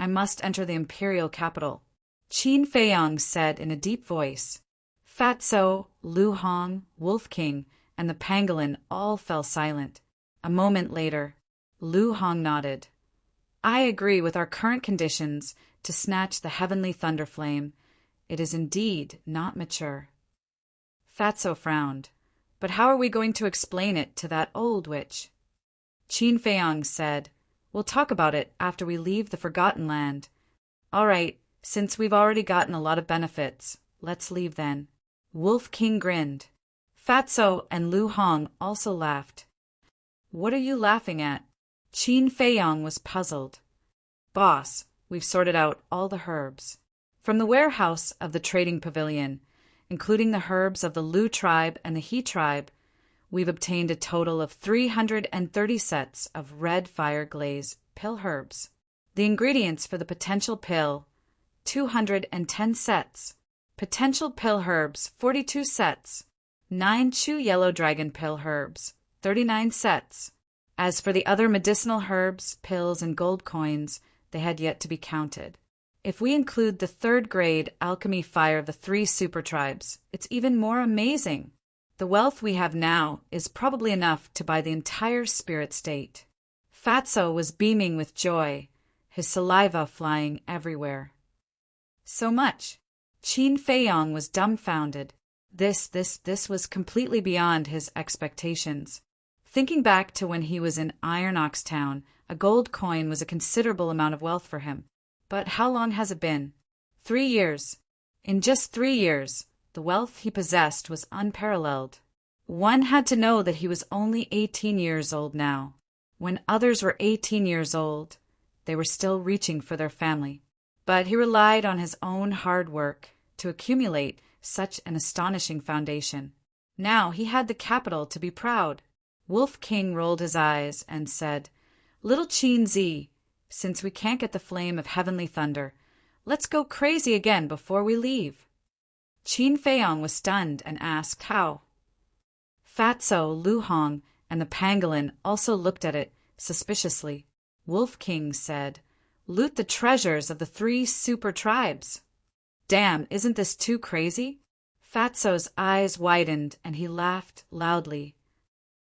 I must enter the imperial capital. Qin Feiyang said in a deep voice. Fatso, Lu Hong, Wolf King, and the pangolin all fell silent. A moment later, Lu Hong nodded. I agree with our current conditions to snatch the heavenly thunder flame. It is indeed not mature. Fatso frowned. But how are we going to explain it to that old witch? Qin Feiyang said, We'll talk about it after we leave the Forgotten Land. All right, since we've already gotten a lot of benefits, let's leave then. Wolf King grinned. Fatso and Lu Hong also laughed. What are you laughing at? Qin Feiyang was puzzled. Boss, we've sorted out all the herbs. From the warehouse of the trading pavilion, including the herbs of the Lu tribe and the He tribe, we've obtained a total of 330 sets of red fire glaze pill herbs. The ingredients for the potential pill, 210 sets. Potential pill herbs, 42 sets. 9 Chu yellow dragon pill herbs, 39 sets. As for the other medicinal herbs, pills, and gold coins, they had yet to be counted. If we include the 3rd grade alchemy fire of the 3 super tribes, it's even more amazing. The wealth we have now is probably enough to buy the entire spirit state. Fatso was beaming with joy, his saliva flying everywhere. So much. Qin Feiyang was dumbfounded. This was completely beyond his expectations. Thinking back to when he was in Iron Ox Town, a gold coin was a considerable amount of wealth for him. But how long has it been? 3 years. In just 3 years, the wealth he possessed was unparalleled. One had to know that he was only 18 years old now. When others were 18 years old, they were still reaching for their family. But he relied on his own hard work to accumulate such an astonishing foundation. Now he had the capital to be proud. Wolf King rolled his eyes and said, "Little Chin Zi, since we can't get the flame of heavenly thunder, let's go crazy again before we leave." Qin Feiyong was stunned and asked how. Fatso, Lu Hong, and the pangolin also looked at it suspiciously. Wolf King said, "Loot the treasures of the 3 super tribes." "Damn, isn't this too crazy?" Fatso's eyes widened and he laughed loudly.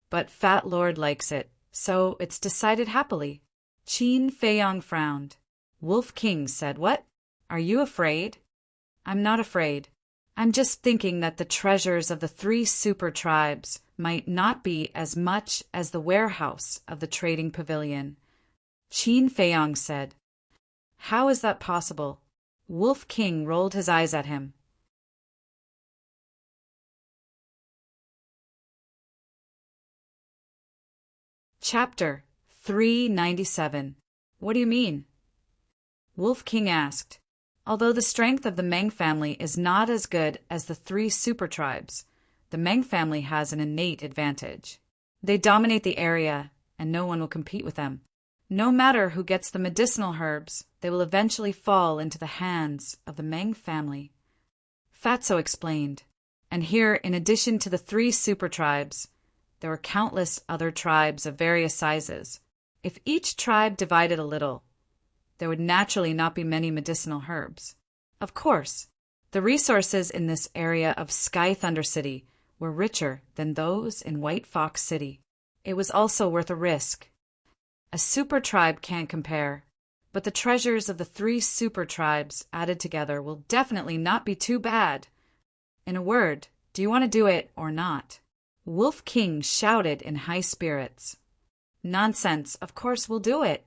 "But Fat Lord likes it, so it's decided happily." Qin Feiyong frowned. Wolf King said, "What? Are you afraid?" "I'm not afraid. I'm just thinking that the treasures of the 3 super tribes might not be as much as the warehouse of the trading pavilion." Qin Feiyong said, "How is that possible?" Wolf King rolled his eyes at him. Chapter 397. What do you mean? Wolf King asked. Although the strength of the Meng family is not as good as the 3 super tribes, the Meng family has an innate advantage. They dominate the area, and no one will compete with them. No matter who gets the medicinal herbs, they will eventually fall into the hands of the Meng family. Fatso explained. And here, in addition to the 3 super tribes, there were countless other tribes of various sizes. If each tribe divided a little, there would naturally not be many medicinal herbs. Of course, the resources in this area of Sky Thunder City were richer than those in White Fox City. It was also worth a risk. A super tribe can't compare, but the treasures of the 3 super tribes added together will definitely not be too bad. In a word, do you want to do it or not? Wolf King shouted in high spirits. "Nonsense, of course we'll do it."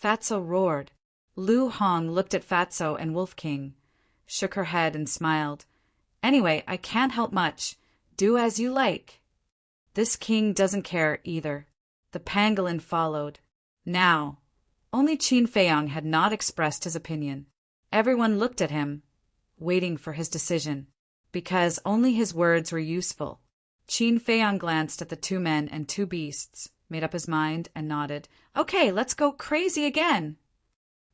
Fatso roared. Lu Hong looked at Fatso and Wolf King, shook her head and smiled. "Anyway, I can't help much. Do as you like." This king doesn't care either. The pangolin followed. Now, only Qin Feiyong had not expressed his opinion. Everyone looked at him, waiting for his decision, because only his words were useful. Qin Feiyong glanced at the 2 men and 2 beasts, made up his mind, and nodded. "Okay, let's go crazy again."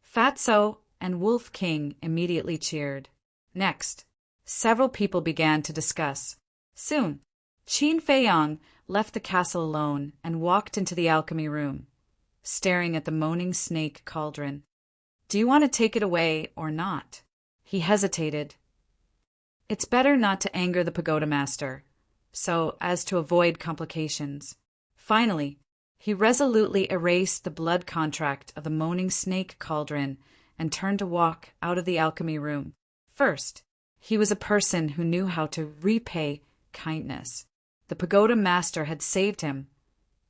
Fatso and Wolf King immediately cheered. Next, several people began to discuss. Soon, Qin Feiyong left the castle alone and walked into the alchemy room, staring at the moaning snake cauldron. "Do you want to take it away or not?" He hesitated. It's better not to anger the pagoda master, so as to avoid complications. Finally, he resolutely erased the blood contract of the moaning snake cauldron and turned to walk out of the alchemy room. First, he was a person who knew how to repay kindness. The pagoda master had saved him,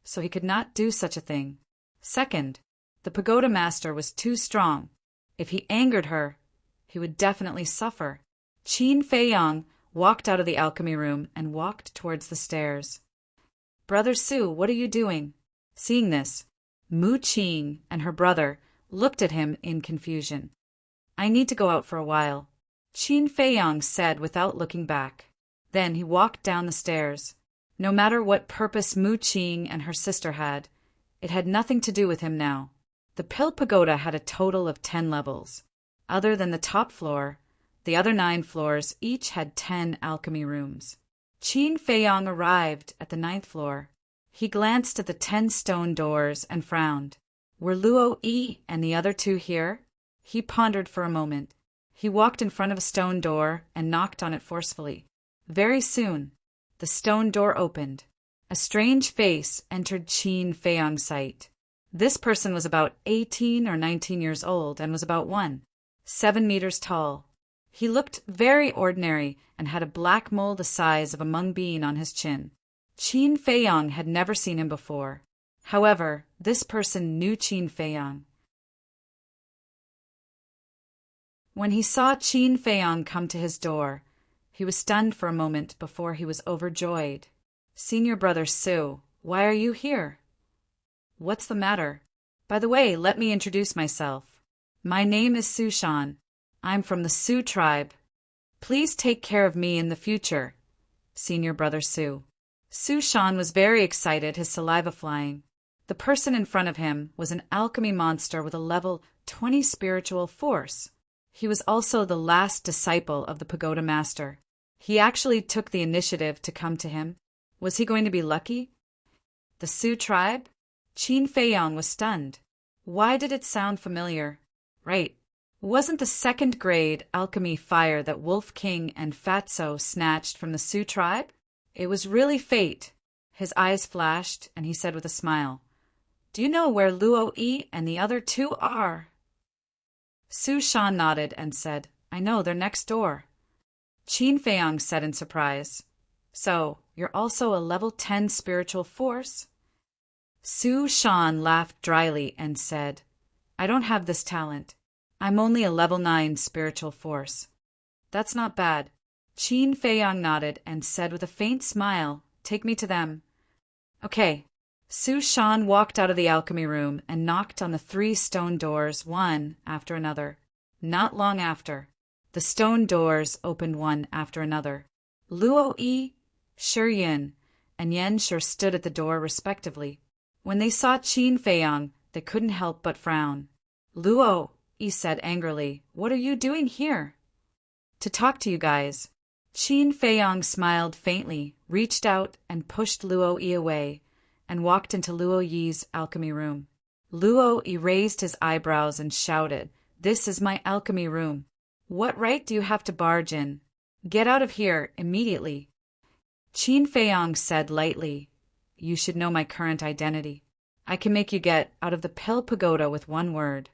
so he could not do such a thing. Second, the pagoda master was too strong. If he angered her, he would definitely suffer. Qin Feiyong walked out of the alchemy room and walked towards the stairs. "Brother Su, what are you doing?" Seeing this, Mu Qing and her brother looked at him in confusion. "I need to go out for a while," Qin Feiyong said without looking back. Then he walked down the stairs. No matter what purpose Mu Qing and her sister had, it had nothing to do with him now. The Pill Pagoda had a total of 10 levels. Other than the top floor, the other 9 floors each had 10 alchemy rooms. Qin Feiyong arrived at the 9th floor. He glanced at the 10 stone doors and frowned. Were Luo Yi and the other 2 here? He pondered for a moment. He walked in front of a stone door and knocked on it forcefully. Very soon, the stone door opened. A strange face entered Qin Feiyong's sight. This person was about 18 or 19 years old and was about 7 meters tall. He looked very ordinary and had a black mole the size of a mung bean on his chin. Qin Feiyong had never seen him before. However, this person knew Qin Feiyong. When he saw Qin Feiyong come to his door, he was stunned for a moment before he was overjoyed. "Senior brother Su, why are you here?" "What's the matter? By the way, let me introduce myself. My name is Su Shan. I'm from the Su tribe. Please take care of me in the future," Senior Brother Su. Su Shan was very excited, his saliva flying. The person in front of him was an alchemy monster with a level 20 spiritual force. He was also the last disciple of the pagoda master. He actually took the initiative to come to him. Was he going to be lucky? The Su tribe? Qin Feiyong was stunned. Why did it sound familiar? Right. Wasn't the second-grade alchemy fire that Wolf King and Fatso snatched from the Su tribe? It was really fate. His eyes flashed, and he said with a smile, "Do you know where Luo Yi and the other two are?" Su Shan nodded and said, "I know, they're next door." Qin Feiyong said in surprise, "So, you're also a level 10 spiritual force?" Su Shan laughed dryly and said, "I don't have this talent. I'm only a level 9 spiritual force." "That's not bad." Qin Feiyong nodded and said with a faint smile, "Take me to them." "Okay." Su Shan walked out of the alchemy room and knocked on the 3 stone doors, one after another. Not long after, the stone doors opened one after another. Luo Yi, Shi Yin, and Yan Shi stood at the door respectively. When they saw Qin Feiyong, they couldn't help but frown. "Luo," Yi said angrily, "what are you doing here?" "To talk to you guys." Qin Feiyong smiled faintly, reached out and pushed Luo Yi away, and walked into Luo Yi's alchemy room. Luo Yi raised his eyebrows and shouted, "This is my alchemy room. What right do you have to barge in? Get out of here immediately." Qin Feiyong said lightly, "You should know my current identity. I can make you get out of the Pill Pagoda with one word."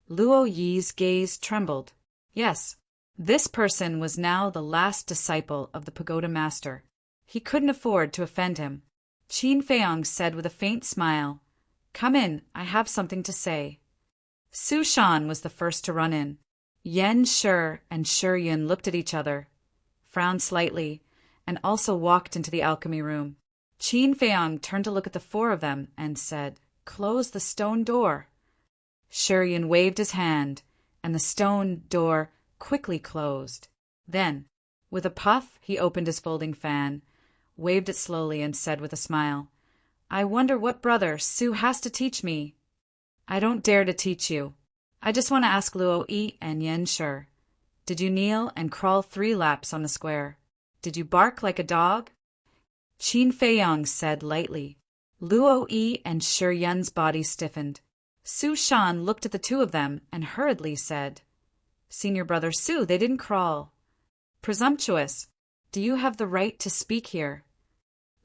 Luo Yi's gaze trembled. Yes, this person was now the last disciple of the pagoda master. He couldn't afford to offend him. Qin Feiyong said with a faint smile, "Come in, I have something to say." Su Shan was the first to run in. Yan Shi and Shi Yin looked at each other, frowned slightly, and also walked into the alchemy room. Qin Feiyong turned to look at the 4 of them and said, "Close the stone door." Shi Yin waved his hand, and the stone door quickly closed. Then, with a puff, he opened his folding fan, waved it slowly, and said with a smile, "I wonder what brother Su has to teach me." "I don't dare to teach you. I just want to ask Luo Yi and Yan Shi. Did you kneel and crawl 3 laps on the square? Did you bark like a dog?" Qin Feiyong said lightly. Luo Yi and Shi Yun's body stiffened. Su Shan looked at the 2 of them and hurriedly said, "Senior Brother Su, they didn't crawl." "Presumptuous! Do you have the right to speak here?"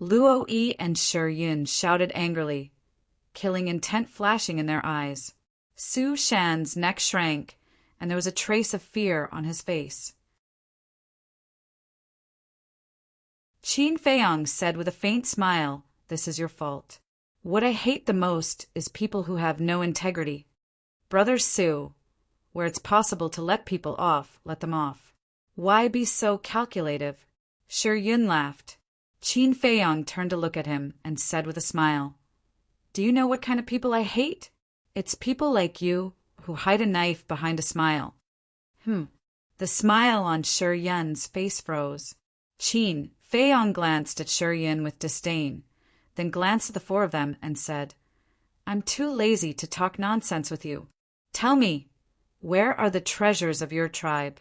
Luo Yi and Shi Yun shouted angrily, killing intent flashing in their eyes. Su Shan's neck shrank, and there was a trace of fear on his face. Qin Feiyong said with a faint smile, "This is your fault. What I hate the most is people who have no integrity. Brother Su, where it's possible to let people off, let them off. Why be so calculative?" Shi Yun laughed. Qin Feiyong turned to look at him and said with a smile, "Do you know what kind of people I hate? It's people like you who hide a knife behind a smile." The smile on Shi Yun's face froze. Qin Feiyong glanced at Shi Yun with disdain, then glanced at the 4 of them and said, "I'm too lazy to talk nonsense with you. Tell me, where are the treasures of your tribe?"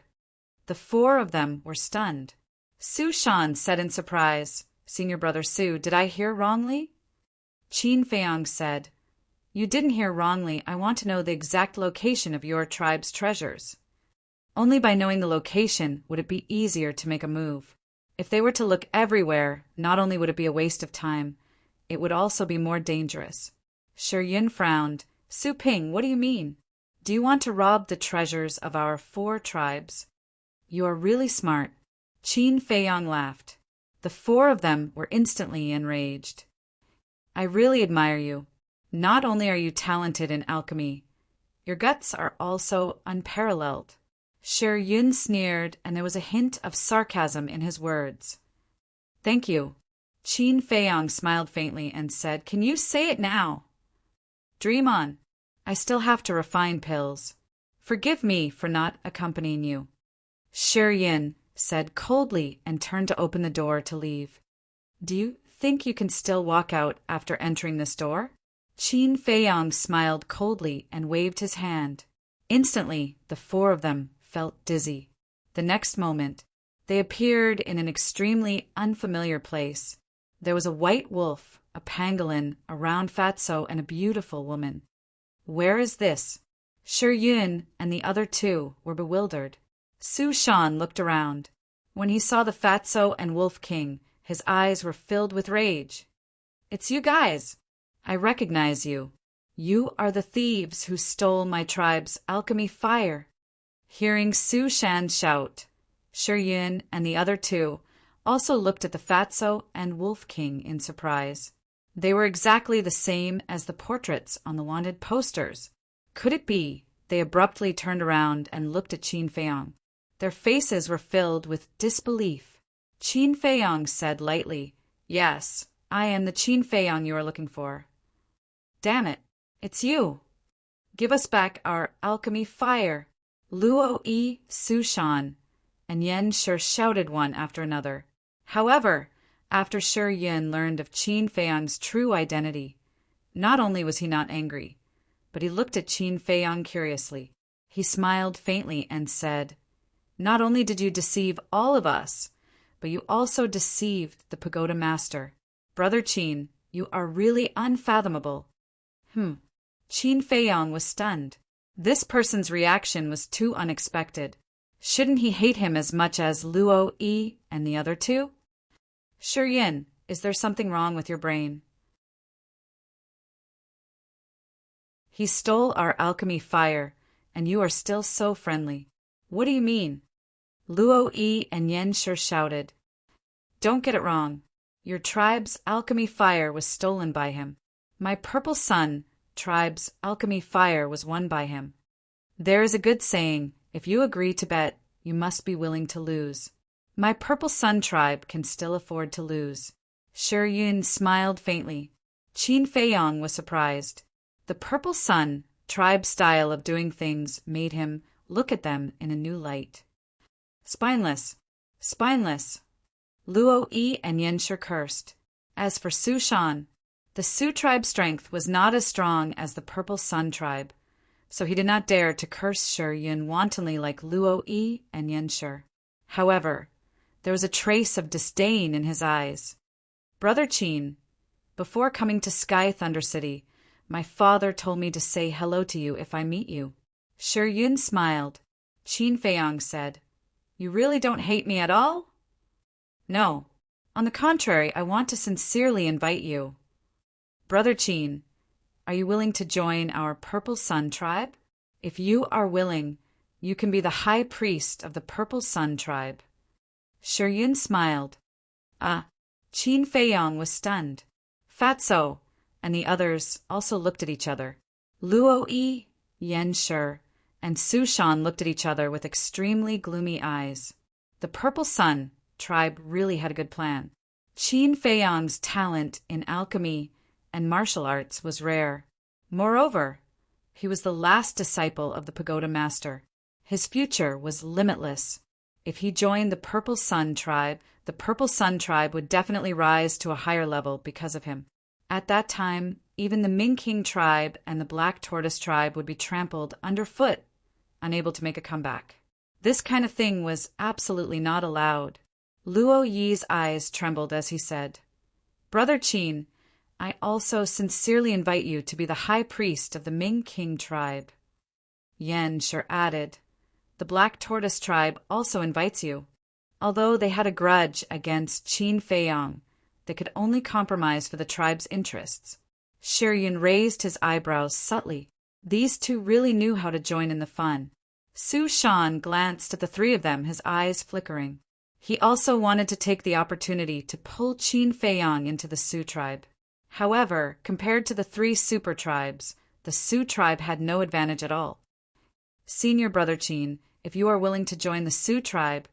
The 4 of them were stunned. Su Shan said in surprise, "Senior Brother Su, did I hear wrongly?" Qin Feiyong said, "You didn't hear wrongly. I want to know the exact location of your tribe's treasures. Only by knowing the location would it be easier to make a move. If they were to look everywhere, not only would it be a waste of time, it would also be more dangerous." Shi Yun frowned. "Su Ping, what do you mean? Do you want to rob the treasures of our 4 tribes?" "You are really smart." Qin Feiyong laughed. The 4 of them were instantly enraged. "I really admire you. Not only are you talented in alchemy, your guts are also unparalleled." Shi Yun sneered, and there was a hint of sarcasm in his words. "Thank you." Qin Feiyong smiled faintly and said, "Can you say it now?" "Dream on. I still have to refine pills. Forgive me for not accompanying you." Shi Yin, said coldly and turned to open the door to leave. Do you think you can still walk out after entering this door? Qin Feiyang smiled coldly and waved his hand. Instantly, the four of them felt dizzy. The next moment, they appeared in an extremely unfamiliar place. There was a white wolf, a pangolin, a round fatso, and a beautiful woman. Where is this? Shi Yun and the other two were bewildered. Su Shan looked around. When he saw the fatso and wolf king, his eyes were filled with rage. It's you guys! I recognize you. You are the thieves who stole my tribe's alchemy fire. Hearing Su Shan shout, Shi Yun and the other two also looked at the fatso and wolf king in surprise. They were exactly the same as the portraits on the wanted posters. Could it be? They abruptly turned around and looked at Qin Feiyang. Their faces were filled with disbelief. Qin Feiyang said lightly, Yes, I am the Qin Feiyang you are looking for. Damn it, it's you. Give us back our alchemy fire. Luo Yi, Su Shan, and Yan Shi shouted one after another. However, after Shi Yun learned of Qin Feiyang's true identity, not only was he not angry, but he looked at Qin Feiyang curiously. He smiled faintly and said, Not only did you deceive all of us, but you also deceived the pagoda master. Brother Qin, you are really unfathomable. Qin Feiyang was stunned. This person's reaction was too unexpected. Shouldn't he hate him as much as Luo Yi and the other two? Shi Yun, is there something wrong with your brain? He stole our alchemy fire, and you are still so friendly. What do you mean? Luo Yi and Yan Shi shouted. Don't get it wrong. Your tribe's alchemy fire was stolen by him. My Purple Sun tribe's alchemy fire was won by him. There is a good saying, if you agree to bet, you must be willing to lose. My Purple Sun tribe can still afford to lose. Shi Yun smiled faintly. Qin Feiyang was surprised. The Purple Sun tribe's style of doing things made him look at them in a new light. Spineless, spineless. Luo Yi and Yan Shi cursed. As for Su Shan, the Su tribe's strength was not as strong as the Purple Sun tribe, so he did not dare to curse Shi Yun wantonly like Luo Yi and Yan Shi. However, there was a trace of disdain in his eyes. Brother Qin, before coming to Sky Thunder City, my father told me to say hello to you if I meet you. Shi Yun smiled. Qin Feiyang said, You really don't hate me at all? No. On the contrary, I want to sincerely invite you. Brother Qin, are you willing to join our Purple Sun tribe? If you are willing, you can be the high priest of the Purple Sun tribe. Shi Yun smiled. Qin Feiyang was stunned. Fatso and the others also looked at each other. Luo Yi, Yan Shi, and Su Shan looked at each other with extremely gloomy eyes. The Purple Sun tribe really had a good plan. Qin Feiyang's talent in alchemy and martial arts was rare. Moreover, he was the last disciple of the pagoda master. His future was limitless. If he joined the Purple Sun tribe would definitely rise to a higher level because of him. At that time, even the Ming King tribe and the Black Tortoise tribe would be trampled underfoot, unable to make a comeback. This kind of thing was absolutely not allowed. Luo Yi's eyes trembled as he said, Brother Qin, I also sincerely invite you to be the high priest of the Ming King tribe. Yan Shi added, The Black Tortoise tribe also invites you. Although they had a grudge against Qin Feiyang, they could only compromise for the tribe's interests. Shi Yun raised his eyebrows subtly. These two really knew how to join in the fun. Su Shan glanced at the three of them, his eyes flickering. He also wanted to take the opportunity to pull Qin Feiyang into the Su tribe. However, compared to the three super tribes, the Su tribe had no advantage at all. Senior Brother Qin, if you are willing to join the Su tribe,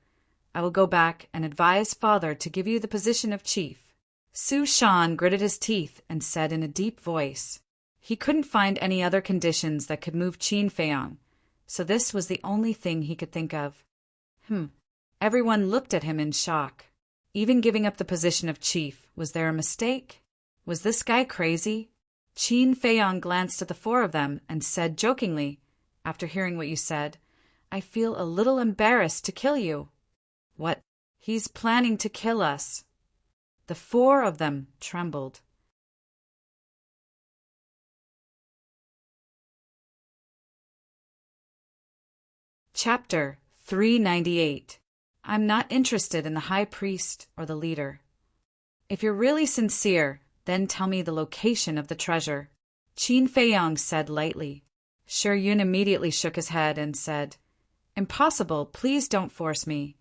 I will go back and advise Father to give you the position of chief. Su Shan gritted his teeth and said in a deep voice. He couldn't find any other conditions that could move Qin Feiyang, so this was the only thing he could think of. Everyone looked at him in shock. Even giving up the position of chief, was there a mistake? Was this guy crazy? Qin Feiyang glanced at the four of them and said jokingly, "After hearing what you said, I feel a little embarrassed to kill you." "What? He's planning to kill us." The four of them trembled. Chapter 398. I'm not interested in the high priest or the leader. If you're really sincere, then tell me the location of the treasure, Qin Feiyang said lightly. Shi Yun immediately shook his head and said, "Impossible, please don't force me."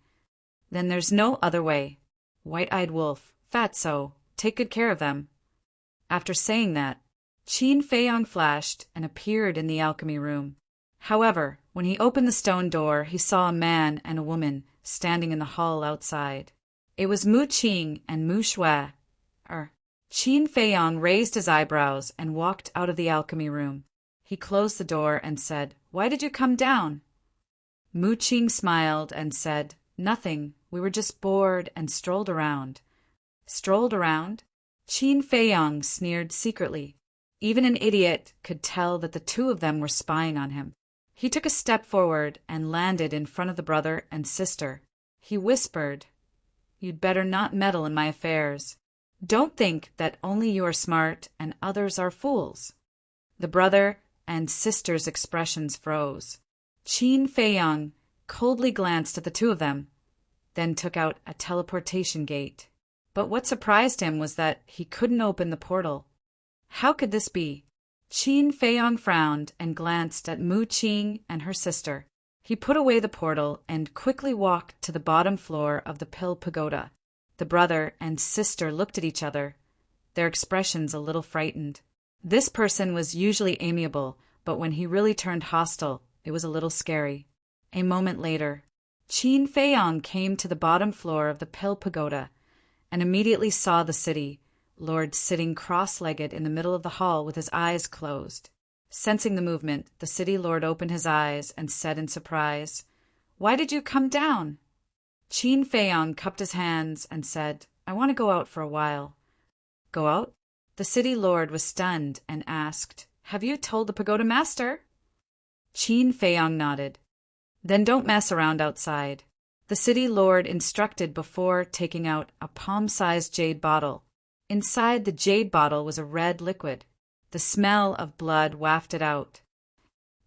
"Then there's no other way. White-eyed wolf, fatso, take good care of them." After saying that, Qin Feiyang flashed and appeared in the alchemy room. However, when he opened the stone door, he saw a man and a woman standing in the hall outside. It was Mu Qing and Mu Shui. Qin Feiyang raised his eyebrows and walked out of the alchemy room. He closed the door and said, "Why did you come down?" Mu Qing smiled and said, "Nothing. We were just bored and strolled around." "Strolled around?" Qin Feiyang sneered secretly. Even an idiot could tell that the two of them were spying on him. He took a step forward and landed in front of the brother and sister. He whispered, "You'd better not meddle in my affairs. Don't think that only you are smart and others are fools." The brother and sister's expressions froze. Qin Feiyang coldly glanced at the two of them, then took out a teleportation gate. But what surprised him was that he couldn't open the portal. How could this be? Qin Feiyang frowned and glanced at Mu Qing and her sister. He put away the portal and quickly walked to the bottom floor of the Pill Pagoda. The brother and sister looked at each other, their expressions a little frightened. This person was usually amiable, but when he really turned hostile, it was a little scary. A moment later, Qin Feiyang came to the bottom floor of the Pill Pagoda and immediately saw the city lord sitting cross-legged in the middle of the hall with his eyes closed. Sensing the movement, the city lord opened his eyes and said in surprise, "Why did you come down?" Qin Feiyang cupped his hands and said, "I want to go out for a while." "Go out?" The city lord was stunned and asked, "Have you told the pagoda master?" Qin Feiyang nodded. "Then don't mess around outside." The city lord instructed before taking out a palm-sized jade bottle. Inside the jade bottle was a red liquid. The smell of blood wafted out.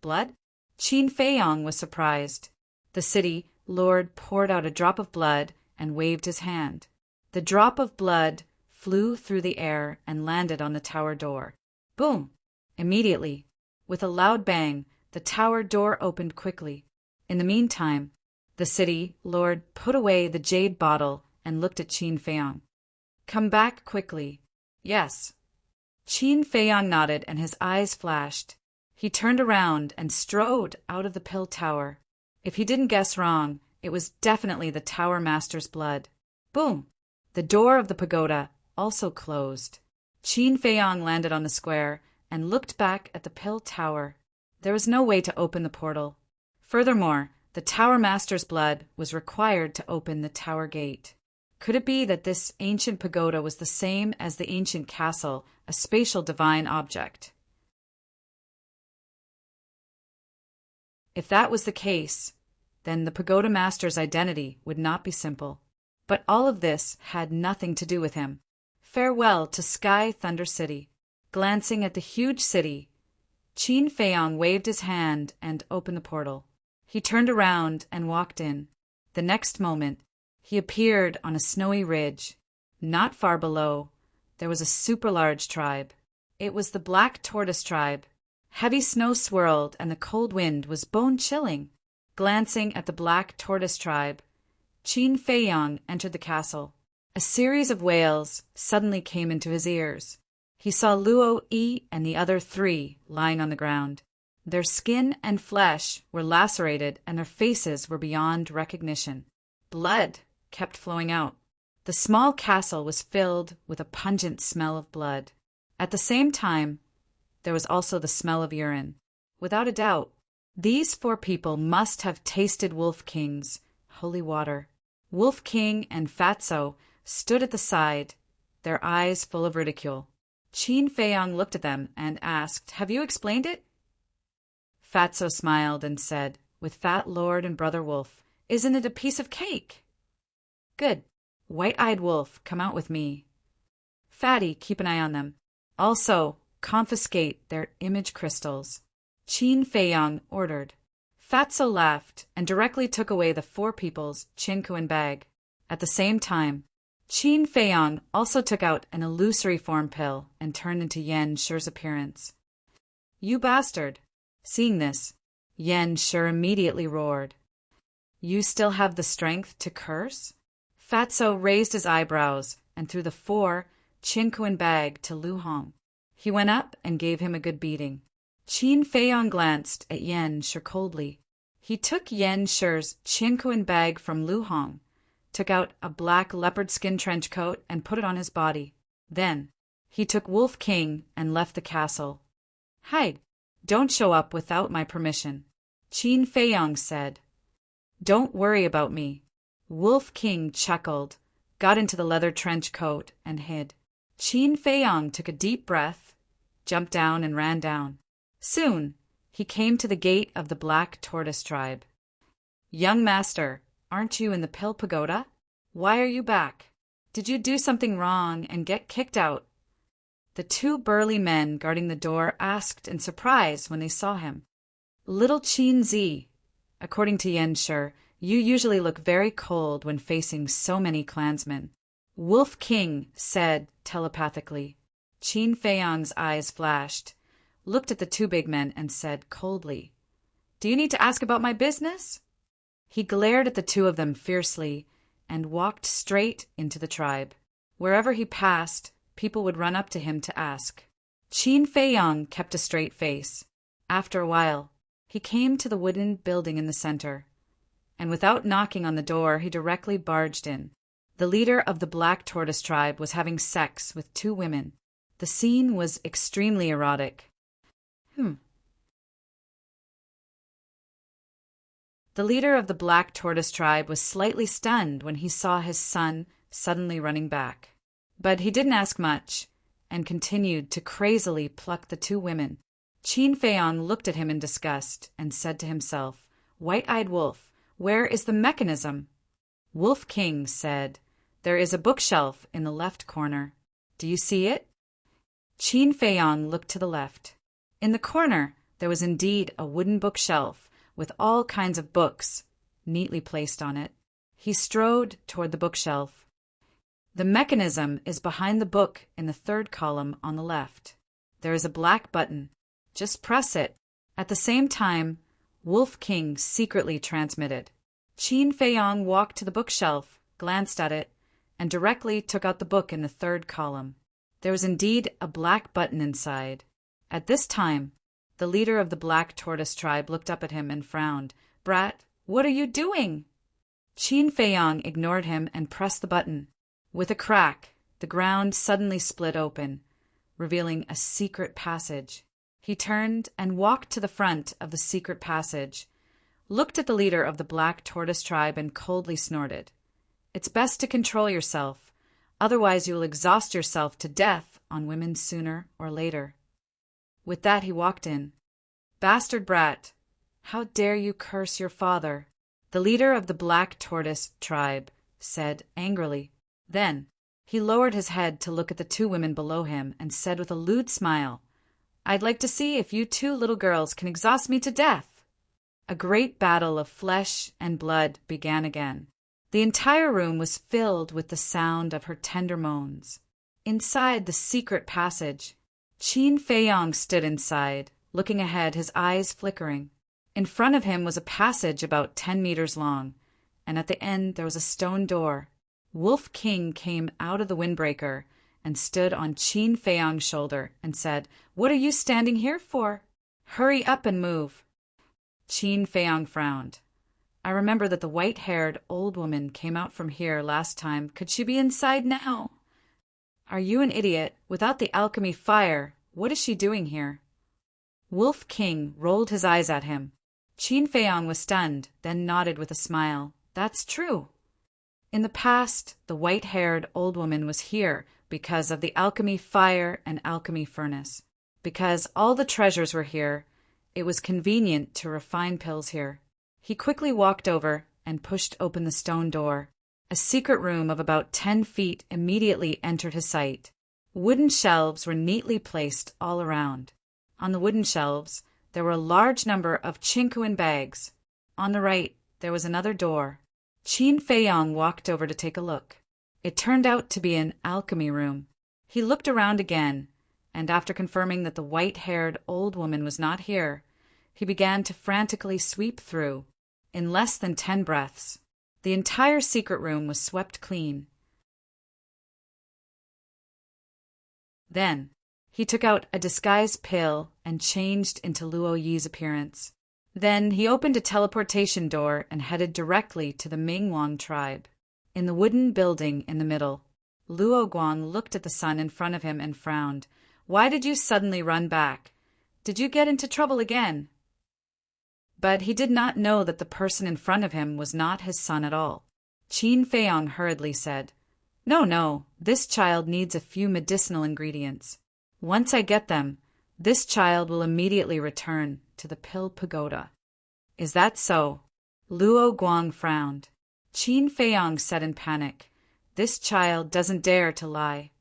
"Blood?" Qin Feiyang was surprised. The city lord poured out a drop of blood and waved his hand. The drop of blood flew through the air and landed on the tower door. Boom! Immediately, with a loud bang, the tower door opened quickly. In the meantime, the city lord put away the jade bottle and looked at Qin Feiyang. "Come back quickly." "Yes." Qin Feiyang nodded and his eyes flashed. He turned around and strode out of the pill tower. If he didn't guess wrong, it was definitely the tower master's blood. Boom! The door of the pagoda also closed. Qin Feiyang landed on the square and looked back at the pill tower. There was no way to open the portal. Furthermore, the tower master's blood was required to open the tower gate. Could it be that this ancient pagoda was the same as the ancient castle, a spatial divine object? If that was the case, then the pagoda master's identity would not be simple. But all of this had nothing to do with him. Farewell to Sky Thunder City. Glancing at the huge city, Qin Feiyang waved his hand and opened the portal. He turned around and walked in. The next moment, he appeared on a snowy ridge. Not far below, there was a super-large tribe. It was the Black Tortoise tribe. Heavy snow swirled and the cold wind was bone-chilling. Glancing at the Black Tortoise tribe, Qin Feiyang entered the castle. A series of wails suddenly came into his ears. He saw Luo Yi and the other three lying on the ground. Their skin and flesh were lacerated and their faces were beyond recognition. Blood kept flowing out. The small castle was filled with a pungent smell of blood. At the same time, there was also the smell of urine. Without a doubt, these four people must have tasted Wolf King's holy water. Wolf King and Fatso stood at the side, their eyes full of ridicule. Qin Feiyong looked at them and asked, "Have you explained it?" Fatso smiled and said, with Fat Lord and Brother Wolf, "Isn't it a piece of cake?" "Good. White-eyed Wolf, come out with me. Fatty, keep an eye on them. Also, confiscate their image crystals," Qin Feiyong ordered. Fatso laughed and directly took away the four people's Qinkuan bag. At the same time, Qin Feiyong also took out an illusory form pill and turned into Yan Shi's appearance. "You bastard!" Seeing this, Yan Shi immediately roared. "You still have the strength to curse?" Fatso raised his eyebrows and threw the four Qinkuan bag to Lu Hong. He went up and gave him a good beating. Qin Feiyong glanced at Yan Shi coldly. He took Yan Shi's Qinkuan bag from Lu Hong, took out a black leopard skin trench coat and put it on his body. Then, he took Wolf King and left the castle. "Hide. Don't show up without my permission," Qin Feiyong said. "Don't worry about me." Wolf King chuckled, got into the leather trench coat, and hid. Qin Feiyong took a deep breath, jumped down, and ran down. Soon, he came to the gate of the Black Tortoise tribe. "Young master, aren't you in the Pill Pagoda? Why are you back? Did you do something wrong and get kicked out?" The two burly men guarding the door asked in surprise when they saw him. "Little Qin Zi, according to Yan Shi, you usually look very cold when facing so many clansmen," Wolf King said telepathically. Qin Feiyong's eyes flashed, looked at the two big men, and said coldly, "Do you need to ask about my business?" He glared at the two of them fiercely and walked straight into the tribe. Wherever he passed, people would run up to him to ask. Qin Feiyong kept a straight face. After a while, he came to the wooden building in the center, and without knocking on the door, he directly barged in. The leader of the Black Tortoise tribe was having sex with two women. The scene was extremely erotic. The leader of the Black Tortoise tribe was slightly stunned when he saw his son suddenly running back. But he didn't ask much, and continued to crazily pluck the two women. Qin Feiyong looked at him in disgust and said to himself, "White-eyed Wolf, where is the mechanism?" Wolf King said, "There is a bookshelf in the left corner. Do you see it?" Qin Feiyong looked to the left. In the corner, there was indeed a wooden bookshelf with all kinds of books neatly placed on it. He strode toward the bookshelf. "The mechanism is behind the book in the third column on the left. There is a black button. Just press it." At the same time, Wolf King secretly transmitted. Qin Feiyong walked to the bookshelf, glanced at it, and directly took out the book in the third column. There was indeed a black button inside. At this time, the leader of the Black Tortoise tribe looked up at him and frowned. "Brat, what are you doing?" Qin Feiyong ignored him and pressed the button. With a crack, the ground suddenly split open, revealing a secret passage. He turned and walked to the front of the secret passage, looked at the leader of the Black Tortoise tribe, and coldly snorted. "It's best to control yourself, otherwise you will exhaust yourself to death on women sooner or later." With that, he walked in. "Bastard brat, how dare you curse your father?" the leader of the Black Tortoise tribe said angrily. Then, he lowered his head to look at the two women below him and said with a lewd smile, "I'd like to see if you two little girls can exhaust me to death." A great battle of flesh and blood began again. The entire room was filled with the sound of her tender moans. Inside the secret passage, Qin Feiyong stood inside, looking ahead, his eyes flickering. In front of him was a passage about 10 meters long, and at the end there was a stone door. Wolf King came out of the windbreaker and stood on Qin Feiyong's shoulder and said, "What are you standing here for? Hurry up and move." Qin Feiyong frowned. "I remember that the white-haired old woman came out from here last time. Could she be inside now?" "Are you an idiot? Without the alchemy fire, what is she doing here?" Wolf King rolled his eyes at him. Qin Feiyong was stunned, then nodded with a smile. "That's true." In the past, the white-haired old woman was here because of the alchemy fire and alchemy furnace. Because all the treasures were here, it was convenient to refine pills here. He quickly walked over and pushed open the stone door. A secret room of about 10 feet immediately entered his sight. Wooden shelves were neatly placed all around. On the wooden shelves, there were a large number of chinquin bags. On the right, there was another door. Qin Feiyang walked over to take a look. It turned out to be an alchemy room. He looked around again, and after confirming that the white-haired old woman was not here, he began to frantically sweep through. In less than 10 breaths, the entire secret room was swept clean. Then, he took out a disguise pill and changed into Luo Yi's appearance. Then he opened a teleportation door and headed directly to the Mingwang tribe. In the wooden building in the middle, Luo Guang looked at the sun in front of him and frowned. "Why did you suddenly run back? Did you get into trouble again?" But he did not know that the person in front of him was not his son at all. Qin Feiyang hurriedly said, No, this child needs a few medicinal ingredients. Once I get them, this child will immediately return to the Pill Pagoda." "Is that so?" Luo Guang frowned. Qin Feiyang said in panic, "This child doesn't dare to lie."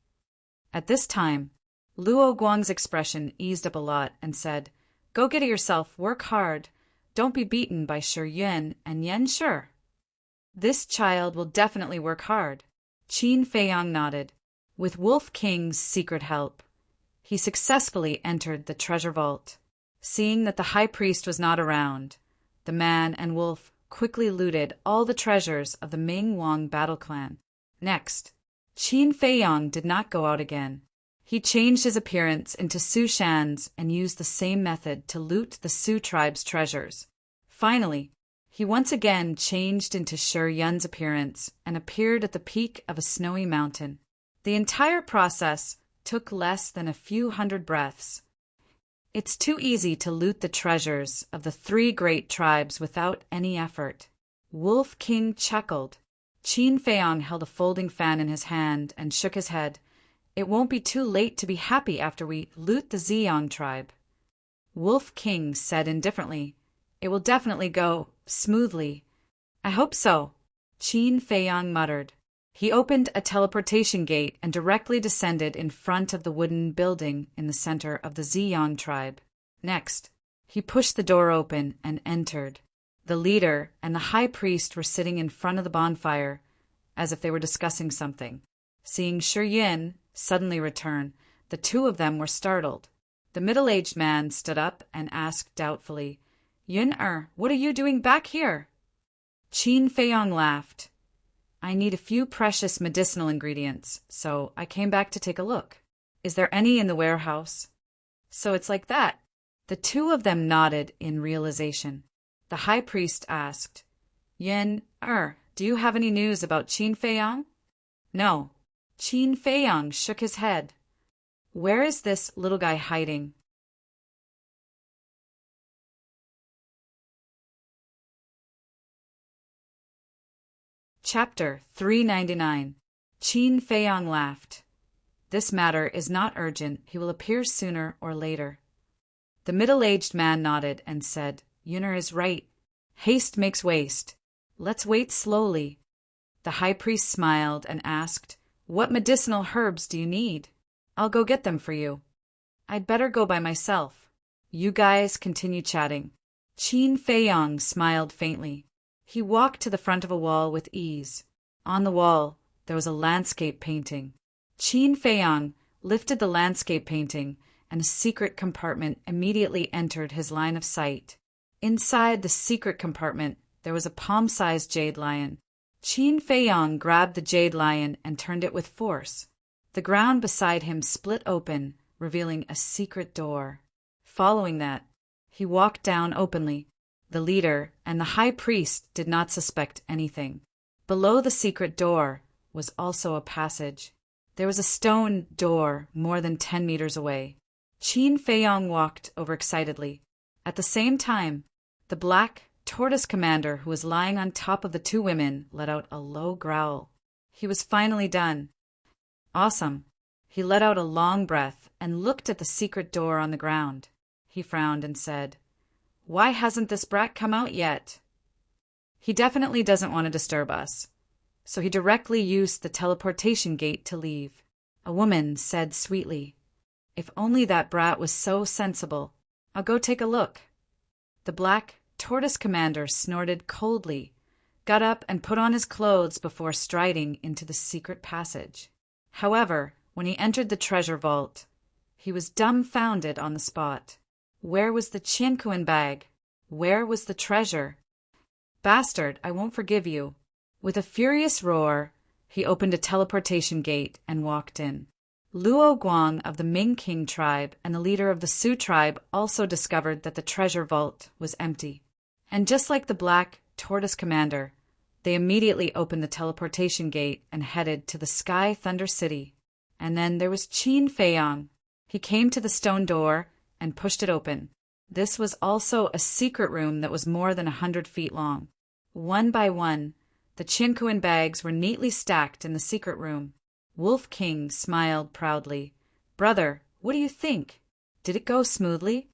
At this time, Luo Guang's expression eased up a lot and said, "Go get it yourself, work hard. Don't be beaten by Shi Yun and Yan Shi." "This child will definitely work hard." Qin Feiyang nodded. With Wolf King's secret help, he successfully entered the treasure vault. Seeing that the high priest was not around, the man and wolf quickly looted all the treasures of the Mingwang battle clan. Next, Qin Feiyang did not go out again. He changed his appearance into Su Shan's and used the same method to loot the Su tribe's treasures. Finally, he once again changed into Shi Yun's appearance and appeared at the peak of a snowy mountain. The entire process took less than a few hundred breaths. It's too easy to loot the treasures of the 3 great tribes without any effort. Wolf King chuckled. Qin Feiyang held a folding fan in his hand and shook his head. "It won't be too late to be happy after we loot the Ziyang tribe." Wolf King said indifferently, "It will definitely go smoothly." "I hope so," Qin Feiyang muttered. He opened a teleportation gate and directly descended in front of the wooden building in the center of the Ziyang tribe. Next, he pushed the door open and entered. The leader and the high priest were sitting in front of the bonfire, as if they were discussing something. Seeing Shi Yun suddenly return, the two of them were startled. The middle-aged man stood up and asked doubtfully, "Yun, what are you doing back here?" Qin Feiyang laughed. "I need a few precious medicinal ingredients, so I came back to take a look. Is there any in the warehouse?" "So it's like that." The two of them nodded in realization. The high priest asked, "Yun, do you have any news about Qin Feiyang?" "No." Qin Feiyang shook his head. "Where is this little guy hiding?" Chapter 399. Qin Feiyang laughed. "This matter is not urgent. He will appear sooner or later." The middle-aged man nodded and said, "Yun'er is right. Haste makes waste. Let's wait slowly." The high priest smiled and asked, "What medicinal herbs do you need? I'll go get them for you." "I'd better go by myself." "You guys continue chatting." Qin Feiyang smiled faintly. He walked to the front of a wall with ease. On the wall, there was a landscape painting. Qin Feiyang lifted the landscape painting, and a secret compartment immediately entered his line of sight. Inside the secret compartment, there was a palm-sized jade lion. Qin Feiyang grabbed the jade lion and turned it with force. The ground beside him split open, revealing a secret door. Following that, he walked down openly. The leader and the high priest did not suspect anything. Below the secret door was also a passage. There was a stone door more than 10 meters away. Qin Feiyang walked over excitedly. At the same time, the black, tortoise commander, who was lying on top of the two women, let out a low growl. He was finally done. Awesome. He let out a long breath and looked at the secret door on the ground. He frowned and said, "Why hasn't this brat come out yet?" He definitely doesn't want to disturb us. So he directly used the teleportation gate to leave. A woman said sweetly, "If only that brat was so sensible. I'll go take a look." The black tortoise commander snorted coldly, got up and put on his clothes before striding into the secret passage. However, when he entered the treasure vault, he was dumbfounded on the spot. Where was the Qianquan bag? Where was the treasure? "Bastard, I won't forgive you." With a furious roar, he opened a teleportation gate and walked in. Luo Guang of the Ming King tribe and the leader of the Sioux tribe also discovered that the treasure vault was empty. And just like the black tortoise commander, they immediately opened the teleportation gate and headed to the Sky Thunder City. And then there was Qin Feiyang. He came to the stone door and pushed it open. This was also a secret room that was more than 100 feet long. One by one, the Qianquan bags were neatly stacked in the secret room. Wolf King smiled proudly. "Brother, what do you think? Did it go smoothly?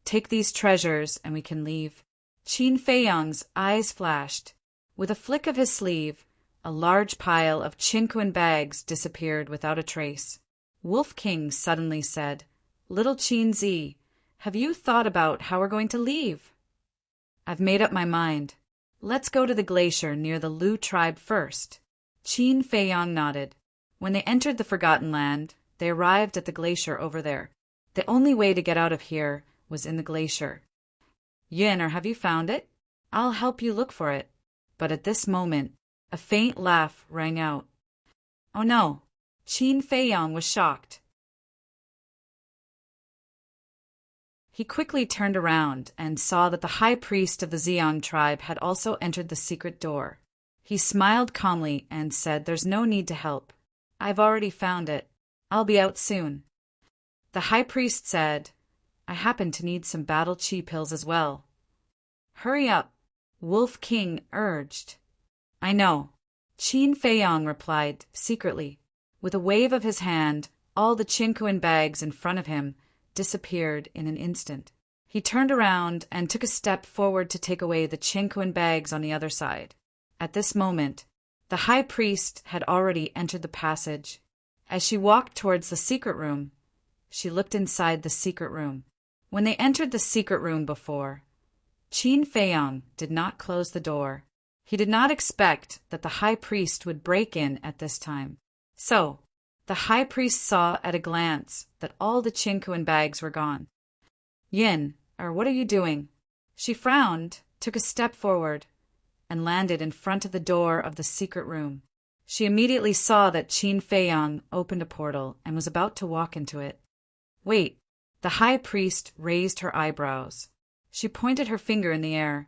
Take these treasures and we can leave." Qin Feiyang's eyes flashed. With a flick of his sleeve, a large pile of Qianquan bags disappeared without a trace. Wolf King suddenly said, "Little Qin Zi, have you thought about how we're going to leave?" "I've made up my mind. Let's go to the glacier near the Lu tribe first." Qin Feiyang nodded. When they entered the Forgotten Land, they arrived at the glacier over there. The only way to get out of here was in the glacier. "Yin, or have you found it? I'll help you look for it." But at this moment, a faint laugh rang out. Oh no! Qin Feiyang was shocked. He quickly turned around and saw that the high priest of the Xiang tribe had also entered the secret door. He smiled calmly and said, "There's no need to help. I've already found it. I'll be out soon." The high priest said, "I happen to need some battle chi pills as well." "Hurry up," Wolf King urged. "I know," Qin Feiyang replied secretly. With a wave of his hand, all the Qianquan bags in front of him disappeared in an instant. He turned around and took a step forward to take away the Qianquan bags on the other side. At this moment, the high priest had already entered the passage. As she walked towards the secret room, she looked inside the secret room. When they entered the secret room before, Qin Feiyang did not close the door. He did not expect that the high priest would break in at this time. So, the high priest saw at a glance that all the Qianquan bags were gone. "Yin, what are you doing?" She frowned, took a step forward, and landed in front of the door of the secret room. She immediately saw that Qin Feiyang opened a portal and was about to walk into it. "Wait!" The high priest raised her eyebrows. She pointed her finger in the air,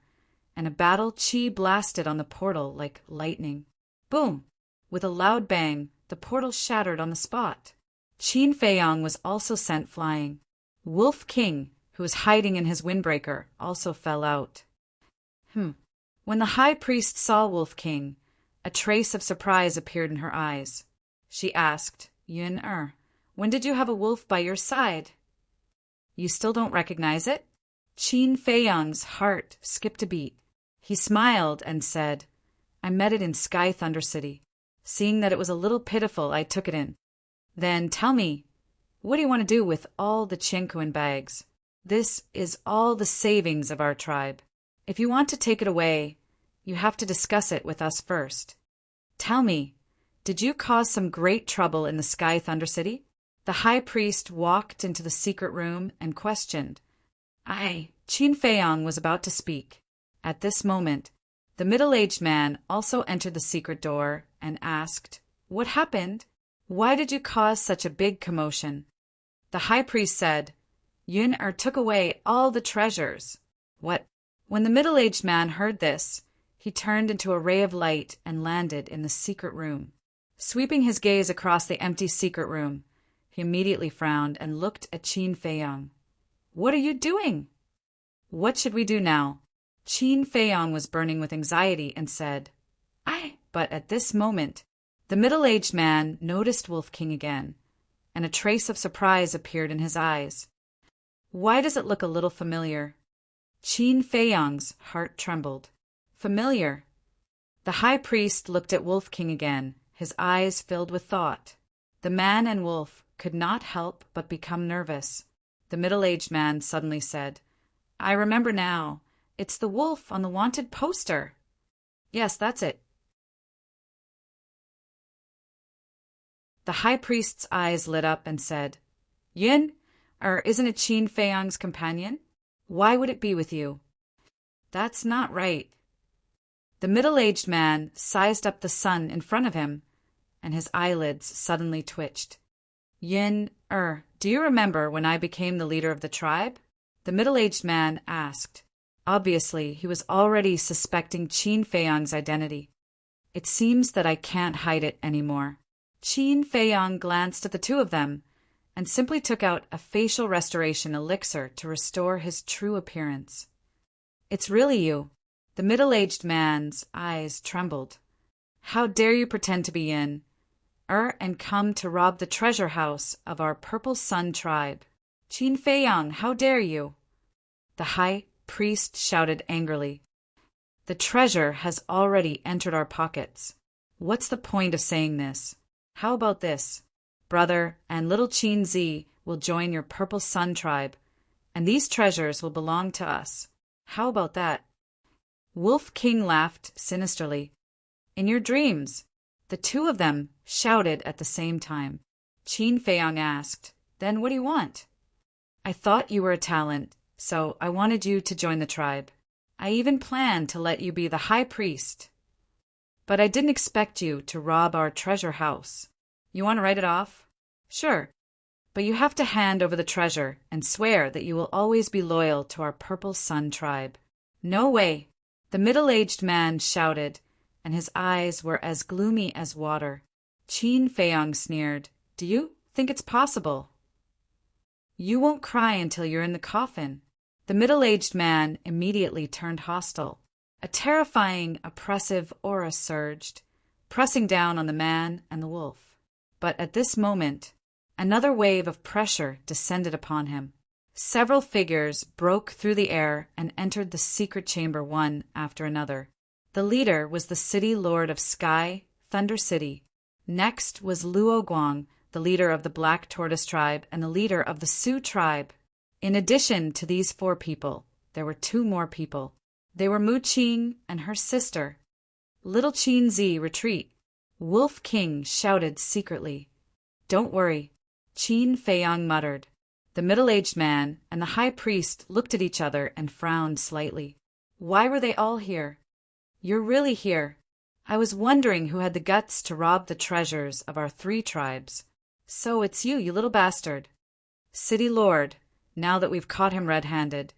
and a battle chi blasted on the portal like lightning. Boom! With a loud bang, the portal shattered on the spot. Qin Feiyang was also sent flying. Wolf King, who was hiding in his windbreaker, also fell out. When the high priest saw Wolf King, a trace of surprise appeared in her eyes. She asked, "Yun, when did you have a wolf by your side?" "You still don't recognize it?" Qin Feiyang's heart skipped a beat. He smiled and said, "I met it in Sky Thunder City. Seeing that it was a little pitiful, I took it in." "Then tell me, what do you want to do with all the Qianquan bags? This is all the savings of our tribe. If you want to take it away, you have to discuss it with us first. Tell me, did you cause some great trouble in the Sky Thunder City?" The high priest walked into the secret room and questioned. Qin Feiyang was about to speak. At this moment, the middle-aged man also entered the secret door and asked, "What happened? Why did you cause such a big commotion?" The high priest said, "Yun took away all the treasures." "What?" When the middle-aged man heard this, he turned into a ray of light and landed in the secret room. Sweeping his gaze across the empty secret room, he immediately frowned and looked at Qin Feiyang. "What are you doing?" "What should we do now?" Qin Feiyong was burning with anxiety and said, But at this moment, the middle-aged man noticed Wolf King again, and a trace of surprise appeared in his eyes. Why does it look a little familiar? Qin Feiyong's heart trembled. Familiar? The high priest looked at Wolf King again, his eyes filled with thought. The man and Wolf could not help but become nervous. The middle-aged man suddenly said, I remember now. It's the wolf on the wanted poster. Yes, that's it. The high priest's eyes lit up and said, Yin, isn't it Qin Feiyong's companion? Why would it be with you? That's not right. The middle-aged man sized up the sun in front of him, and his eyelids suddenly twitched. Yin, do you remember when I became the leader of the tribe? The middle-aged man asked. Obviously, he was already suspecting Qin Feiyong's identity. It seems that I can't hide it anymore. Qin Feiyong glanced at the two of them and simply took out a facial restoration elixir to restore his true appearance. It's really you. The middle-aged man's eyes trembled. How dare you pretend to be Yin, and come to rob the treasure house of our Purple Sun tribe? Qin Feiyong, how dare you? The high priest shouted angrily. The treasure has already entered our pockets. What's the point of saying this? How about this? Brother and little Qin Zi will join your Purple Sun tribe, and these treasures will belong to us. How about that? Wolf King laughed sinisterly. In your dreams. The two of them shouted at the same time. Qin Feiyong asked, Then what do you want? I thought you were a talent, so I wanted you to join the tribe. I even planned to let you be the high priest. But I didn't expect you to rob our treasure house. You want to write it off? Sure. But you have to hand over the treasure and swear that you will always be loyal to our Purple Sun tribe. No way. The middle-aged man shouted, and his eyes were as gloomy as water. Qin Feiyong sneered. Do you think it's possible? You won't cry until you're in the coffin. The middle-aged man immediately turned hostile. A terrifying, oppressive aura surged, pressing down on the man and the wolf. But at this moment, another wave of pressure descended upon him. Several figures broke through the air and entered the secret chamber one after another. The leader was the city lord of Sky, Thunder City. Next was Luo Guang, the leader of the Black Tortoise tribe and the leader of the Sioux tribe. In addition to these 4 people, there were 2 more people. They were Mu Qing and her sister. Little Qin Zi, retreat. Wolf King shouted secretly. Don't worry, Qin Feiyong muttered. The middle-aged man and the high priest looked at each other and frowned slightly. Why were they all here? You're really here. I was wondering who had the guts to rob the treasures of our 3 tribes. So it's you, you little bastard. City Lord, now that we've caught him red-handed,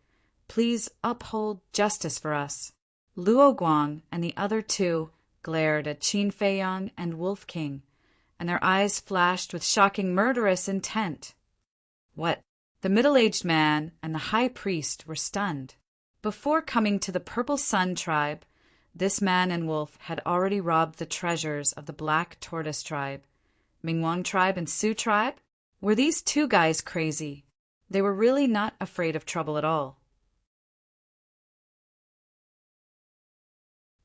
please uphold justice for us. Luo Guang and the other 2 glared at Qin Feiyong and Wolf King, and their eyes flashed with shocking murderous intent. What? The middle-aged man and the high priest were stunned. Before coming to the Purple Sun tribe, this man and wolf had already robbed the treasures of the Black Tortoise tribe, Mingwang tribe and Sioux tribe. Were these 2 guys crazy? They were really not afraid of trouble at all.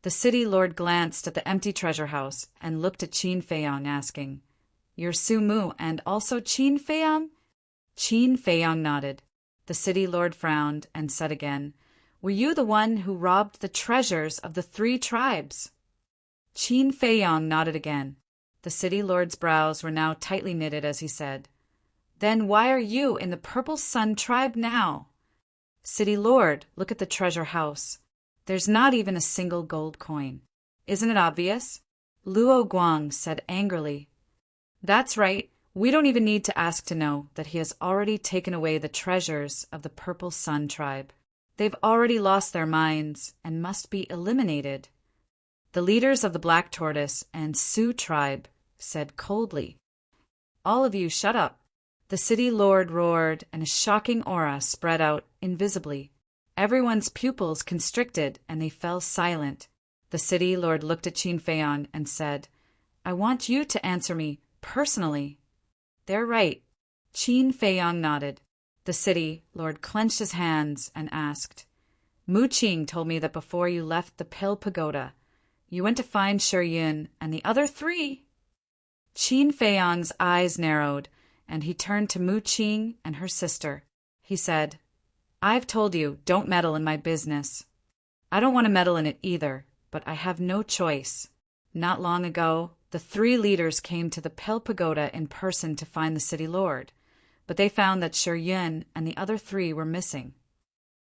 The city lord glanced at the empty treasure house and looked at Qin Feiyong, asking, You're Su Mu and also Qin Feiyong? Qin Feiyong nodded. The city lord frowned and said again, Were you the one who robbed the treasures of the 3 tribes? Qin Feiyong nodded again. The city lord's brows were now tightly knitted as he said, Then why are you in the Purple Sun tribe now? City lord, look at the treasure house. There's not even a single gold coin. Isn't it obvious? Luo Guang said angrily. That's right. We don't even need to ask to know that he has already taken away the treasures of the Purple Sun tribe. They've already lost their minds and must be eliminated. The leaders of the Black Tortoise and Sioux tribe said coldly, All of you shut up. The city lord roared and a shocking aura spread out invisibly. Everyone's pupils constricted and they fell silent. The city lord looked at Qin Feiyang and said, "I want you to answer me personally." "They're right." Qin Feiyang nodded. The city lord clenched his hands and asked, "Mu Qing told me that before you left the Pill Pagoda, you went to find Shi Yun and the other three." Qin Feiyang's eyes narrowed, and he turned to Mu Qing and her sister. He said, "I've told you, don't meddle in my business. I don't want to meddle in it either, but I have no choice. Not long ago, the three leaders came to the Pill Pagoda in person to find the city lord, but they found that Shi Yun and the other three were missing.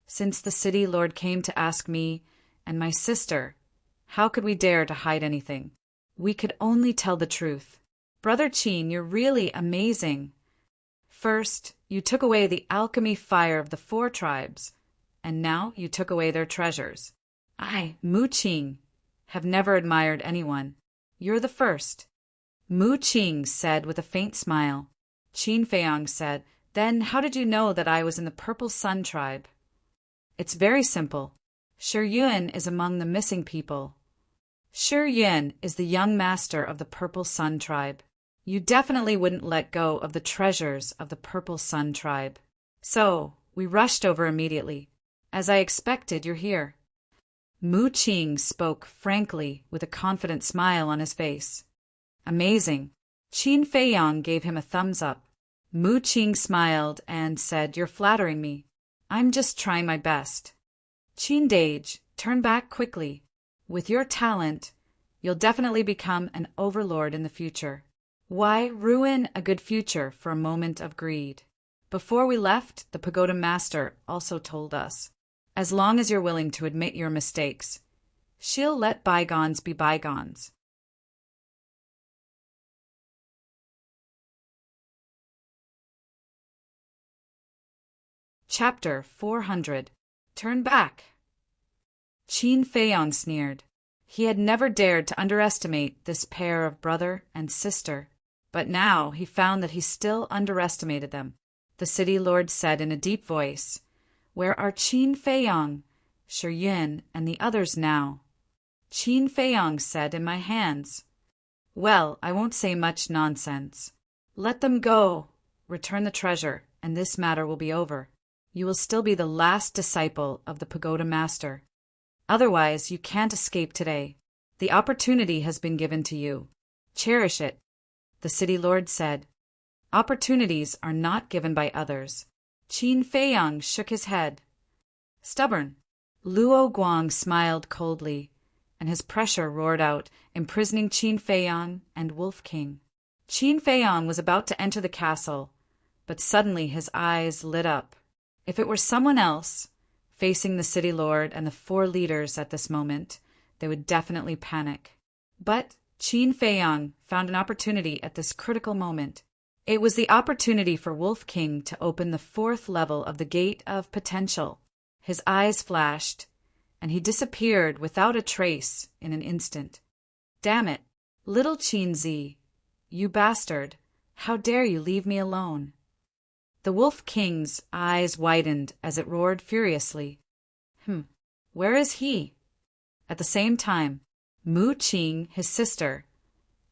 Since the city lord came to ask me and my sister, how could we dare to hide anything? We could only tell the truth. Brother Qin, you're really amazing. First, you took away the alchemy fire of the 4 tribes, and now you took away their treasures. I, Mu Qing, have never admired anyone. You're the first." Mu Qing said with a faint smile. Qin Feiyang said, "Then how did you know that I was in the Purple Sun tribe?" "It's very simple. Shi Yun is among the missing people. Shi Yun is the young master of the Purple Sun tribe. You definitely wouldn't let go of the treasures of the Purple Sun tribe. So, we rushed over immediately. As I expected, you're here." Mu Qing spoke frankly with a confident smile on his face. "Amazing." Qin Feiyang gave him a thumbs up. Mu Qing smiled and said, "You're flattering me. I'm just trying my best. Qin Dage, turn back quickly. With your talent, you'll definitely become an overlord in the future. Why ruin a good future for a moment of greed?" Before we left, the pagoda master also told us, "As long as you're willing to admit your mistakes, she'll let bygones be bygones." Chapter 400. Turn back. Qin Feiyang sneered. He had never dared to underestimate this pair of brother and sister, but now he found that he still underestimated them. The city lord said in a deep voice, "Where are Qin Feiyang, Shi Yun, and the others now?" Qin Feiyang said, "In my hands." "Well, I won't say much nonsense. Let them go. Return the treasure, and this matter will be over. You will still be the last disciple of the pagoda master. Otherwise, you can't escape today. The opportunity has been given to you. Cherish it." The city lord said, "Opportunities are not given by others." Qin Feiyang shook his head. "Stubborn." Luo Guang smiled coldly, and his pressure roared out, imprisoning Qin Feiyang and Wolf King. Qin Feiyang was about to enter the castle, but suddenly his eyes lit up. If it were someone else, facing the city lord and the 4 leaders at this moment, they would definitely panic. But Qin Feiyang found an opportunity at this critical moment. It was the opportunity for Wolf King to open the 4th level of the Gate of Potential. His eyes flashed, and he disappeared without a trace in an instant. "Damn it, little Qin Zi, you bastard, how dare you leave me alone?" The Wolf King's eyes widened as it roared furiously. Where is he?" At the same time, Mu Qing, his sister,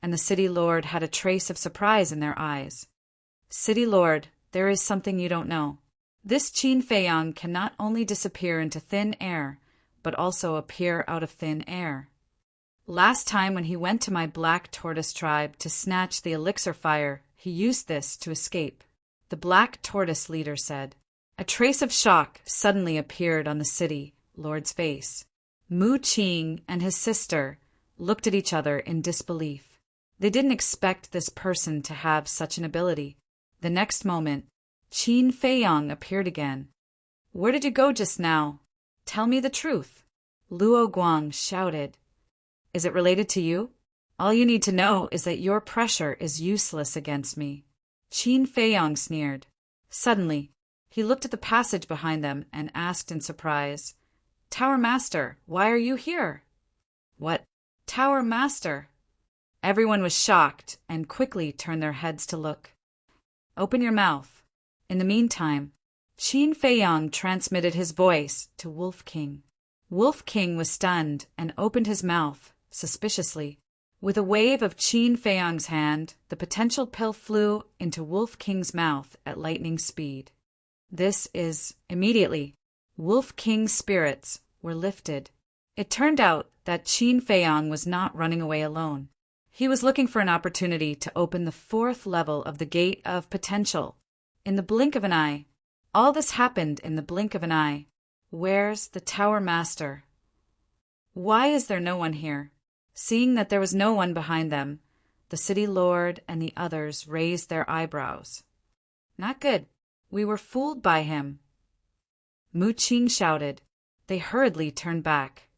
and the city lord had a trace of surprise in their eyes. "City lord, there is something you don't know. This Qin Feiyang can not only disappear into thin air, but also appear out of thin air. Last time when he went to my Black Tortoise tribe to snatch the elixir fire, he used this to escape," the Black Tortoise leader said. A trace of shock suddenly appeared on the city lord's face. Mu Qing and his sister looked at each other in disbelief. They didn't expect this person to have such an ability. The next moment, Qin Feiyang appeared again. "Where did you go just now? Tell me the truth," Luo Guang shouted. "Is it related to you? All you need to know is that your pressure is useless against me." Qin Feiyang sneered. Suddenly, he looked at the passage behind them and asked in surprise, "Tower Master, why are you here?" "What? Tower Master?" Everyone was shocked and quickly turned their heads to look. "Open your mouth." In the meantime, Qin Feiyang transmitted his voice to Wolf King. Wolf King was stunned and opened his mouth suspiciously. With a wave of Qin Feiyang's hand, the potential pill flew into Wolf King's mouth at lightning speed. Immediately, Wolf King's spirits were lifted. It turned out that Qin Feiyang was not running away alone. He was looking for an opportunity to open the 4th level of the Gate of Potential. In the blink of an eye. All this happened in the blink of an eye. Where's the Tower Master? Why is there no one here? Seeing that there was no one behind them, the city lord and the others raised their eyebrows. Not good. We were fooled by him. Mu Qing shouted. They hurriedly turned back.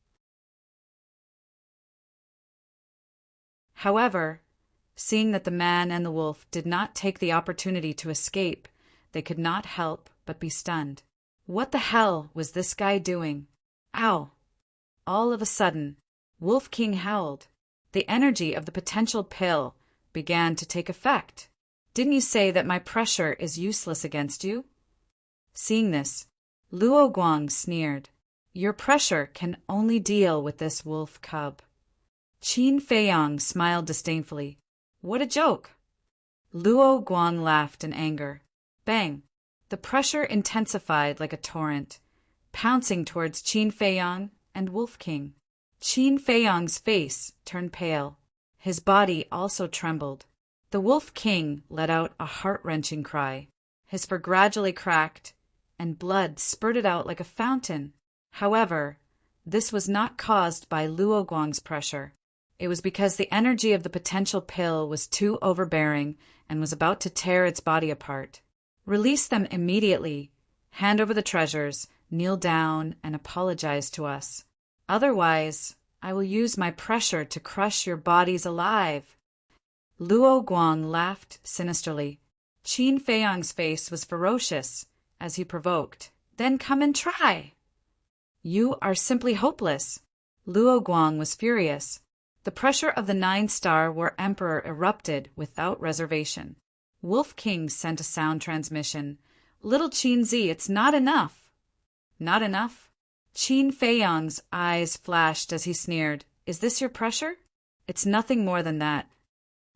However, seeing that the man and the wolf did not take the opportunity to escape, they could not help but be stunned. What the hell was this guy doing? Ow! All of a sudden, Wolf King howled. The energy of the potential pill began to take effect. Didn't you say that my pressure is useless against you? Seeing this, Luo Guang sneered. Your pressure can only deal with this wolf cub. Qin Feiyang smiled disdainfully. What a joke! Luo Guang laughed in anger. Bang! The pressure intensified like a torrent, pouncing towards Qin Feiyang and Wolf King. Qin Feiyang's face turned pale. His body also trembled. The Wolf King let out a heart-wrenching cry. His fur gradually cracked, and blood spurted out like a fountain. However, this was not caused by Luo Guang's pressure. It was because the energy of the potential pill was too overbearing and was about to tear its body apart. Release them immediately. Hand over the treasures, kneel down, and apologize to us. Otherwise, I will use my pressure to crush your bodies alive. Luo Guang laughed sinisterly. Qin Feiyang's face was ferocious as he provoked. Then come and try. You are simply hopeless. Luo Guang was furious. The pressure of the 9-star War Emperor erupted without reservation. Wolf King sent a sound transmission. Little Qin Zi, it's not enough. Not enough? Qin Feiyang's eyes flashed as he sneered. Is this your pressure? It's nothing more than that.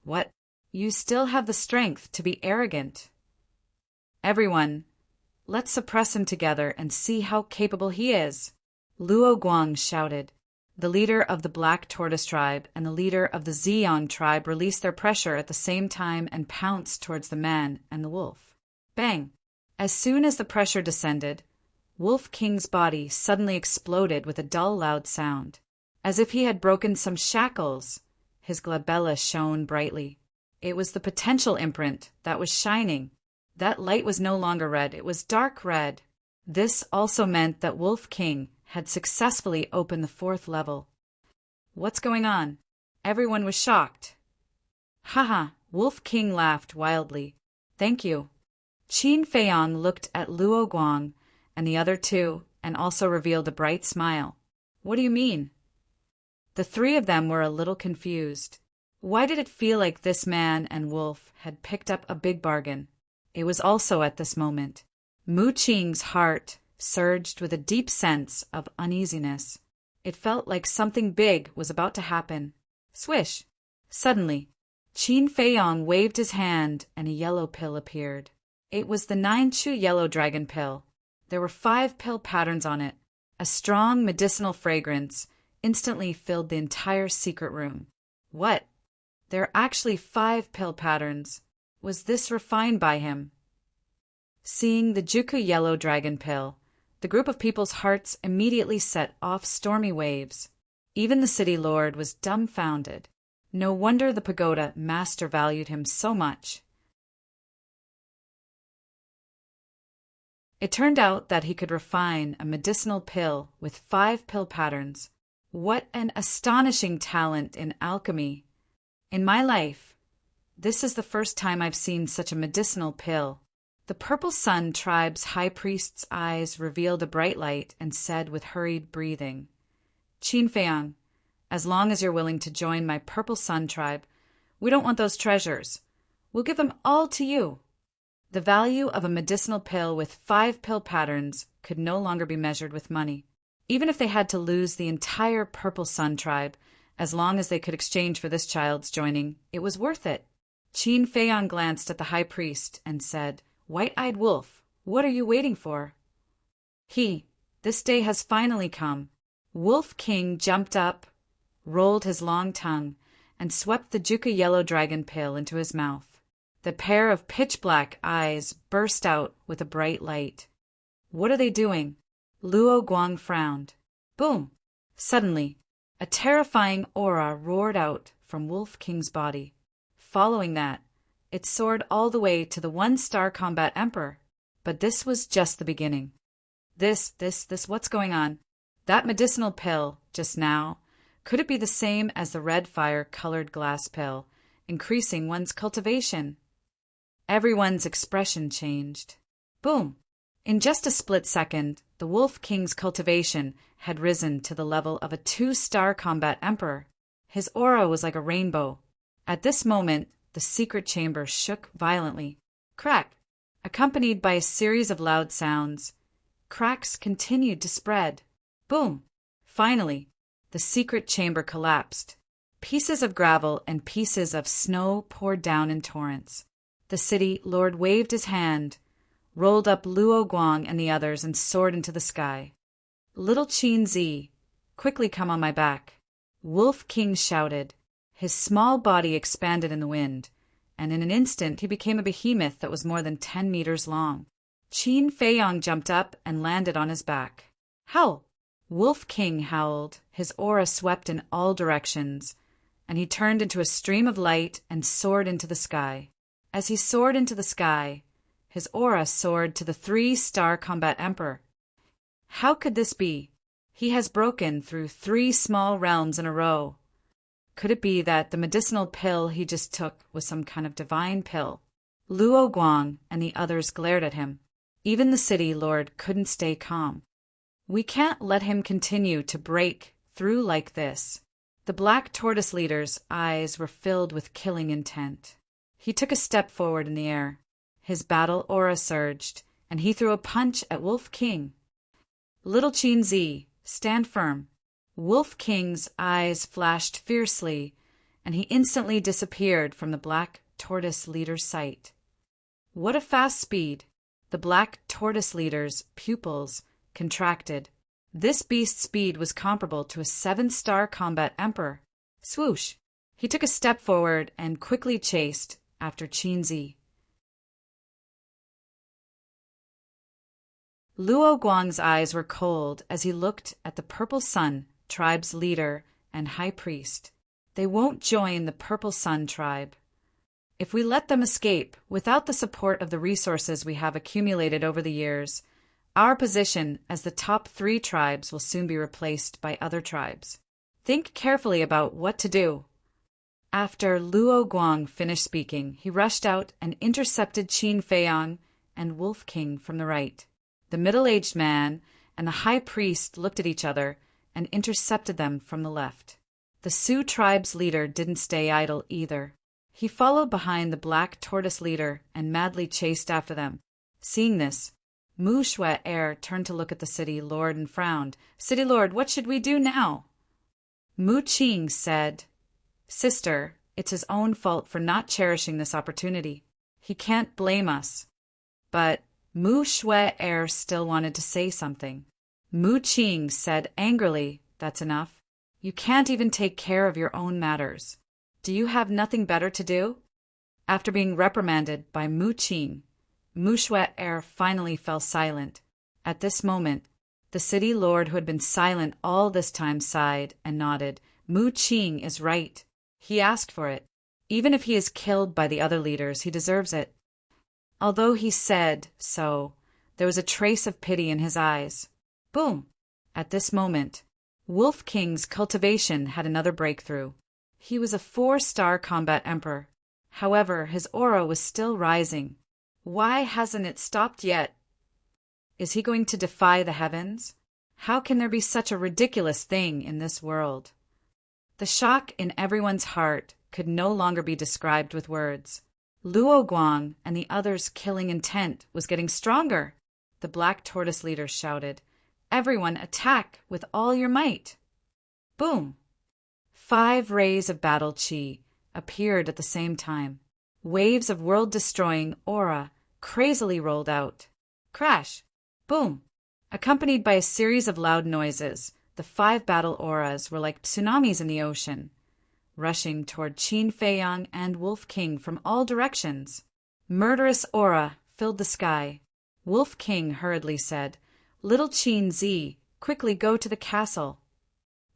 What? You still have the strength to be arrogant. Everyone, let's suppress him together and see how capable he is. Luo Guang shouted. The leader of the Black Tortoise tribe and the leader of the Ziyang tribe released their pressure at the same time and pounced towards the man and the wolf. Bang! As soon as the pressure descended, Wolf King's body suddenly exploded with a dull, loud sound. As if he had broken some shackles, his glabella shone brightly. It was the potential imprint that was shining. That light was no longer red, it was dark red. This also meant that Wolf King had successfully opened the 4th level. What's going on? Everyone was shocked. Haha, Wolf King laughed wildly. Thank you. Qin Feiyang looked at Luo Guang and the other two and also revealed a bright smile. What do you mean? The 3 of them were a little confused. Why did it feel like this man and wolf had picked up a big bargain? It was also at this moment. Mu Qing's heart surged with a deep sense of uneasiness. It felt like something big was about to happen. Swish! Suddenly, Qin Feiyang waved his hand and a yellow pill appeared. It was the 9-chu yellow dragon pill. There were 5 pill patterns on it. A strong medicinal fragrance instantly filled the entire secret room. What? There are actually 5 pill patterns. Was this refined by him? Seeing the Juku yellow dragon pill, the group of people's hearts immediately set off stormy waves. Even the city lord was dumbfounded. No wonder the pagoda master valued him so much. It turned out that he could refine a medicinal pill with 5 pill patterns. What an astonishing talent in alchemy! In my life, this is the first time I've seen such a medicinal pill. The Purple Sun tribe's high priest's eyes revealed a bright light and said with hurried breathing, Qin Feiyang, as long as you're willing to join my Purple Sun tribe, we don't want those treasures. We'll give them all to you. The value of a medicinal pill with 5 pill patterns could no longer be measured with money. Even if they had to lose the entire Purple Sun tribe, as long as they could exchange for this child's joining, it was worth it. Qin Feiyang glanced at the high priest and said, "White-eyed wolf, what are you waiting for?" This day has finally come. Wolf King jumped up, rolled his long tongue, and swept the Juka yellow dragon pill into his mouth. The pair of pitch-black eyes burst out with a bright light. "What are they doing?" Luo Guang frowned. Boom! Suddenly, a terrifying aura roared out from Wolf King's body. Following that, it soared all the way to the 1-star combat emperor. But this was just the beginning. What's going on? That medicinal pill, just now, could it be the same as the red fire-colored glass pill, increasing one's cultivation? Everyone's expression changed. Boom! In just a split second, the Wolf King's cultivation had risen to the level of a 2-star combat emperor. His aura was like a rainbow. At this moment, the secret chamber shook violently. Crack! Accompanied by a series of loud sounds. Cracks continued to spread. Boom! Finally, the secret chamber collapsed. Pieces of gravel and pieces of snow poured down in torrents. The city lord waved his hand, rolled up Luo Guang and the others, and soared into the sky. "Little Qin Zi, quickly come on my back," Wolf King shouted. His small body expanded in the wind, and in an instant he became a behemoth that was more than 10 meters long. Qin Feiyang jumped up and landed on his back. "Howl!" Wolf King howled. His aura swept in all directions, and he turned into a stream of light and soared into the sky. As he soared into the sky, his aura soared to the 3-star combat emperor. How could this be? He has broken through 3 small realms in a row. Could it be that the medicinal pill he just took was some kind of divine pill? Luo Guang and the others glared at him. Even the city lord couldn't stay calm. "We can't let him continue to break through like this." The Black Tortoise leader's eyes were filled with killing intent. He took a step forward in the air. His battle aura surged, and he threw a punch at Wolf King. "Little Qin Zi, stand firm." Wolf King's eyes flashed fiercely, and he instantly disappeared from the Black Tortoise leader's sight. What a fast speed! The Black Tortoise leader's pupils contracted. This beast's speed was comparable to a 7-star combat emperor. Swoosh! He took a step forward and quickly chased after Qin Zi. Luo Guang's eyes were cold as he looked at the Purple Sun tribe's leader and high priest. They won't join the Purple Sun tribe. If we let them escape without the support of the resources we have accumulated over the years, our position as the top 3 tribes will soon be replaced by other tribes. Think carefully about what to do. After Luo Guang finished speaking, he rushed out and intercepted Qin Feiyang and Wolf King from the right. The middle-aged man and the high priest looked at each other and intercepted them from the left. The Sioux tribe's leader didn't stay idle either. He followed behind the Black Tortoise leader and madly chased after them. Seeing this, Mu Shui Air turned to look at the city lord and frowned. "City lord, what should we do now?" Mu Qing said, "Sister, it's his own fault for not cherishing this opportunity. He can't blame us." But Mu Shui Air still wanted to say something. Mu Qing said angrily, "That's enough. You can't even take care of your own matters. Do you have nothing better to do?" After being reprimanded by Mu Qing, Mu Shui Air finally fell silent. At this moment, the city lord who had been silent all this time sighed and nodded. Mu Qing is right. He asked for it. Even if he is killed by the other leaders, he deserves it. Although he said so, there was a trace of pity in his eyes. Boom! At this moment, Wolf King's cultivation had another breakthrough. He was a 4-star combat emperor. However, his aura was still rising. Why hasn't it stopped yet? Is he going to defy the heavens? How can there be such a ridiculous thing in this world? The shock in everyone's heart could no longer be described with words. Luo Guang and the others' killing intent was getting stronger. The Black Tortoise leader shouted, "Everyone attack with all your might!" Boom! 5 rays of battle chi appeared at the same time. Waves of world-destroying aura crazily rolled out. Crash! Boom! Accompanied by a series of loud noises, the 5 battle auras were like tsunamis in the ocean, rushing toward Qin Feiyang and Wolf King from all directions. Murderous aura filled the sky. Wolf King hurriedly said, "Little Qin Zi, quickly go to the castle."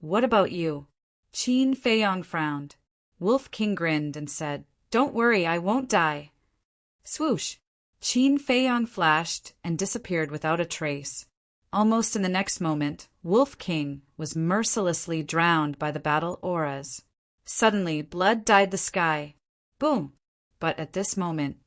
"What about you?" Qin Feiyang frowned. Wolf King grinned and said, "Don't worry, I won't die." Swoosh! Qin Feiyang flashed and disappeared without a trace. Almost in the next moment, Wolf King was mercilessly drowned by the battle auras. Suddenly, blood dyed the sky. Boom! But at this moment,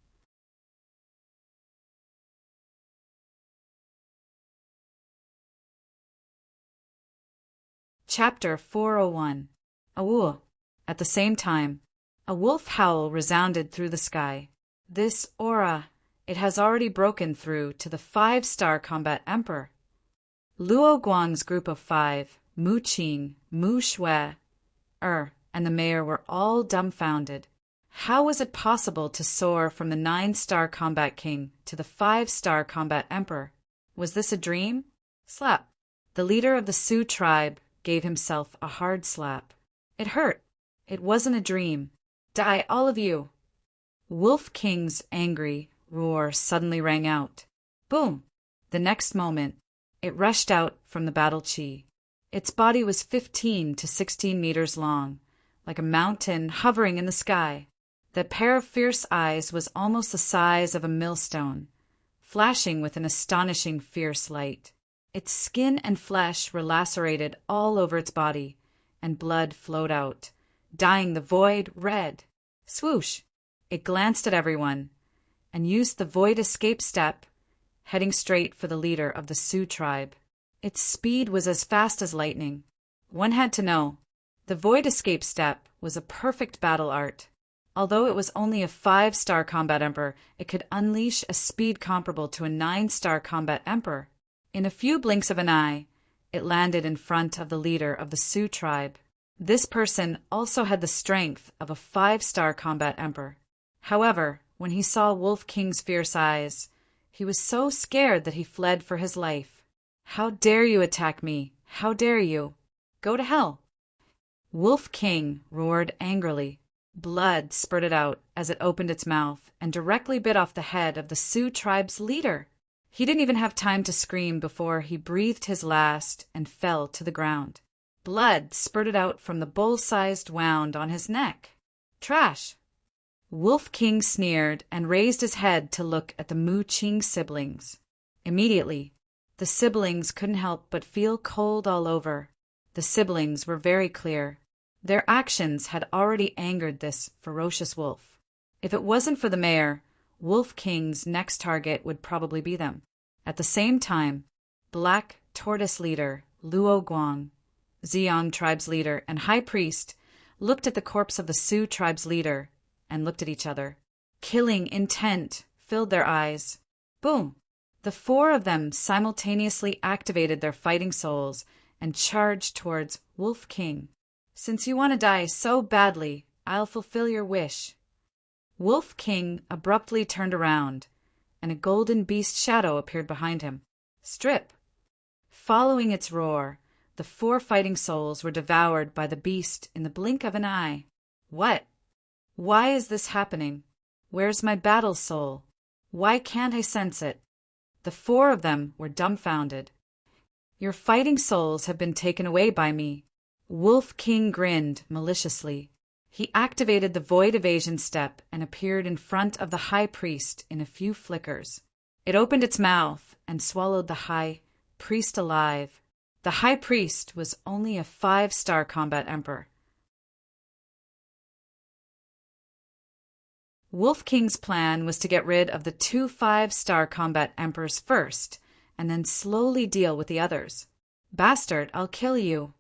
Chapter 401. Awoo. At the same time, a wolf howl resounded through the sky. This aura, it has already broken through to the 5-star combat emperor. Luo Guang's group of 5, Mu Qing, Mu Shui, and the mayor were all dumbfounded. How was it possible to soar from the 9-star combat king to the 5-star combat emperor? Was this a dream? Slap. The leader of the Sioux tribe gave himself a hard slap. It hurt. It wasn't a dream. Die, all of you. Wolf King's angry roar suddenly rang out. Boom! The next moment, it rushed out from the battle chi. Its body was 15 to 16 meters long, like a mountain hovering in the sky. That pair of fierce eyes was almost the size of a millstone, flashing with an astonishing fierce light. Its skin and flesh were lacerated all over its body, and blood flowed out, dyeing the void red. Swoosh! It glanced at everyone, and used the void escape step, heading straight for the leader of the Sioux tribe. Its speed was as fast as lightning. One had to know, the void escape step was a perfect battle art. Although it was only a 5-star combat emperor, it could unleash a speed comparable to a 9-star combat emperor. In a few blinks of an eye, it landed in front of the leader of the Sioux tribe. This person also had the strength of a 5-star combat emperor. However, when he saw Wolf King's fierce eyes, he was so scared that he fled for his life. "How dare you attack me? How dare you? Go to hell!" Wolf King roared angrily. Blood spurted out as it opened its mouth and directly bit off the head of the Sioux tribe's leader. He didn't even have time to scream before he breathed his last and fell to the ground. Blood spurted out from the bull-sized wound on his neck. Trash! Wolf King sneered and raised his head to look at the Mu Qing siblings. Immediately, the siblings couldn't help but feel cold all over. The siblings were very clear. Their actions had already angered this ferocious wolf. If it wasn't for the mayor, Wolf King's next target would probably be them. At the same time, Black Tortoise leader Luo Guang, Ziyang tribe's leader, and high priest looked at the corpse of the Sioux tribe's leader and looked at each other. Killing intent filled their eyes. Boom! The 4 of them simultaneously activated their fighting souls and charged towards Wolf King. "Since you want to die so badly, I'll fulfill your wish." Wolf King abruptly turned around, and a golden beast shadow appeared behind him. Strip! Following its roar, the 4 fighting souls were devoured by the beast in the blink of an eye. What? Why is this happening? Where's my battle soul? Why can't I sense it? The 4 of them were dumbfounded. "Your fighting souls have been taken away by me." Wolf King grinned maliciously. He activated the void evasion step and appeared in front of the high priest in a few flickers. It opened its mouth and swallowed the high priest alive. The high priest was only a 5-star combat emperor. Wolf King's plan was to get rid of the 2 5-star combat emperors first, and then slowly deal with the others. "Bastard, I'll kill you."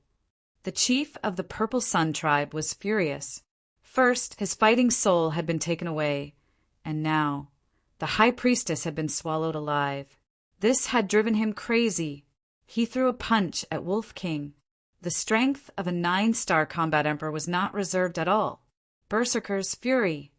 The chief of the Purple Sun tribe was furious. First, his fighting soul had been taken away, And now, the high priestess had been swallowed alive. This had driven him crazy. He threw a punch at Wolf King. The strength of a 9-star combat emperor was not reserved at all. Berserker's fury.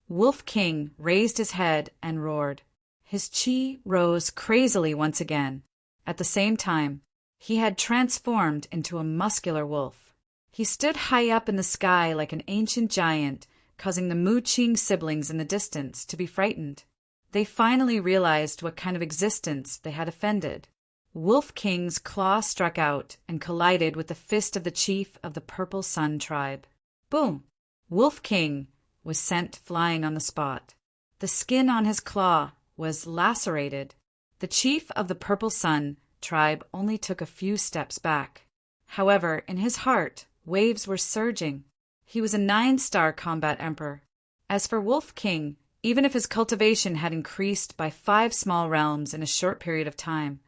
Wolf King raised his head and roared. His chi rose crazily once again. At the same time, he had transformed into a muscular wolf. He stood high up in the sky like an ancient giant, causing the Mu-Ching siblings in the distance to be frightened. They finally realized what kind of existence they had offended. Wolf King's claw struck out and collided with the fist of the chief of the Purple Sun tribe. Boom! Wolf King was sent flying on the spot. The skin on his claw was lacerated. The chief of the Purple Sun tribe only took a few steps back. However, in his heart, waves were surging. He was a 9-star combat emperor. As for Wolf King, even if his cultivation had increased by 5 small realms in a short period of time,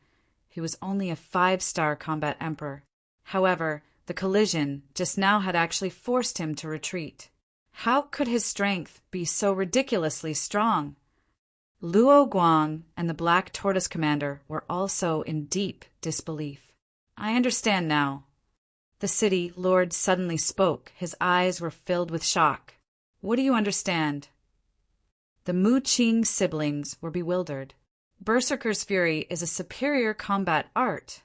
he was only a 5-star combat emperor. However, the collision just now had actually forced him to retreat. How could his strength be so ridiculously strong? Luo Guang and the Black Tortoise Commander were also in deep disbelief. I understand now. The city lord suddenly spoke. His eyes were filled with shock. What do you understand? The Mu-Ching siblings were bewildered. Berserker's Fury is a superior combat art.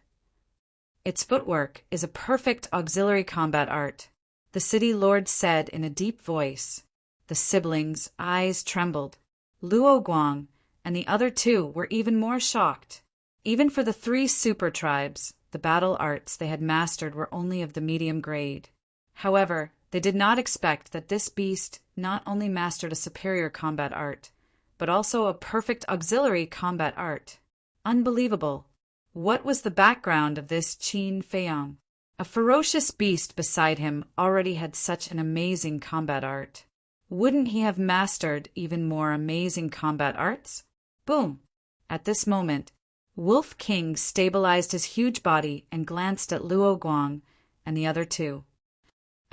Its footwork is a perfect auxiliary combat art, the city lord said in a deep voice. The siblings' eyes trembled. Luo Guang and the other 2 were even more shocked. Even for the 3 super tribes, the battle arts they had mastered were only of the medium grade. However, they did not expect that this beast not only mastered a superior combat art, but also a perfect auxiliary combat art. Unbelievable. What was the background of this Qin Feiyang? A ferocious beast beside him already had such an amazing combat art. Wouldn't he have mastered even more amazing combat arts? Boom! At this moment, Wolf King stabilized his huge body and glanced at Luo Guang and the other 2.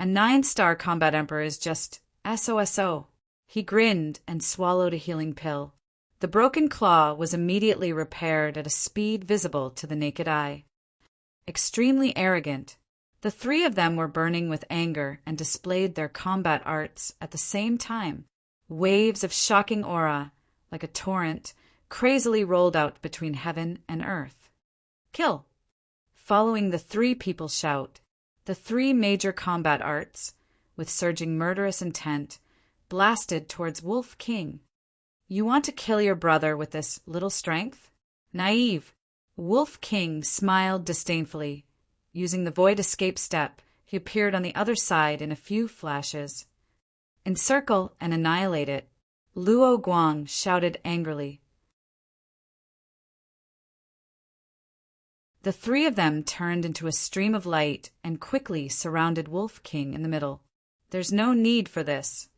A 9-star combat emperor is just SOSO. He grinned and swallowed a healing pill. The broken claw was immediately repaired at a speed visible to the naked eye. Extremely arrogant, the 3 of them were burning with anger and displayed their combat arts at the same time. Waves of shocking aura, like a torrent, crazily rolled out between heaven and earth. Kill! Following the 3 people's shout, the 3 major combat arts, with surging murderous intent, blasted towards Wolf King. You want to kill your brother with this little strength? Naive. Wolf King smiled disdainfully. Using the void escape step, he appeared on the other side in a few flashes. Encircle and annihilate it. Luo Guang shouted angrily. The 3 of them turned into a stream of light and quickly surrounded Wolf King in the middle. There's no need for this.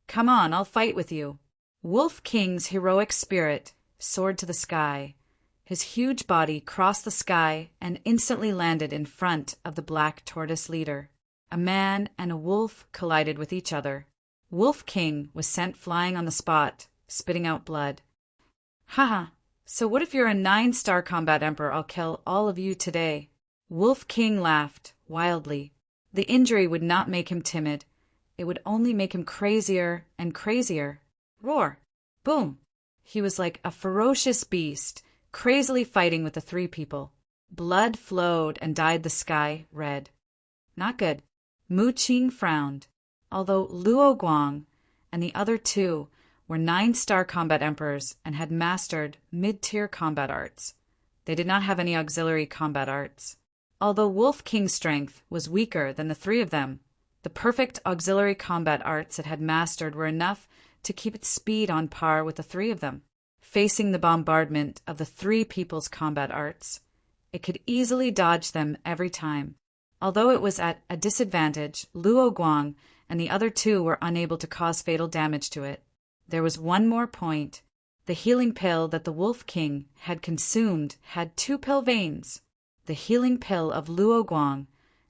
Come on, I'll fight with you. Wolf King's heroic spirit soared to the sky. His huge body crossed the sky and instantly landed in front of the Black Tortoise leader. A man and a wolf collided with each other. Wolf King was sent flying on the spot, spitting out blood. Haha, so what if you're a 9-star combat emperor? I'll kill all of you today. Wolf King laughed wildly. The injury would not make him timid. It would only make him crazier and crazier. Roar! Boom! He was like a ferocious beast, crazily fighting with the 3 people. Blood flowed and dyed the sky red. Not good. Mu-Ching frowned. Although Luo Guang and the other 2 were 9-star combat emperors and had mastered mid-tier combat arts, they did not have any auxiliary combat arts. Although Wolf King's strength was weaker than the 3 of them, the perfect auxiliary combat arts it had mastered were enough to keep its speed on par with the 3 of them. Facing the bombardment of the 3 people's combat arts, it could easily dodge them every time. Although it was at a disadvantage, Luo Guang and the other 2 were unable to cause fatal damage to it. There was one more point. The healing pill that the Wolf King had consumed had 2 pill veins. The healing pill of Luo Guang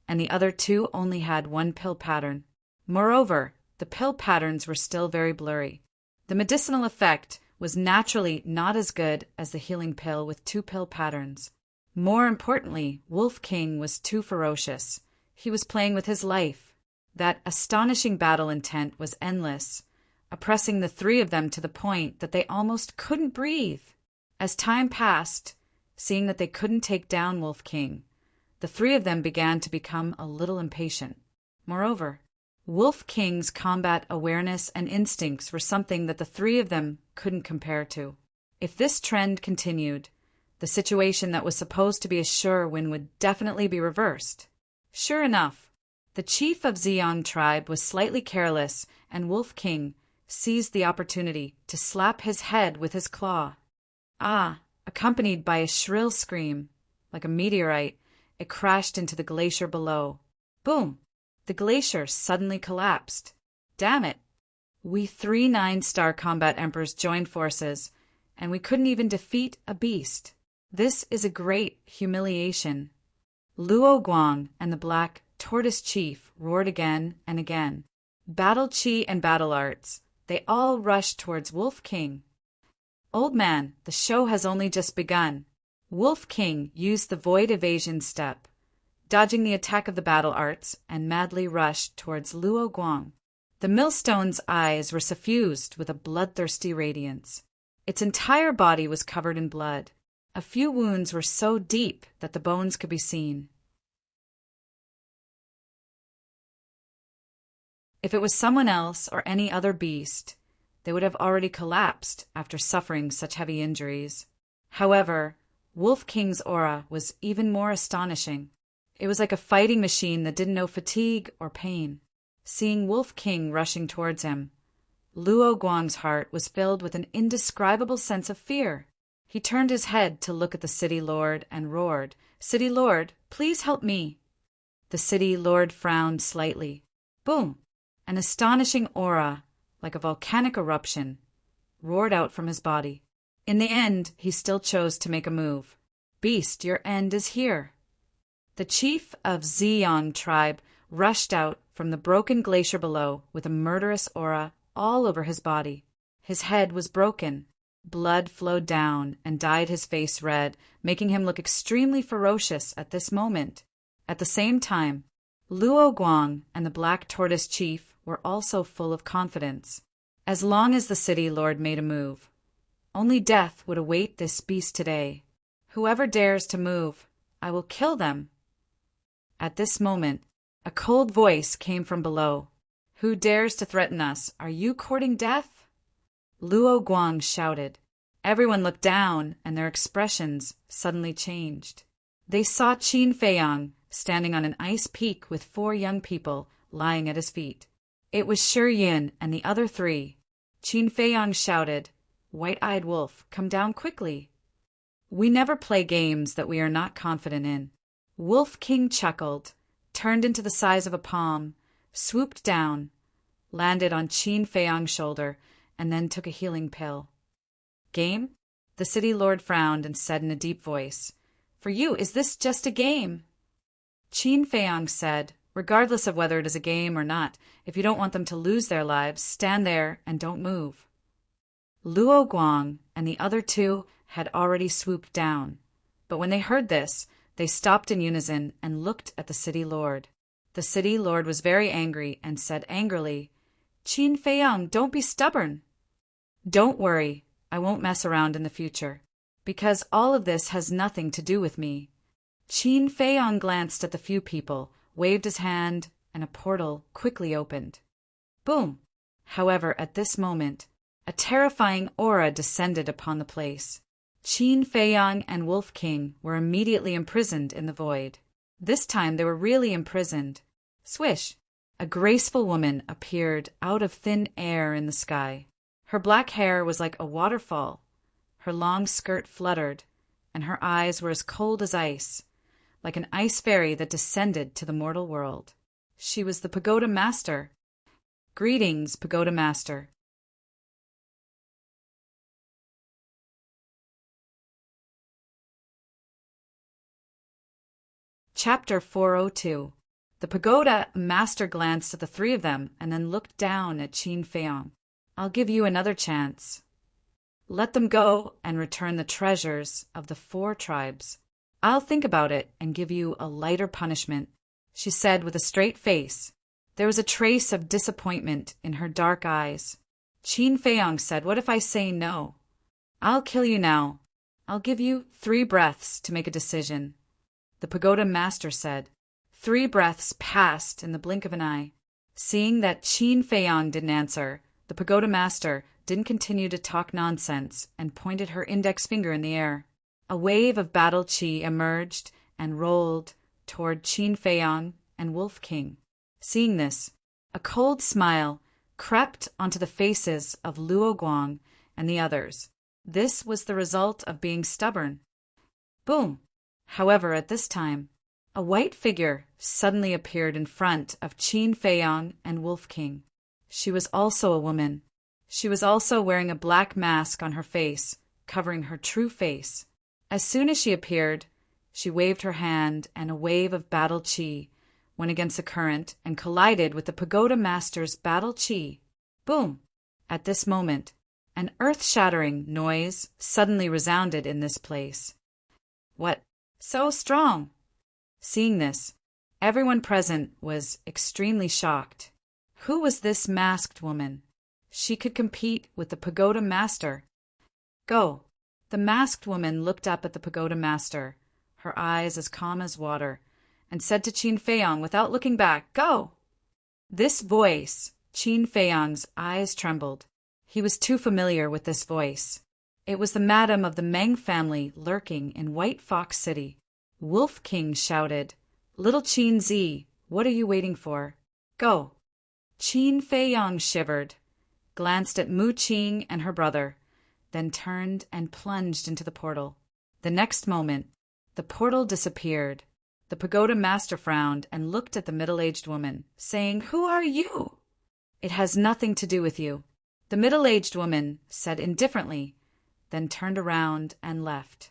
and the other 2 only had 1 pill pattern. Moreover, the pill patterns were still very blurry. The The medicinal effect was naturally not as good as the healing pill with 2-pill patterns. More importantly, Wolf King was too ferocious. He was playing with his life. That astonishing battle intent was endless, oppressing the three of them to the point that they almost couldn't breathe. As time passed, seeing that they couldn't take down Wolf King, the three of them began to become a little impatient. Moreover, Wolf King's combat awareness and instincts were something that the three of them couldn't compare to. If this trend continued, the situation that was supposed to be a sure win would definitely be reversed. Sure enough, the chief of Zeong tribe was slightly careless, and Wolf King seized the opportunity to slap his head with his claw. Ah, accompanied by a shrill scream. Like a meteorite, it crashed into the glacier below. Boom! The glacier suddenly collapsed. Damn it! We 3 9-star combat emperors joined forces, and we couldn't even defeat a beast. This is a great humiliation. Luo Guang and the Black Tortoise Chief roared again and again. Battle chi and battle arts, they all rushed towards Wolf King. Old man, the show has only just begun. Wolf King used the void evasion step, dodging the attack of the battle arts, and madly rushed towards Luo Guang. The millstone's eyes were suffused with a bloodthirsty radiance. Its entire body was covered in blood. A few wounds were so deep that the bones could be seen. If it was someone else or any other beast, they would have already collapsed after suffering such heavy injuries. However, Wolf King's aura was even more astonishing. It was like a fighting machine that didn't know fatigue or pain. Seeing Wolf King rushing towards him, Luo Guang's heart was filled with an indescribable sense of fear. He turned his head to look at the city lord and roared, "City lord, please help me." The city lord frowned slightly. Boom! An astonishing aura, like a volcanic eruption, roared out from his body. In the end, he still chose to make a move. "Beast, your end is here." The chief of Zeong tribe rushed out from the broken glacier below with a murderous aura all over his body. His head was broken. Blood flowed down and dyed his face red, making him look extremely ferocious at this moment. At the same time, Luo Guang and the Black Tortoise Chief were also full of confidence. As long as the city lord made a move, only death would await this beast today. "Whoever dares to move, I will kill them." At this moment, a cold voice came from below. "Who dares to threaten us? Are you courting death?" Luo Guang shouted. Everyone looked down, and their expressions suddenly changed. They saw Qin Feiyang standing on an ice peak with 4 young people lying at his feet. It was Shi Yin and the other 3. Qin Feiyang shouted, "White-eyed wolf, come down quickly." "We never play games that we are not confident in." Wolf King chuckled, turned into the size of a palm, swooped down, landed on Qin Feiyang's shoulder, and then took a healing pill. "Game?" The city lord frowned and said in a deep voice, "For you, is this just a game?" Qin Feiyang said, "Regardless of whether it is a game or not, if you don't want them to lose their lives, stand there and don't move." Luo Guang and the other 2 had already swooped down, but when they heard this, they stopped in unison and looked at the city lord. The city lord was very angry and said angrily, "Qin Feiyang, don't be stubborn." "Don't worry, I won't mess around in the future, because all of this has nothing to do with me." Qin Feiyang glanced at the few people, waved his hand, and a portal quickly opened. Boom! However, at this moment, a terrifying aura descended upon the place. Qin Feiyang and Wolf King were immediately imprisoned in the void. This time they were really imprisoned. Swish! A graceful woman appeared out of thin air in the sky. Her black hair was like a waterfall. Her long skirt fluttered, and her eyes were as cold as ice, like an ice fairy that descended to the mortal world. She was the Pagoda Master. "Greetings, Pagoda Master." Chapter 402. The Pagoda Master glanced at the 3 of them and then looked down at Qin Feiyang. I'll give you another chance. Let them go and return the treasures of the 4 tribes. I'll think about it and give you a lighter punishment," she said with a straight face. There was a trace of disappointment in her dark eyes. Qin Feiyong said, "What if I say no? I'll kill you now. I'll give you 3 breaths to make a decision." The pagoda master said. 3 breaths passed in the blink of an eye. Seeing that Qin Feiyong didn't answer, the pagoda master didn't continue to talk nonsense and pointed her index finger in the air. A wave of battle qi emerged and rolled toward Qin Feiyong and Wolf King. Seeing this, a cold smile crept onto the faces of Luo Guang and the others. This was the result of being stubborn. Boom! However, at this time, a white figure suddenly appeared in front of Qin Feiyong and Wolf King. She was also a woman. She was also wearing a black mask on her face, covering her true face. As soon as she appeared, she waved her hand, and a wave of battle qi went against the current and collided with the pagoda master's battle qi. Boom! At this moment, an earth-shattering noise suddenly resounded in this place. What? So strong! Seeing this, everyone present was extremely shocked. Who was this masked woman? She could compete with the pagoda master. Go! The masked woman looked up at the pagoda master, her eyes as calm as water, and said to Qin Feiyong without looking back, "Go!" This voice, Qin Feiyong's eyes trembled. He was too familiar with this voice. It was the madam of the Meng family lurking in White Fox City. Wolf King shouted, "Little Qin Zi, what are you waiting for? Go!" Qin Feiyong shivered, glanced at Mu Qing and her brother, then turned and plunged into the portal. The next moment, the portal disappeared. The pagoda master frowned and looked at the middle-aged woman, saying, "Who are you?" "It has nothing to do with you," the middle-aged woman said indifferently, then turned around and left.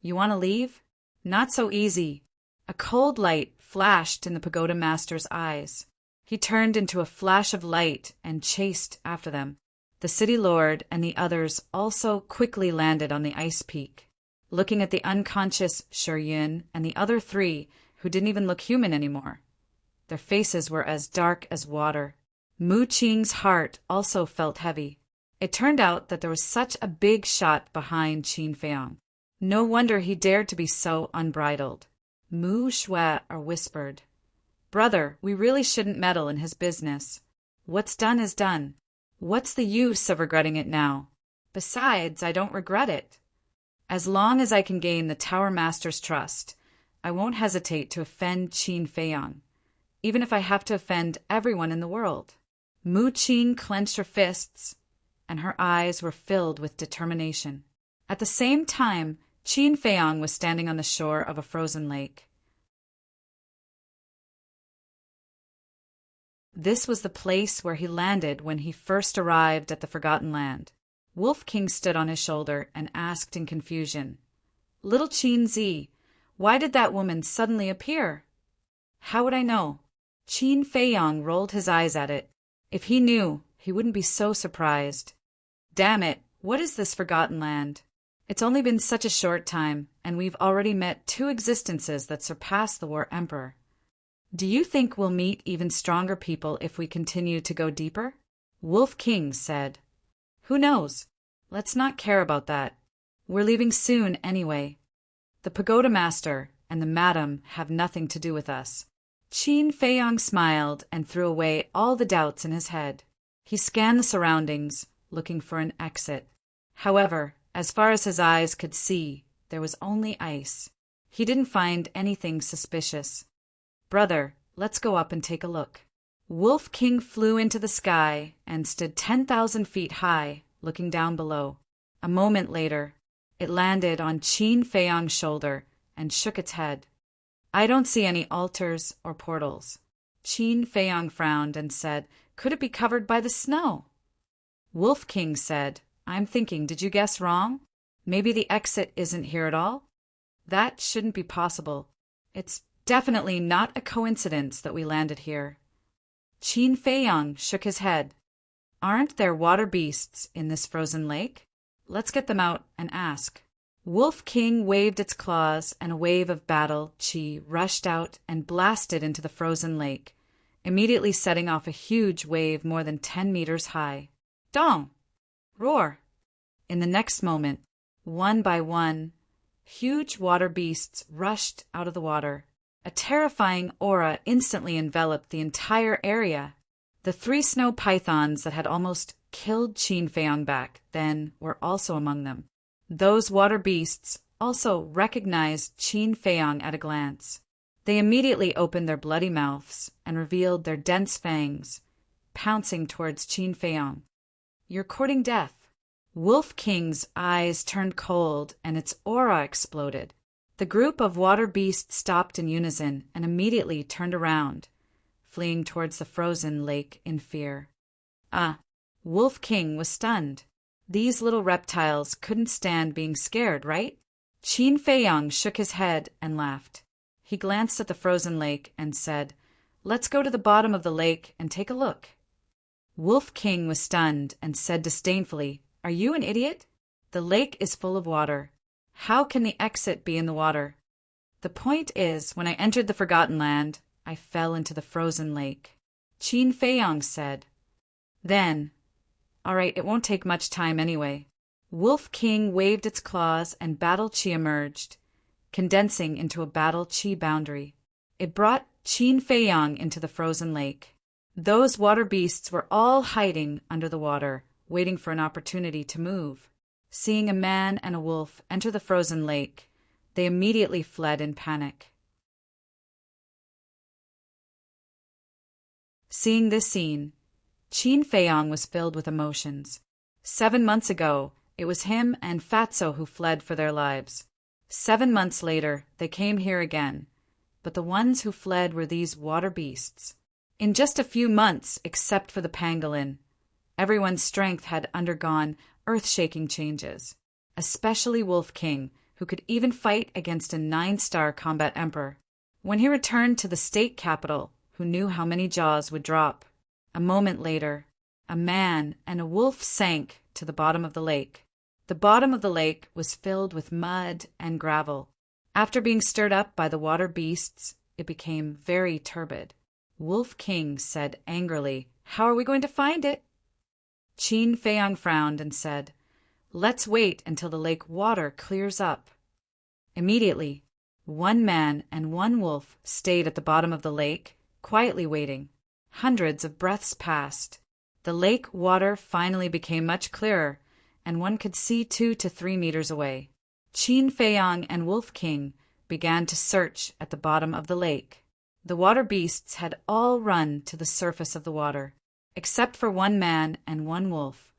"You want to leave? Not so easy." A cold light flashed in the pagoda master's eyes. He turned into a flash of light and chased after them. The city lord and the others also quickly landed on the ice peak, looking at the unconscious Shuyun and the other 3 who didn't even look human anymore. Their faces were as dark as water. Mu Qing's heart also felt heavy. It turned out that there was such a big shot behind Qin Feiyong. No wonder he dared to be so unbridled. Mu Shui whispered, "Brother, we really shouldn't meddle in his business. What's done is done. What's the use of regretting it now? Besides, I don't regret it. As long as I can gain the Tower Master's trust, I won't hesitate to offend Qin Feiyong, even if I have to offend everyone in the world." Mu Qing clenched her fists, and her eyes were filled with determination. At the same time, Qin Feiyong was standing on the shore of a frozen lake. This was the place where he landed when he first arrived at the Forgotten Land. Wolf King stood on his shoulder and asked in confusion, "Little Qin Zi, why did that woman suddenly appear?" "How would I know?" Qin Feiyong rolled his eyes at it. If he knew, he wouldn't be so surprised. "Damn it, what is this Forgotten Land? It's only been such a short time, and we've already met 2 existences that surpass the War Emperor. Do you think we'll meet even stronger people if we continue to go deeper?" Wolf King said, "Who knows? Let's not care about that. We're leaving soon anyway. The pagoda master and the madam have nothing to do with us." Qin Feiyong smiled and threw away all the doubts in his head. He scanned the surroundings, looking for an exit. However, as far as his eyes could see, there was only ice. He didn't find anything suspicious. "Brother, let's go up and take a look." Wolf King flew into the sky and stood 10,000 feet high, looking down below. A moment later, it landed on Qin Feiyong's shoulder and shook its head. "I don't see any altars or portals." Qin Feiyong frowned and said, "Could it be covered by the snow?" Wolf King said, "I'm thinking, did you guess wrong? Maybe the exit isn't here at all? That shouldn't be possible. It's definitely not a coincidence that we landed here." Qin Feiyong shook his head. Aren't there water beasts in this frozen lake? Let's get them out and ask. Wolf King waved its claws, and a wave of battle chi rushed out and blasted into the frozen lake, immediately setting off a huge wave more than 10 meters high. Dong! Roar! In the next moment, one by one, huge water beasts rushed out of the water. A terrifying aura instantly enveloped the entire area. The 3 snow pythons that had almost killed Qin Feiyong back then were also among them. Those water beasts also recognized Qin Feiyong at a glance. They immediately opened their bloody mouths and revealed their dense fangs, pouncing towards Qin Feiyong. You're courting death. Wolf King's eyes turned cold and its aura exploded. The group of water beasts stopped in unison and immediately turned around, fleeing towards the frozen lake in fear. Wolf King was stunned. These little reptiles couldn't stand being scared, right? Qin Feiyong shook his head and laughed. He glanced at the frozen lake and said, "Let's go to the bottom of the lake and take a look." Wolf King was stunned and said disdainfully, "Are you an idiot? The lake is full of water. How can the exit be in the water? The point is, when I entered the Forgotten Land, I fell into the frozen lake." Qin Feiyong said. Then, "All right, it won't take much time anyway." Wolf King waved its claws and battle chi emerged, condensing into a battle chi boundary. It brought Qin Feiyong into the frozen lake. Those water beasts were all hiding under the water, waiting for an opportunity to move. Seeing a man and a wolf enter the frozen lake, they immediately fled in panic. Seeing this scene, Qin Feiyong was filled with emotions. 7 months ago, it was him and Fatso who fled for their lives. 7 months later, they came here again, but the ones who fled were these water beasts. In just a few months, except for the pangolin, everyone's strength had undergone earth-shaking changes, especially Wolf King, who could even fight against a 9-star combat emperor. When he returned to the state capital, who knew how many jaws would drop? A moment later, a man and a wolf sank to the bottom of the lake. The bottom of the lake was filled with mud and gravel. After being stirred up by the water beasts, it became very turbid. Wolf King said angrily, "How are we going to find it?" Qin Feiyong frowned and said, "Let's wait until the lake water clears up." Immediately, 1 man and 1 wolf stayed at the bottom of the lake, quietly waiting. Hundreds of breaths passed. The lake water finally became much clearer, and one could see 2 to 3 meters away. Qin Feiyong and Wolf King began to search at the bottom of the lake. The water beasts had all run to the surface of the water. Except for 1 man and 1 wolf,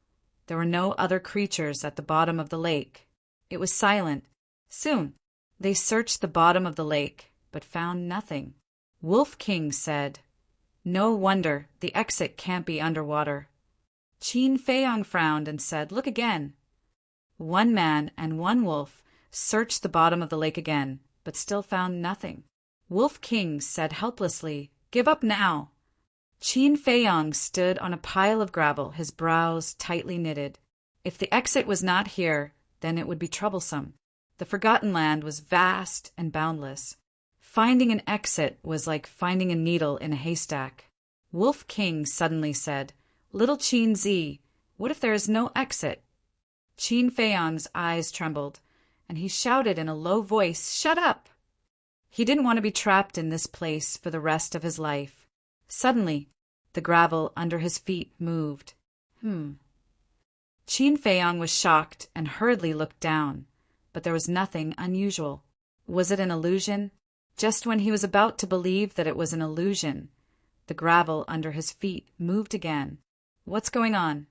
there were no other creatures at the bottom of the lake. It was silent. Soon, they searched the bottom of the lake, but found nothing. Wolf King said, "No wonder the exit can't be underwater." Qin Feiyong frowned and said, "Look again." 1 man and 1 wolf searched the bottom of the lake again, but still found nothing. Wolf King said helplessly, "Give up now." Qin Feiyong stood on a pile of gravel, his brows tightly knitted. If the exit was not here, then it would be troublesome. The Forgotten Land was vast and boundless. Finding an exit was like finding a needle in a haystack. Wolf King suddenly said, "Little Qin Zi, what if there is no exit?" Qin Feiyong's eyes trembled, and he shouted in a low voice, "Shut up!" He didn't want to be trapped in this place for the rest of his life. Suddenly, the gravel under his feet moved. Qin Feiyong was shocked and hurriedly looked down, but there was nothing unusual. Was it an illusion? Just when he was about to believe that it was an illusion, the gravel under his feet moved again. What's going on?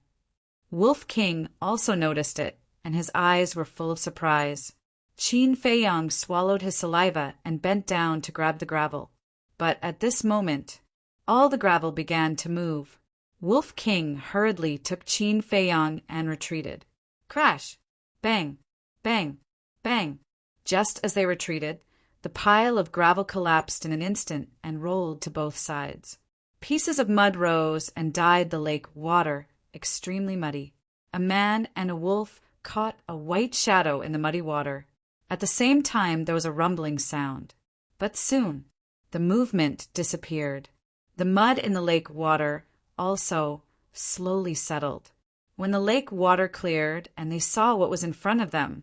Wolf King also noticed it, and his eyes were full of surprise. Qin Feiyong swallowed his saliva and bent down to grab the gravel. But at this moment, all the gravel began to move. Wolf King hurriedly took Qin Feiyong and retreated. Crash! Bang! Bang! Bang! Just as they retreated, the pile of gravel collapsed in an instant and rolled to both sides. Pieces of mud rose and dyed the lake water, extremely muddy. A man and a wolf caught a white shadow in the muddy water. At the same time, there was a rumbling sound. But soon, the movement disappeared. The mud in the lake water also slowly settled. When the lake water cleared and they saw what was in front of them,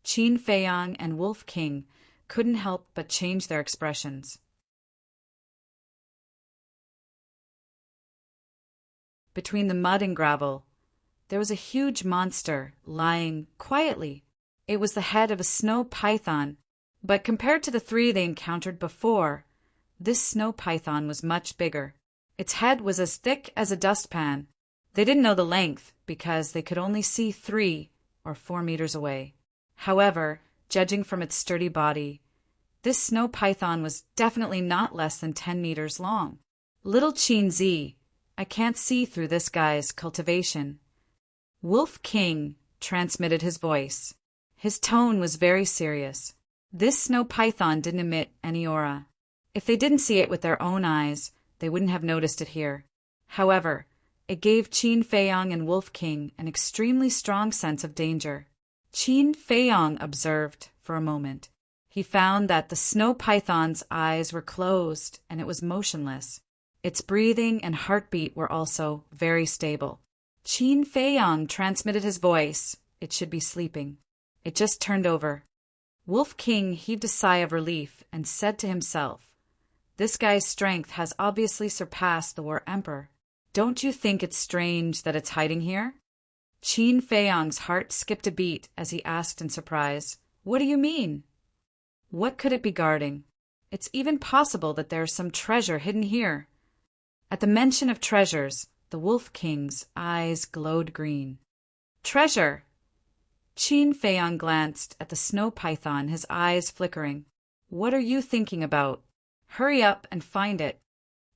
Qin Feiyang and Wolf King couldn't help but change their expressions. Between the mud and gravel, there was a huge monster lying quietly. It was the head of a snow python, but compared to the three they encountered before, this snow python was much bigger. Its head was as thick as a dustpan. They didn't know the length because they could only see 3 or 4 meters away. However, judging from its sturdy body, this snow python was definitely not less than 10 meters long. Little Qin Zi, I can't see through this guy's cultivation. Wolf King transmitted his voice. His tone was very serious. This snow python didn't emit any aura. If they didn't see it with their own eyes, they wouldn't have noticed it here. However, it gave Qin Feiyang and Wolf King an extremely strong sense of danger. Qin Feiyang observed for a moment. He found that the snow python's eyes were closed and it was motionless. Its breathing and heartbeat were also very stable. Qin Feiyang transmitted his voice. It should be sleeping. It just turned over. Wolf King heaved a sigh of relief and said to himself, "This guy's strength has obviously surpassed the War Emperor. Don't you think it's strange that it's hiding here?" Qin Feiyang's heart skipped a beat as he asked in surprise, "What do you mean? What could it be guarding? It's even possible that there's some treasure hidden here." At the mention of treasures, the Wolf King's eyes glowed green. "Treasure!" Qin Feiyang glanced at the snow python, his eyes flickering. "What are you thinking about? Hurry up and find it."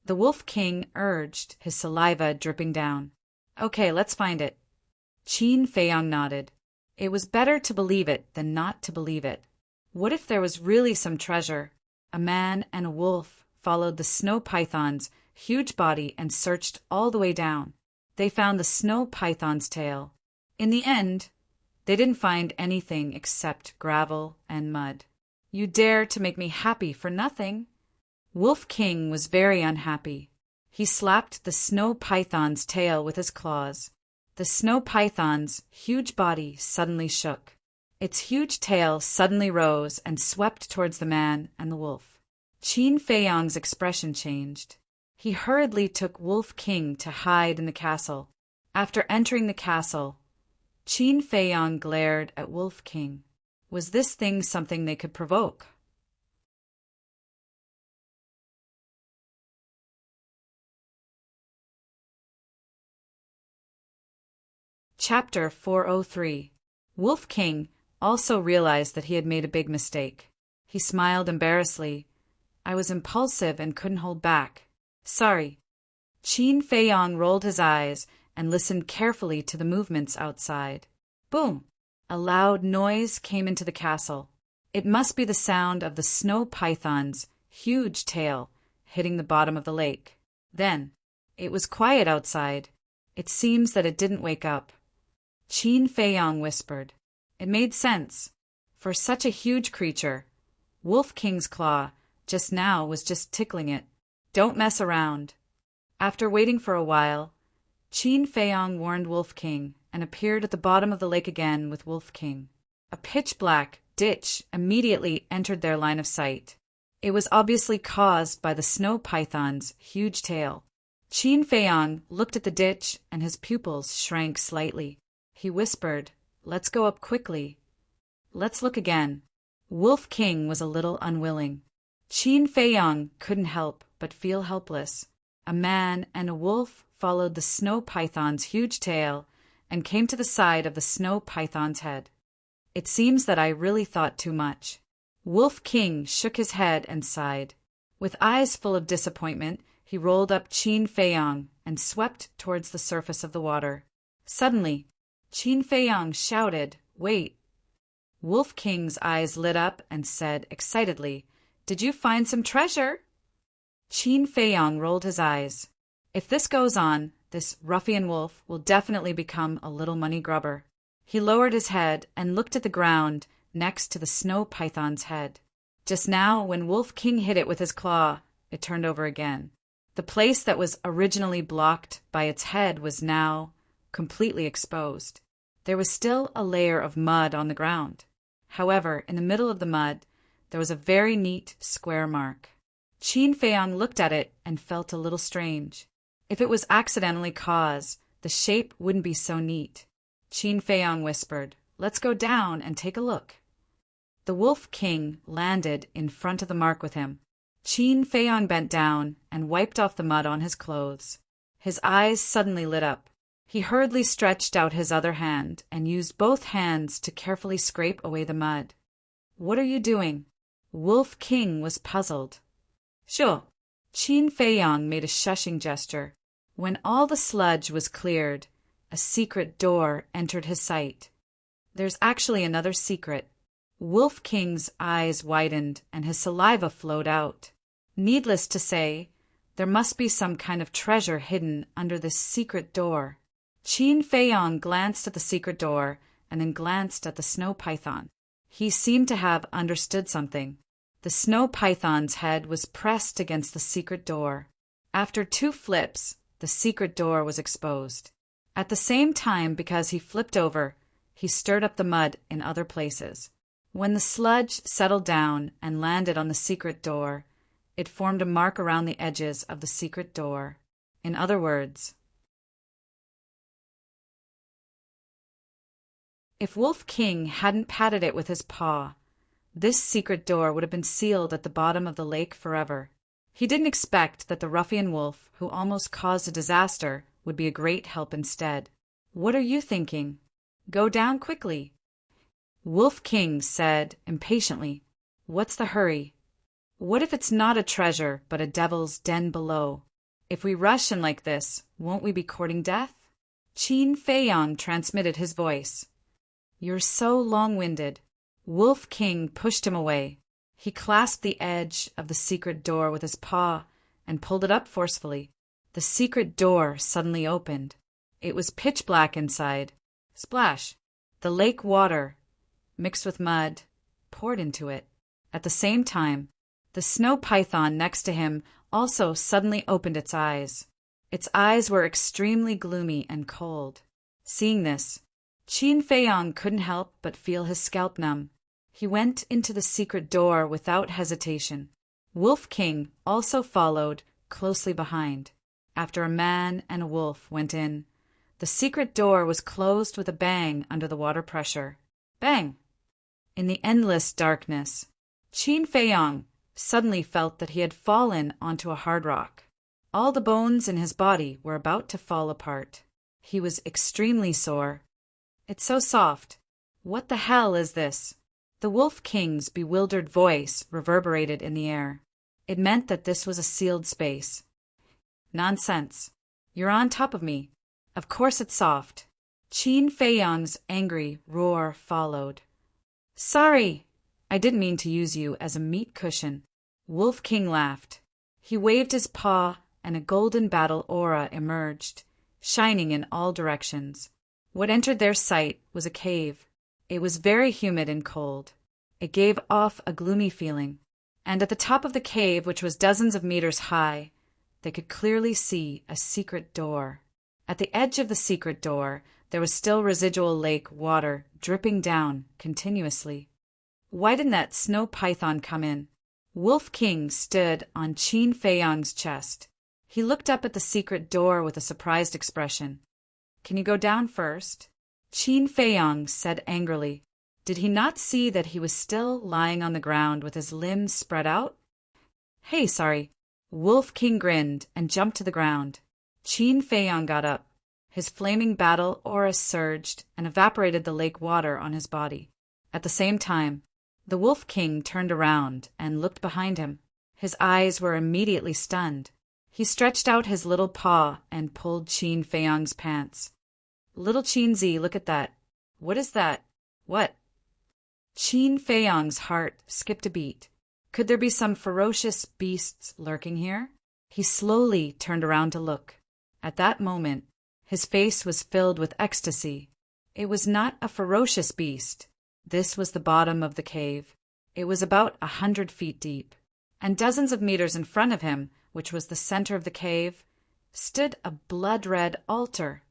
The Wolf King urged, his saliva dripping down. "Okay, let's find it." Qin Feiyang nodded. It was better to believe it than not to believe it. What if there was really some treasure? A man and a wolf followed the snow python's huge body and searched all the way down. They found the snow python's tail. In the end, they didn't find anything except gravel and mud. "You dare to make me happy for nothing." Wolf King was very unhappy. He slapped the snow python's tail with his claws. The snow python's huge body suddenly shook. Its huge tail suddenly rose and swept towards the man and the wolf. Qin Feiyang's expression changed. He hurriedly took Wolf King to hide in the castle. After entering the castle, Qin Feiyang glared at Wolf King. Was this thing something they could provoke? Chapter 403. Wolf King also realized that he had made a big mistake. He smiled embarrassedly. "I was impulsive and couldn't hold back. Sorry." Qin Feiyang rolled his eyes and listened carefully to the movements outside. Boom! A loud noise came into the castle. It must be the sound of the snow python's huge tail hitting the bottom of the lake. Then, it was quiet outside. It seems that it didn't wake up. Qin Feiyang whispered. It made sense. For such a huge creature, Wolf King's claw just now was just tickling it. Don't mess around. After waiting for a while, Qin Feiyang warned Wolf King and appeared at the bottom of the lake again with Wolf King. A pitch-black ditch immediately entered their line of sight. It was obviously caused by the snow python's huge tail. Qin Feiyang looked at the ditch and his pupils shrank slightly. He whispered, "Let's go up quickly. Let's look again." Wolf King was a little unwilling. Qin Feiyang couldn't help but feel helpless. A man and a wolf followed the snow python's huge tail and came to the side of the snow python's head. "It seems that I really thought too much." Wolf King shook his head and sighed. With eyes full of disappointment, he rolled up Qin Feiyang and swept towards the surface of the water. Suddenly, Qin Feiyang shouted, "Wait!" Wolf King's eyes lit up and said excitedly, "Did you find some treasure?" Qin Feiyang rolled his eyes. "If this goes on, This ruffian wolf will definitely become a little money grubber. He lowered his head and looked at the ground next to the snow python's head. Just now, when Wolf King hit it with his claw, it turned over again. The place that was originally blocked by its head was now completely exposed. There was still a layer of mud on the ground. However, in the middle of the mud, there was a very neat square mark. Qin Feiyang looked at it and felt a little strange. If it was accidentally caused, the shape wouldn't be so neat. Qin Feiyang whispered, "Let's go down and take a look." The Wolf King landed in front of the mark with him. Qin Feiyang bent down and wiped off the mud on his clothes. His eyes suddenly lit up. He hurriedly stretched out his other hand and used both hands to carefully scrape away the mud. "What are you doing?" Wolf King was puzzled. "Sure." Qin Feiyang made a shushing gesture. When all the sludge was cleared, a secret door entered his sight. "There's actually another secret." Wolf King's eyes widened and his saliva flowed out. Needless to say, there must be some kind of treasure hidden under this secret door. Qin Feiyang glanced at the secret door and then glanced at the snow python. He seemed to have understood something. The snow python's head was pressed against the secret door. After 2 flips, the secret door was exposed. At the same time, because he flipped over, he stirred up the mud in other places. When the sludge settled down and landed on the secret door, it formed a mark around the edges of the secret door. In other words, if Wolf King hadn't patted it with his paw, this secret door would have been sealed at the bottom of the lake forever. He didn't expect that the ruffian wolf, who almost caused a disaster, would be a great help instead. "What are you thinking? Go down quickly." Wolf King said impatiently, "What's the hurry? What if it's not a treasure but a devil's den below? If we rush in like this, won't we be courting death?" Qin Feiyang transmitted his voice. "You're so long-winded." Wolf King pushed him away. He clasped the edge of the secret door with his paw and pulled it up forcefully. The secret door suddenly opened. It was pitch black inside. Splash! The lake water, mixed with mud, poured into it. At the same time, the snow python next to him also suddenly opened its eyes. Its eyes were extremely gloomy and cold. Seeing this, Qin Feiyang couldn't help but feel his scalp numb. He went into the secret door without hesitation. Wolf King also followed closely behind. After a man and a wolf went in, the secret door was closed with a bang under the water pressure. Bang! In the endless darkness, Qin Feiyang suddenly felt that he had fallen onto a hard rock. All the bones in his body were about to fall apart. He was extremely sore. "It's so soft. What the hell is this?" The Wolf King's bewildered voice reverberated in the air. It meant that this was a sealed space. "Nonsense. You're on top of me. Of course it's soft." Qin Feiyang's angry roar followed. "Sorry. I didn't mean to use you as a meat cushion." Wolf King laughed. He waved his paw and a golden battle aura emerged, shining in all directions. What entered their sight was a cave. It was very humid and cold. It gave off a gloomy feeling. And at the top of the cave, which was dozens of meters high, they could clearly see a secret door. At the edge of the secret door, there was still residual lake water dripping down continuously. Why didn't that snow python come in? Wolf King stood on Qin Feiyang's chest. He looked up at the secret door with a surprised expression. "Can you go down first?" Qin Feiyang said angrily. Did he not see that he was still lying on the ground with his limbs spread out? "Hey, sorry." Wolf King grinned and jumped to the ground. Qin Feiyang got up. His flaming battle aura surged and evaporated the lake water on his body. At the same time, the Wolf King turned around and looked behind him. His eyes were immediately stunned. He stretched out his little paw and pulled Qin Feiyang's pants. "Little Qinzi, look at that." "What is that?" "What?" Qin Feiyang's heart skipped a beat. Could there be some ferocious beasts lurking here? He slowly turned around to look. At that moment, his face was filled with ecstasy. It was not a ferocious beast. This was the bottom of the cave. It was about 100 feet deep, and dozens of meters in front of him, which was the center of the cave, stood a blood-red altar.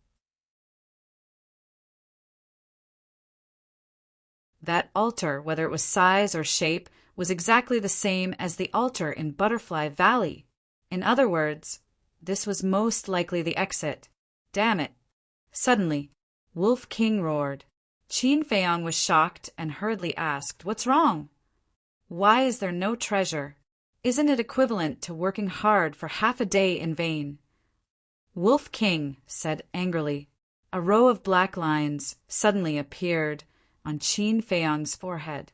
That altar, whether it was size or shape, was exactly the same as the altar in Butterfly Valley. In other words, this was most likely the exit. Damn it! Suddenly, Wolf King roared. Qin Feiyong was shocked and hurriedly asked, "What's wrong? Why is there no treasure? Isn't it equivalent to working hard for half a day in vain?" Wolf King said angrily. A row of black lines suddenly appeared on Qin Feiyong's forehead.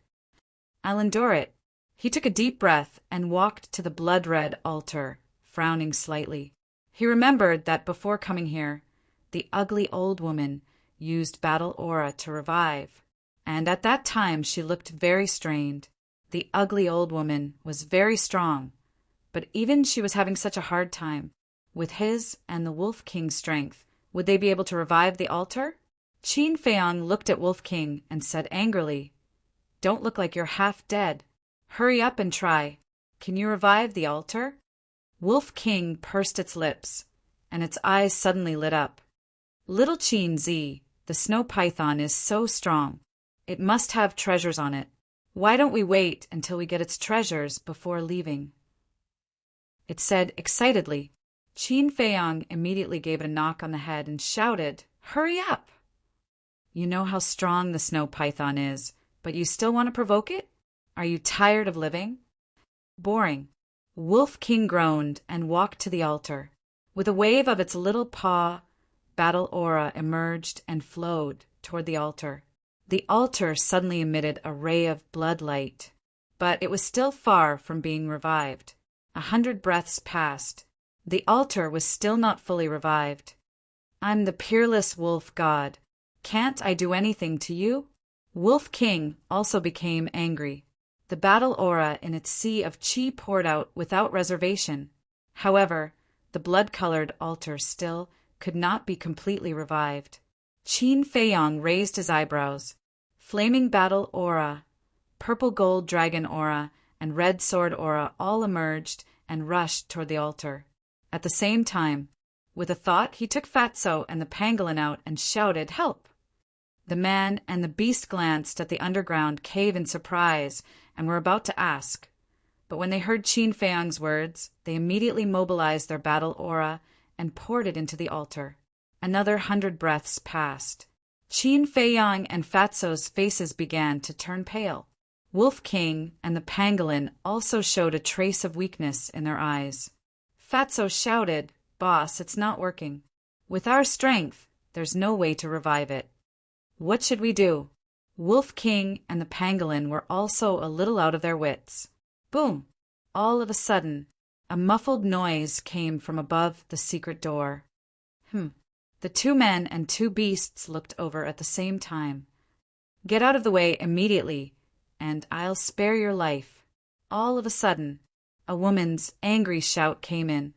"I'll endure it." He took a deep breath and walked to the blood-red altar, frowning slightly. He remembered that before coming here, the ugly old woman used battle aura to revive, and at that time she looked very strained. The ugly old woman was very strong, but even she was having such a hard time. With his and the Wolf King's strength, would they be able to revive the altar? Qin Feiyong looked at Wolf King and said angrily, "Don't look like you're half dead. Hurry up and try. Can you revive the altar?" Wolf King pursed its lips, and its eyes suddenly lit up. "Little Qin Zi, the snow python is so strong. It must have treasures on it. Why don't we wait until we get its treasures before leaving?" It said excitedly. Qin Feiyong immediately gave it a knock on the head and shouted, "Hurry up! You know how strong the snow python is, but you still want to provoke it? Are you tired of living?" Boring. Wolf King groaned and walked to the altar. With a wave of its little paw, battle aura emerged and flowed toward the altar. The altar suddenly emitted a ray of blood light, but it was still far from being revived. 100 breaths passed. The altar was still not fully revived. "I'm the peerless wolf god. Can't I do anything to you?" Wolf King also became angry. The battle aura in its sea of qi poured out without reservation. However, the blood-colored altar still could not be completely revived. Qin Feiyong raised his eyebrows. Flaming battle aura, purple gold dragon aura, and red sword aura all emerged and rushed toward the altar. At the same time, with a thought, he took Fatso and the pangolin out and shouted, "Help!" The man and the beast glanced at the underground cave in surprise and were about to ask. But when they heard Qin Feiyong's words, they immediately mobilized their battle aura and poured it into the altar. Another 100 breaths passed. Qin Feiyong and Fatso's faces began to turn pale. Wolf King and the pangolin also showed a trace of weakness in their eyes. Fatso shouted, "Boss, it's not working. With our strength, there's no way to revive it. What should we do?" Wolf King and the pangolin were also a little out of their wits. Boom! All of a sudden, a muffled noise came from above the secret door. The 2 men and 2 beasts looked over at the same time. "Get out of the way immediately, and I'll spare your life." All of a sudden, a woman's angry shout came in.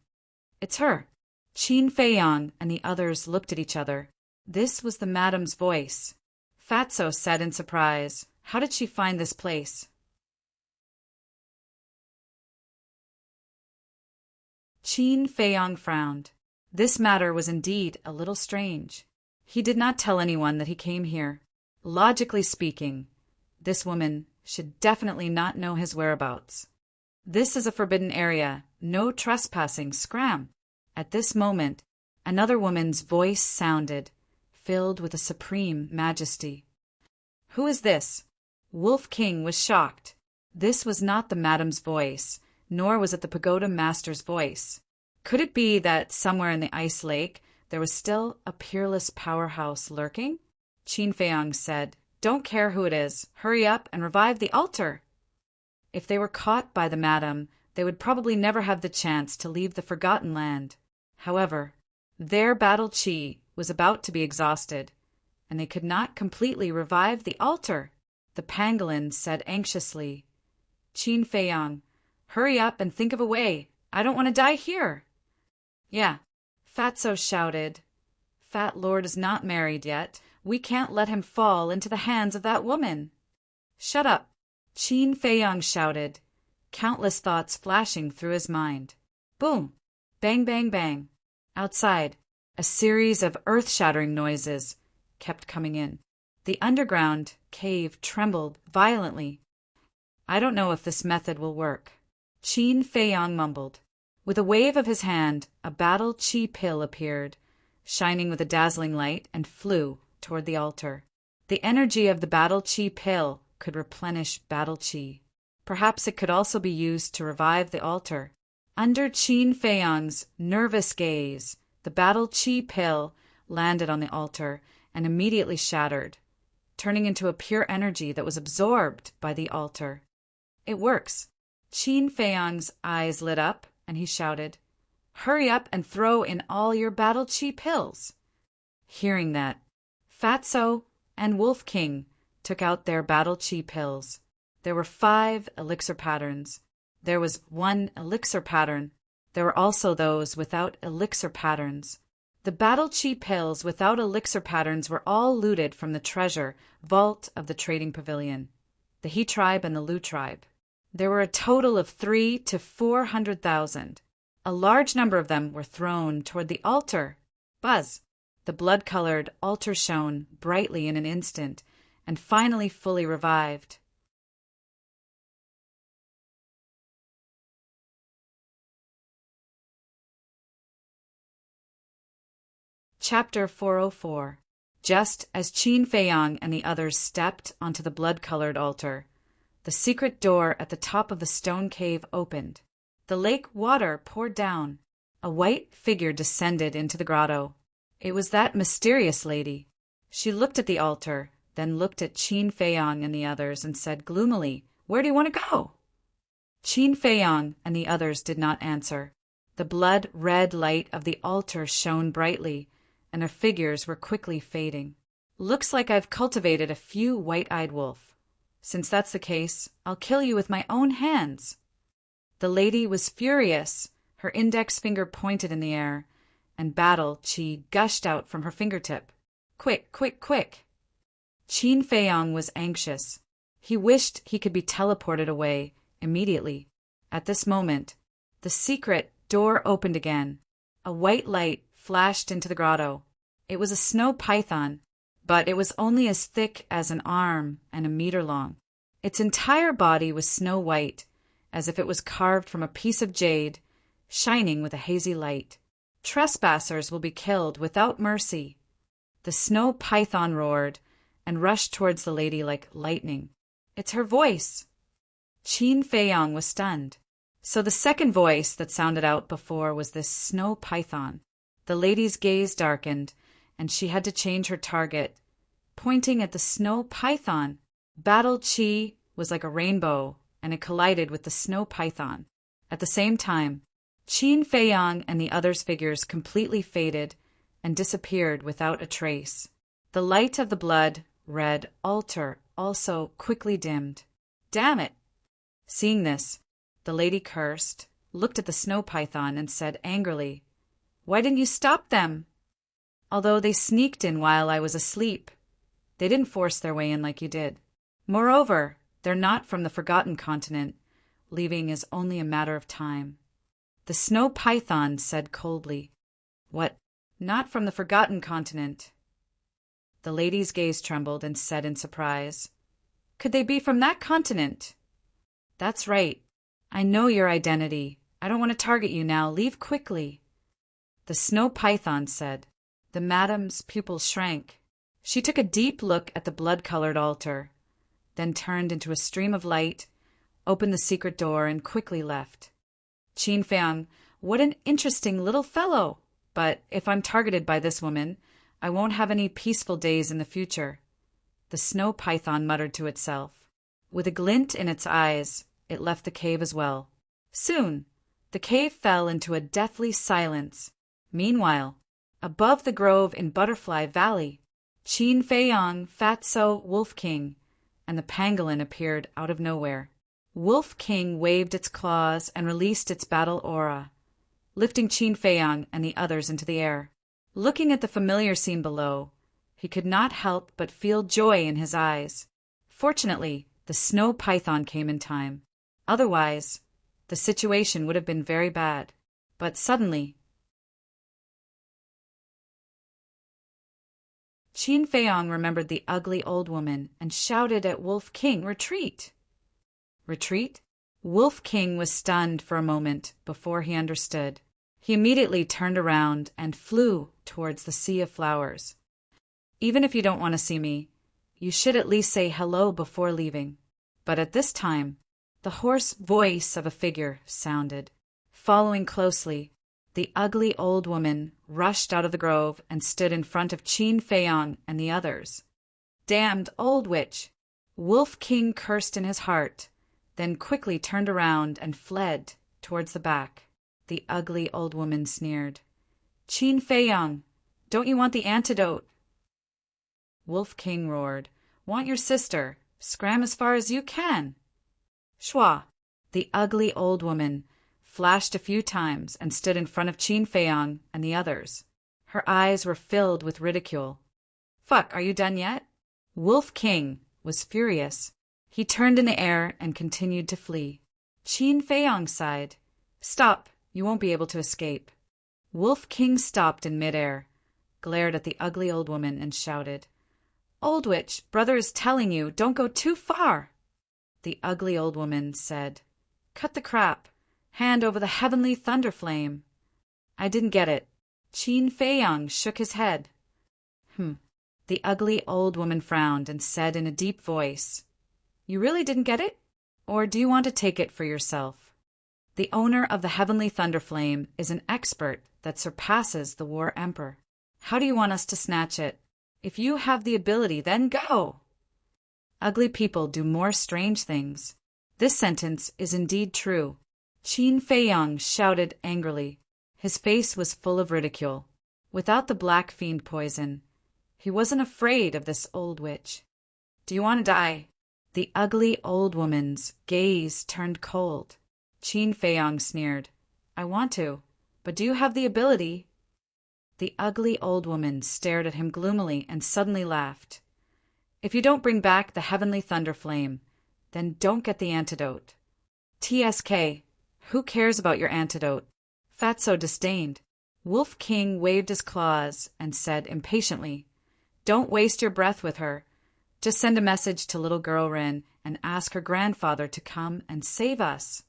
"It's her!" Qin Feiyong and the others looked at each other. This was the madam's voice. Fatso said in surprise, "How did she find this place?" Qin Feiyong frowned. This matter was indeed a little strange. He did not tell anyone that he came here. Logically speaking, this woman should definitely not know his whereabouts. This is a forbidden area. No trespassing. Scram! At this moment, another woman's voice sounded, filled with a supreme majesty. "Who is this?" Wolf King was shocked. This was not the madam's voice, nor was it the pagoda master's voice. Could it be that somewhere in the ice lake there was still a peerless powerhouse lurking? Qin Feiyong said, "Don't care who it is. Hurry up and revive the altar." If they were caught by the madam, they would probably never have the chance to leave the Forgotten Land. However, their battle chi was about to be exhausted, and they could not completely revive the altar. The pangolin said anxiously, "Qin Feiyong, hurry up and think of a way. I don't want to die here." "Yeah." Fatso shouted. Fat Lord is not married yet. We can't let him fall into the hands of that woman. Shut up, Qin Feiyang shouted, countless thoughts flashing through his mind. Boom! Bang, bang, bang. Outside, a series of earth-shattering noises kept coming in. The underground cave trembled violently. I don't know if this method will work, Qin Feiyang mumbled. With a wave of his hand, a battle chi pill appeared, shining with a dazzling light, and flew toward the altar. The energy of the battle chi pill could replenish battle chi. Perhaps it could also be used to revive the altar. Under Qin Feiyang's nervous gaze, the battle chi pill landed on the altar and immediately shattered, turning into a pure energy that was absorbed by the altar. It works. Qin Feiyang's eyes lit up, and he shouted, Hurry up and throw in all your battle chi pills. Hearing that, Fatso and Wolf King took out their battle chi pills. There were 5 elixir patterns. There was 1 elixir pattern. There were also those without elixir patterns. The battle chi pills without elixir patterns were all looted from the treasure vault of the trading pavilion, the He tribe and the Lu tribe. There were a total of 300,000 to 400,000. A large number of them were thrown toward the altar. Buzz! The blood-colored altar shone brightly in an instant and finally fully revived. Chapter 404. Just as Qin Feiyang and the others stepped onto the blood-colored altar, the secret door at the top of the stone cave opened. The lake water poured down. A white figure descended into the grotto. It was that mysterious lady. She looked at the altar, then looked at Qin Feiyang and the others and said gloomily, Where do you want to go? Qin Feiyang and the others did not answer. The blood-red light of the altar shone brightly, and their figures were quickly fading. Looks like I've cultivated a few white-eyed wolf. Since that's the case, I'll kill you with my own hands. The lady was furious. Her index finger pointed in the air, and battle chi gushed out from her fingertip. Quick, quick, quick! Qin Feiyang was anxious. He wished he could be teleported away immediately. At this moment, the secret door opened again. A white light flashed into the grotto. It was a snow python, but it was only as thick as an arm and a meter long. Its entire body was snow white, as if it was carved from a piece of jade, shining with a hazy light. Trespassers will be killed without mercy. The snow python roared and rushed towards the lady like lightning. It's her voice. Qin Feiyang was stunned. So the second voice that sounded out before was this snow python. The lady's gaze darkened, and she had to change her target. Pointing at the snow python, battle chi was like a rainbow, and it collided with the snow python. At the same time, Qin Feiyang and the others' figures completely faded and disappeared without a trace. The light of the blood-red altar also quickly dimmed. Damn it! Seeing this, the lady cursed, looked at the snow python, and said angrily, Why didn't you stop them? Although they sneaked in while I was asleep. They didn't force their way in like you did. Moreover, they're not from the Forgotten Continent. Leaving is only a matter of time. The snow python said coldly, What? Not from the Forgotten Continent? The lady's gaze trembled and said in surprise, Could they be from that continent? That's right. I know your identity. I don't want to target you now. Leave quickly. The snow python said. The madam's pupils shrank. She took a deep look at the blood-colored altar, then turned into a stream of light, opened the secret door, and quickly left. Qin Feiyang, what an interesting little fellow! But if I'm targeted by this woman, I won't have any peaceful days in the future. The snow python muttered to itself. With a glint in its eyes, it left the cave as well. Soon, the cave fell into a deathly silence. Meanwhile, above the grove in Butterfly Valley, Qin Feiyang, Fatso, Wolf King, and the pangolin appeared out of nowhere. Wolf King waved its claws and released its battle aura. lifting Qin Feiyang and the others into the air. Looking at the familiar scene below, he could not help but feel joy in his eyes. Fortunately, the snow python came in time. Otherwise, the situation would have been very bad. But suddenly, Qin Feiyang remembered the ugly old woman and shouted at Wolf King, "Retreat!" Retreat? Wolf King was stunned for a moment before he understood. He immediately turned around and flew towards the sea of flowers. Even if you don't want to see me, you should at least say hello before leaving. But at this time, the hoarse voice of a figure sounded. Following closely, the ugly old woman rushed out of the grove and stood in front of Qin Feiyang and the others. "Damned old witch!" Wolf King cursed in his heart, then quickly turned around and fled towards the back. The ugly old woman sneered. "Qin Feiyang, don't you want the antidote?" Wolf King roared. "Want your sister? Scram as far as you can!" Shwa! The ugly old woman flashed a few times and stood in front of Qin Feiyang and the others. Her eyes were filled with ridicule. "Fuck, are you done yet?" Wolf King was furious. He turned in the air and continued to flee. Qin Feiyang sighed. "Stop, you won't be able to escape." Wolf King stopped in midair, glared at the ugly old woman and shouted, "Old witch, brother is telling you, don't go too far." The ugly old woman said, "Cut the crap. Hand over the heavenly thunder flame." "I didn't get it." Qin Feiyang shook his head. The ugly old woman frowned and said in a deep voice, "You really didn't get it? Or do you want to take it for yourself? The owner of the heavenly thunder flame is an expert that surpasses the War Emperor. How do you want us to snatch it? If you have the ability, then go." Ugly people do more strange things. This sentence is indeed true. Qin Feiyang shouted angrily. His face was full of ridicule. Without the black fiend poison, he wasn't afraid of this old witch. "Do you want to die?" The ugly old woman's gaze turned cold. Qin Feiyang sneered. "I want to, but do you have the ability?" The ugly old woman stared at him gloomily and suddenly laughed. "If you don't bring back the heavenly thunder flame, then don't get the antidote." "TSK, who cares about your antidote?" Fatso disdained. Wolf King waved his claws and said impatiently, "Don't waste your breath with her. Just send a message to little girl Rin and ask her grandfather to come and save us."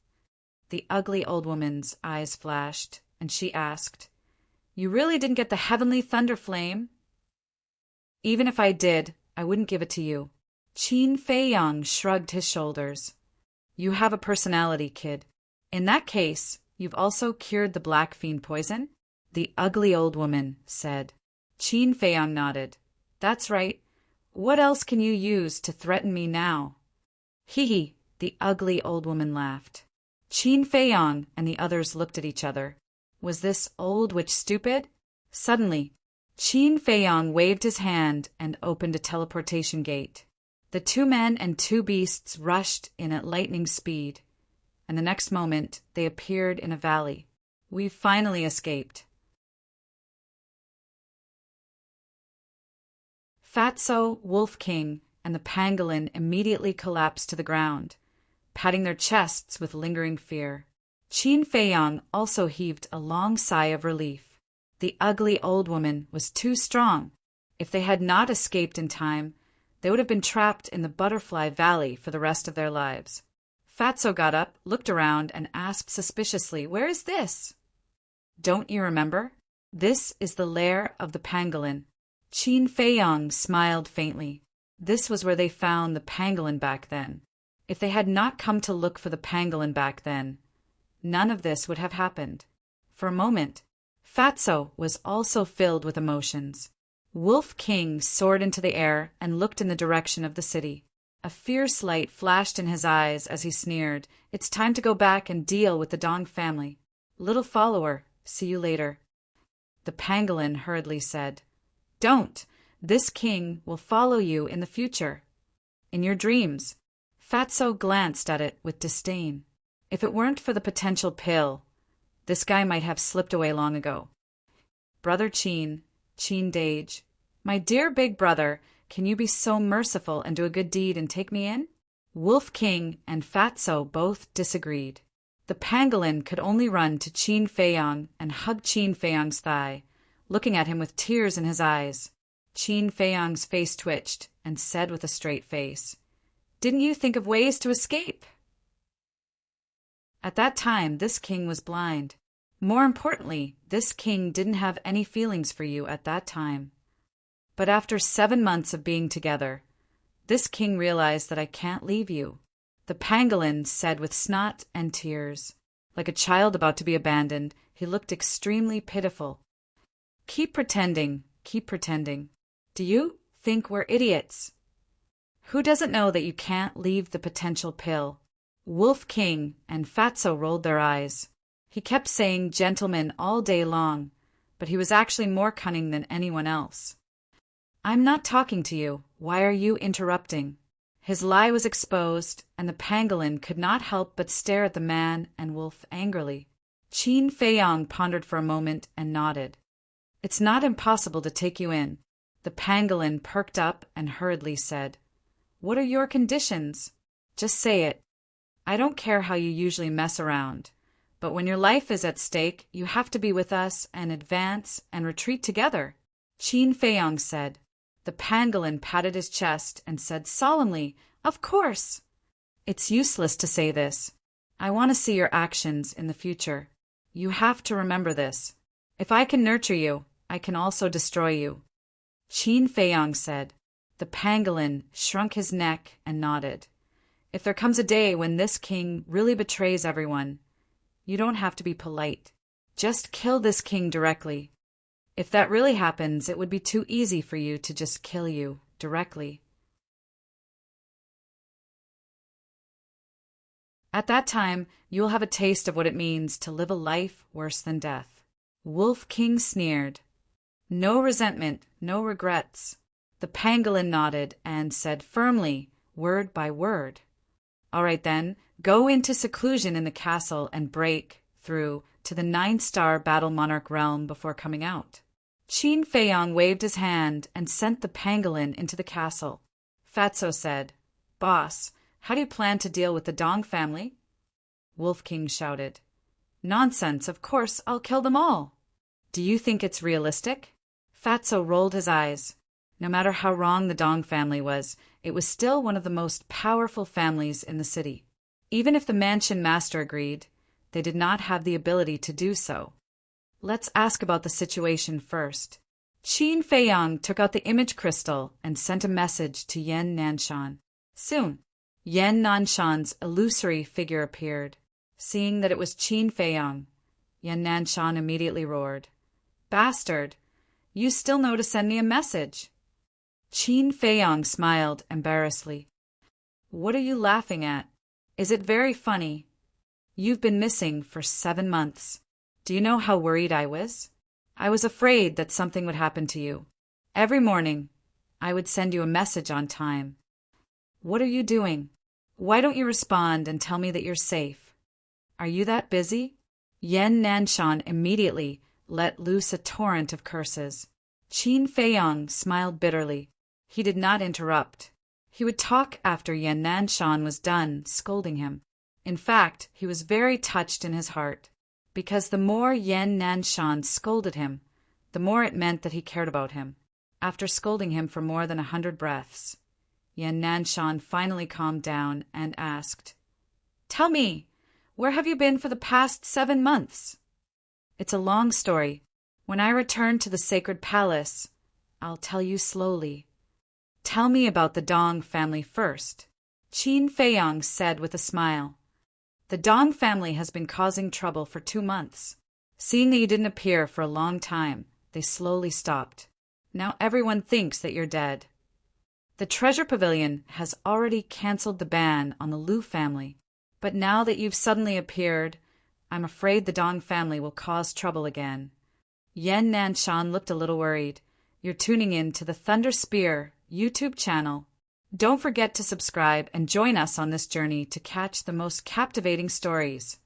The ugly old woman's eyes flashed, and she asked, "You really didn't get the heavenly thunder flame?" "Even if I did, I wouldn't give it to you." Qin Feiyang shrugged his shoulders. "You have a personality, kid. In that case, you've also cured the black fiend poison?" the ugly old woman said. Qin Feiyang nodded. "That's right. What else can you use to threaten me now?" "Hee," the ugly old woman laughed. Qin Feiyang and the others looked at each other. Was this old witch stupid? Suddenly, Qin Feiyang waved his hand and opened a teleportation gate. The two men and two beasts rushed in at lightning speed, and the next moment they appeared in a valley. "We've finally escaped." Fatso, Wolf King, and the pangolin immediately collapsed to the ground, patting their chests with lingering fear. Qin Feiyang also heaved a long sigh of relief. The ugly old woman was too strong. If they had not escaped in time, they would have been trapped in the Butterfly Valley for the rest of their lives. Fatso got up, looked around, and asked suspiciously, "Where is this?" "Don't you remember? This is the lair of the pangolin." Qin Feiyang smiled faintly. This was where they found the pangolin back then. If they had not come to look for the pangolin back then, none of this would have happened. For a moment, Fatso was also filled with emotions. Wolf King soared into the air and looked in the direction of the city. A fierce light flashed in his eyes as he sneered, "It's time to go back and deal with the Dong family. Little follower, see you later." The pangolin hurriedly said, "Don't! This king will follow you in the future. In your dreams." Fatso glanced at it with disdain. If it weren't for the potential pill, This guy might have slipped away long ago. Brother Chin, Chin Dage, my dear big brother, can you be so merciful and do a good deed and take me in? Wolf King and Fatso both disagreed. The pangolin could only run to Chin Feiyong and hug Chin Feiyong's thigh, looking at him with tears in his eyes. Chin Feiyong's face twitched and said with a straight face, "Didn't you think of ways to escape?" At that time, this king was blind. More importantly, this king didn't have any feelings for you at that time. But after 7 months of being together, this king realized that I can't leave you. The pangolin said with snot and tears. Like a child about to be abandoned, he looked extremely pitiful. Keep pretending, keep pretending. Do you think we're idiots? Who doesn't know that you can't leave the potential pill? Wolf King and Fatso rolled their eyes. He kept saying gentleman all day long, but he was actually more cunning than anyone else. I'm not talking to you. Why are you interrupting? His lie was exposed, and the pangolin could not help but stare at the man and wolf angrily. Chin Feiyong pondered for a moment and nodded. It's not impossible to take you in. The pangolin perked up and hurriedly said, What are your conditions? Just say it. I don't care how you usually mess around, but when your life is at stake, you have to be with us and advance and retreat together. Chin Feiyong said. The pangolin patted his chest and said solemnly, Of course. It's useless to say this. I want to see your actions in the future. You have to remember this. If I can nurture you, I can also destroy you. Chin Feiyong said. The pangolin shrunk his neck and nodded. If there comes a day when this king really betrays everyone, you don't have to be polite. Just kill this king directly. If that really happens, it would be too easy for you to just kill you directly. At that time, you will have a taste of what it means to live a life worse than death. Wolf King sneered. No resentment, no regrets. The pangolin nodded and said firmly, word by word. All right then, go into seclusion in the castle and break through to the 9-star Battle Monarch realm before coming out. Chin Feiyong waved his hand and sent the pangolin into the castle. Fatso said, Boss, how do you plan to deal with the Dong family? Wolf King shouted, Nonsense, of course I'll kill them all. Do you think it's realistic? Fatso rolled his eyes. No matter how wrong the Dong family was, it was still one of the most powerful families in the city. Even if the mansion master agreed, they did not have the ability to do so. Let's ask about the situation first. Chin Feiyong took out the image crystal and sent a message to Yan Nanshan. Soon, Yan Nanshan's illusory figure appeared. Seeing that it was Chin Feiyong, Yan Nanshan immediately roared, Bastard! You still know to send me a message. Chin Feiyong smiled embarrassedly. What are you laughing at? Is it very funny? You've been missing for 7 months. Do you know how worried I was? I was afraid that something would happen to you. Every morning, I would send you a message on time. What are you doing? Why don't you respond and tell me that you're safe? Are you that busy? Yan Nanshan immediately let loose a torrent of curses. Chin Feiyong smiled bitterly. He did not interrupt. He would talk after Yan Nanshan was done scolding him. In fact, he was very touched in his heart, because the more Yan Nanshan scolded him, the more it meant that he cared about him. After scolding him for more than 100 breaths, Yan Nanshan finally calmed down and asked, Tell me, where have you been for the past 7 months? It's a long story. When I return to the sacred palace, I'll tell you slowly. Tell me about the Dong family first. Chin Feiyong said with a smile. The Dong family has been causing trouble for 2 months. Seeing that you didn't appear for a long time, they slowly stopped. Now everyone thinks that you're dead. The treasure pavilion has already cancelled the ban on the Liu family, but now that you've suddenly appeared, I'm afraid the Dong family will cause trouble again. Yan Nanshan looked a little worried. You're tuning in to the Thunder Spear YouTube channel. Don't forget to subscribe and join us on this journey to catch the most captivating stories.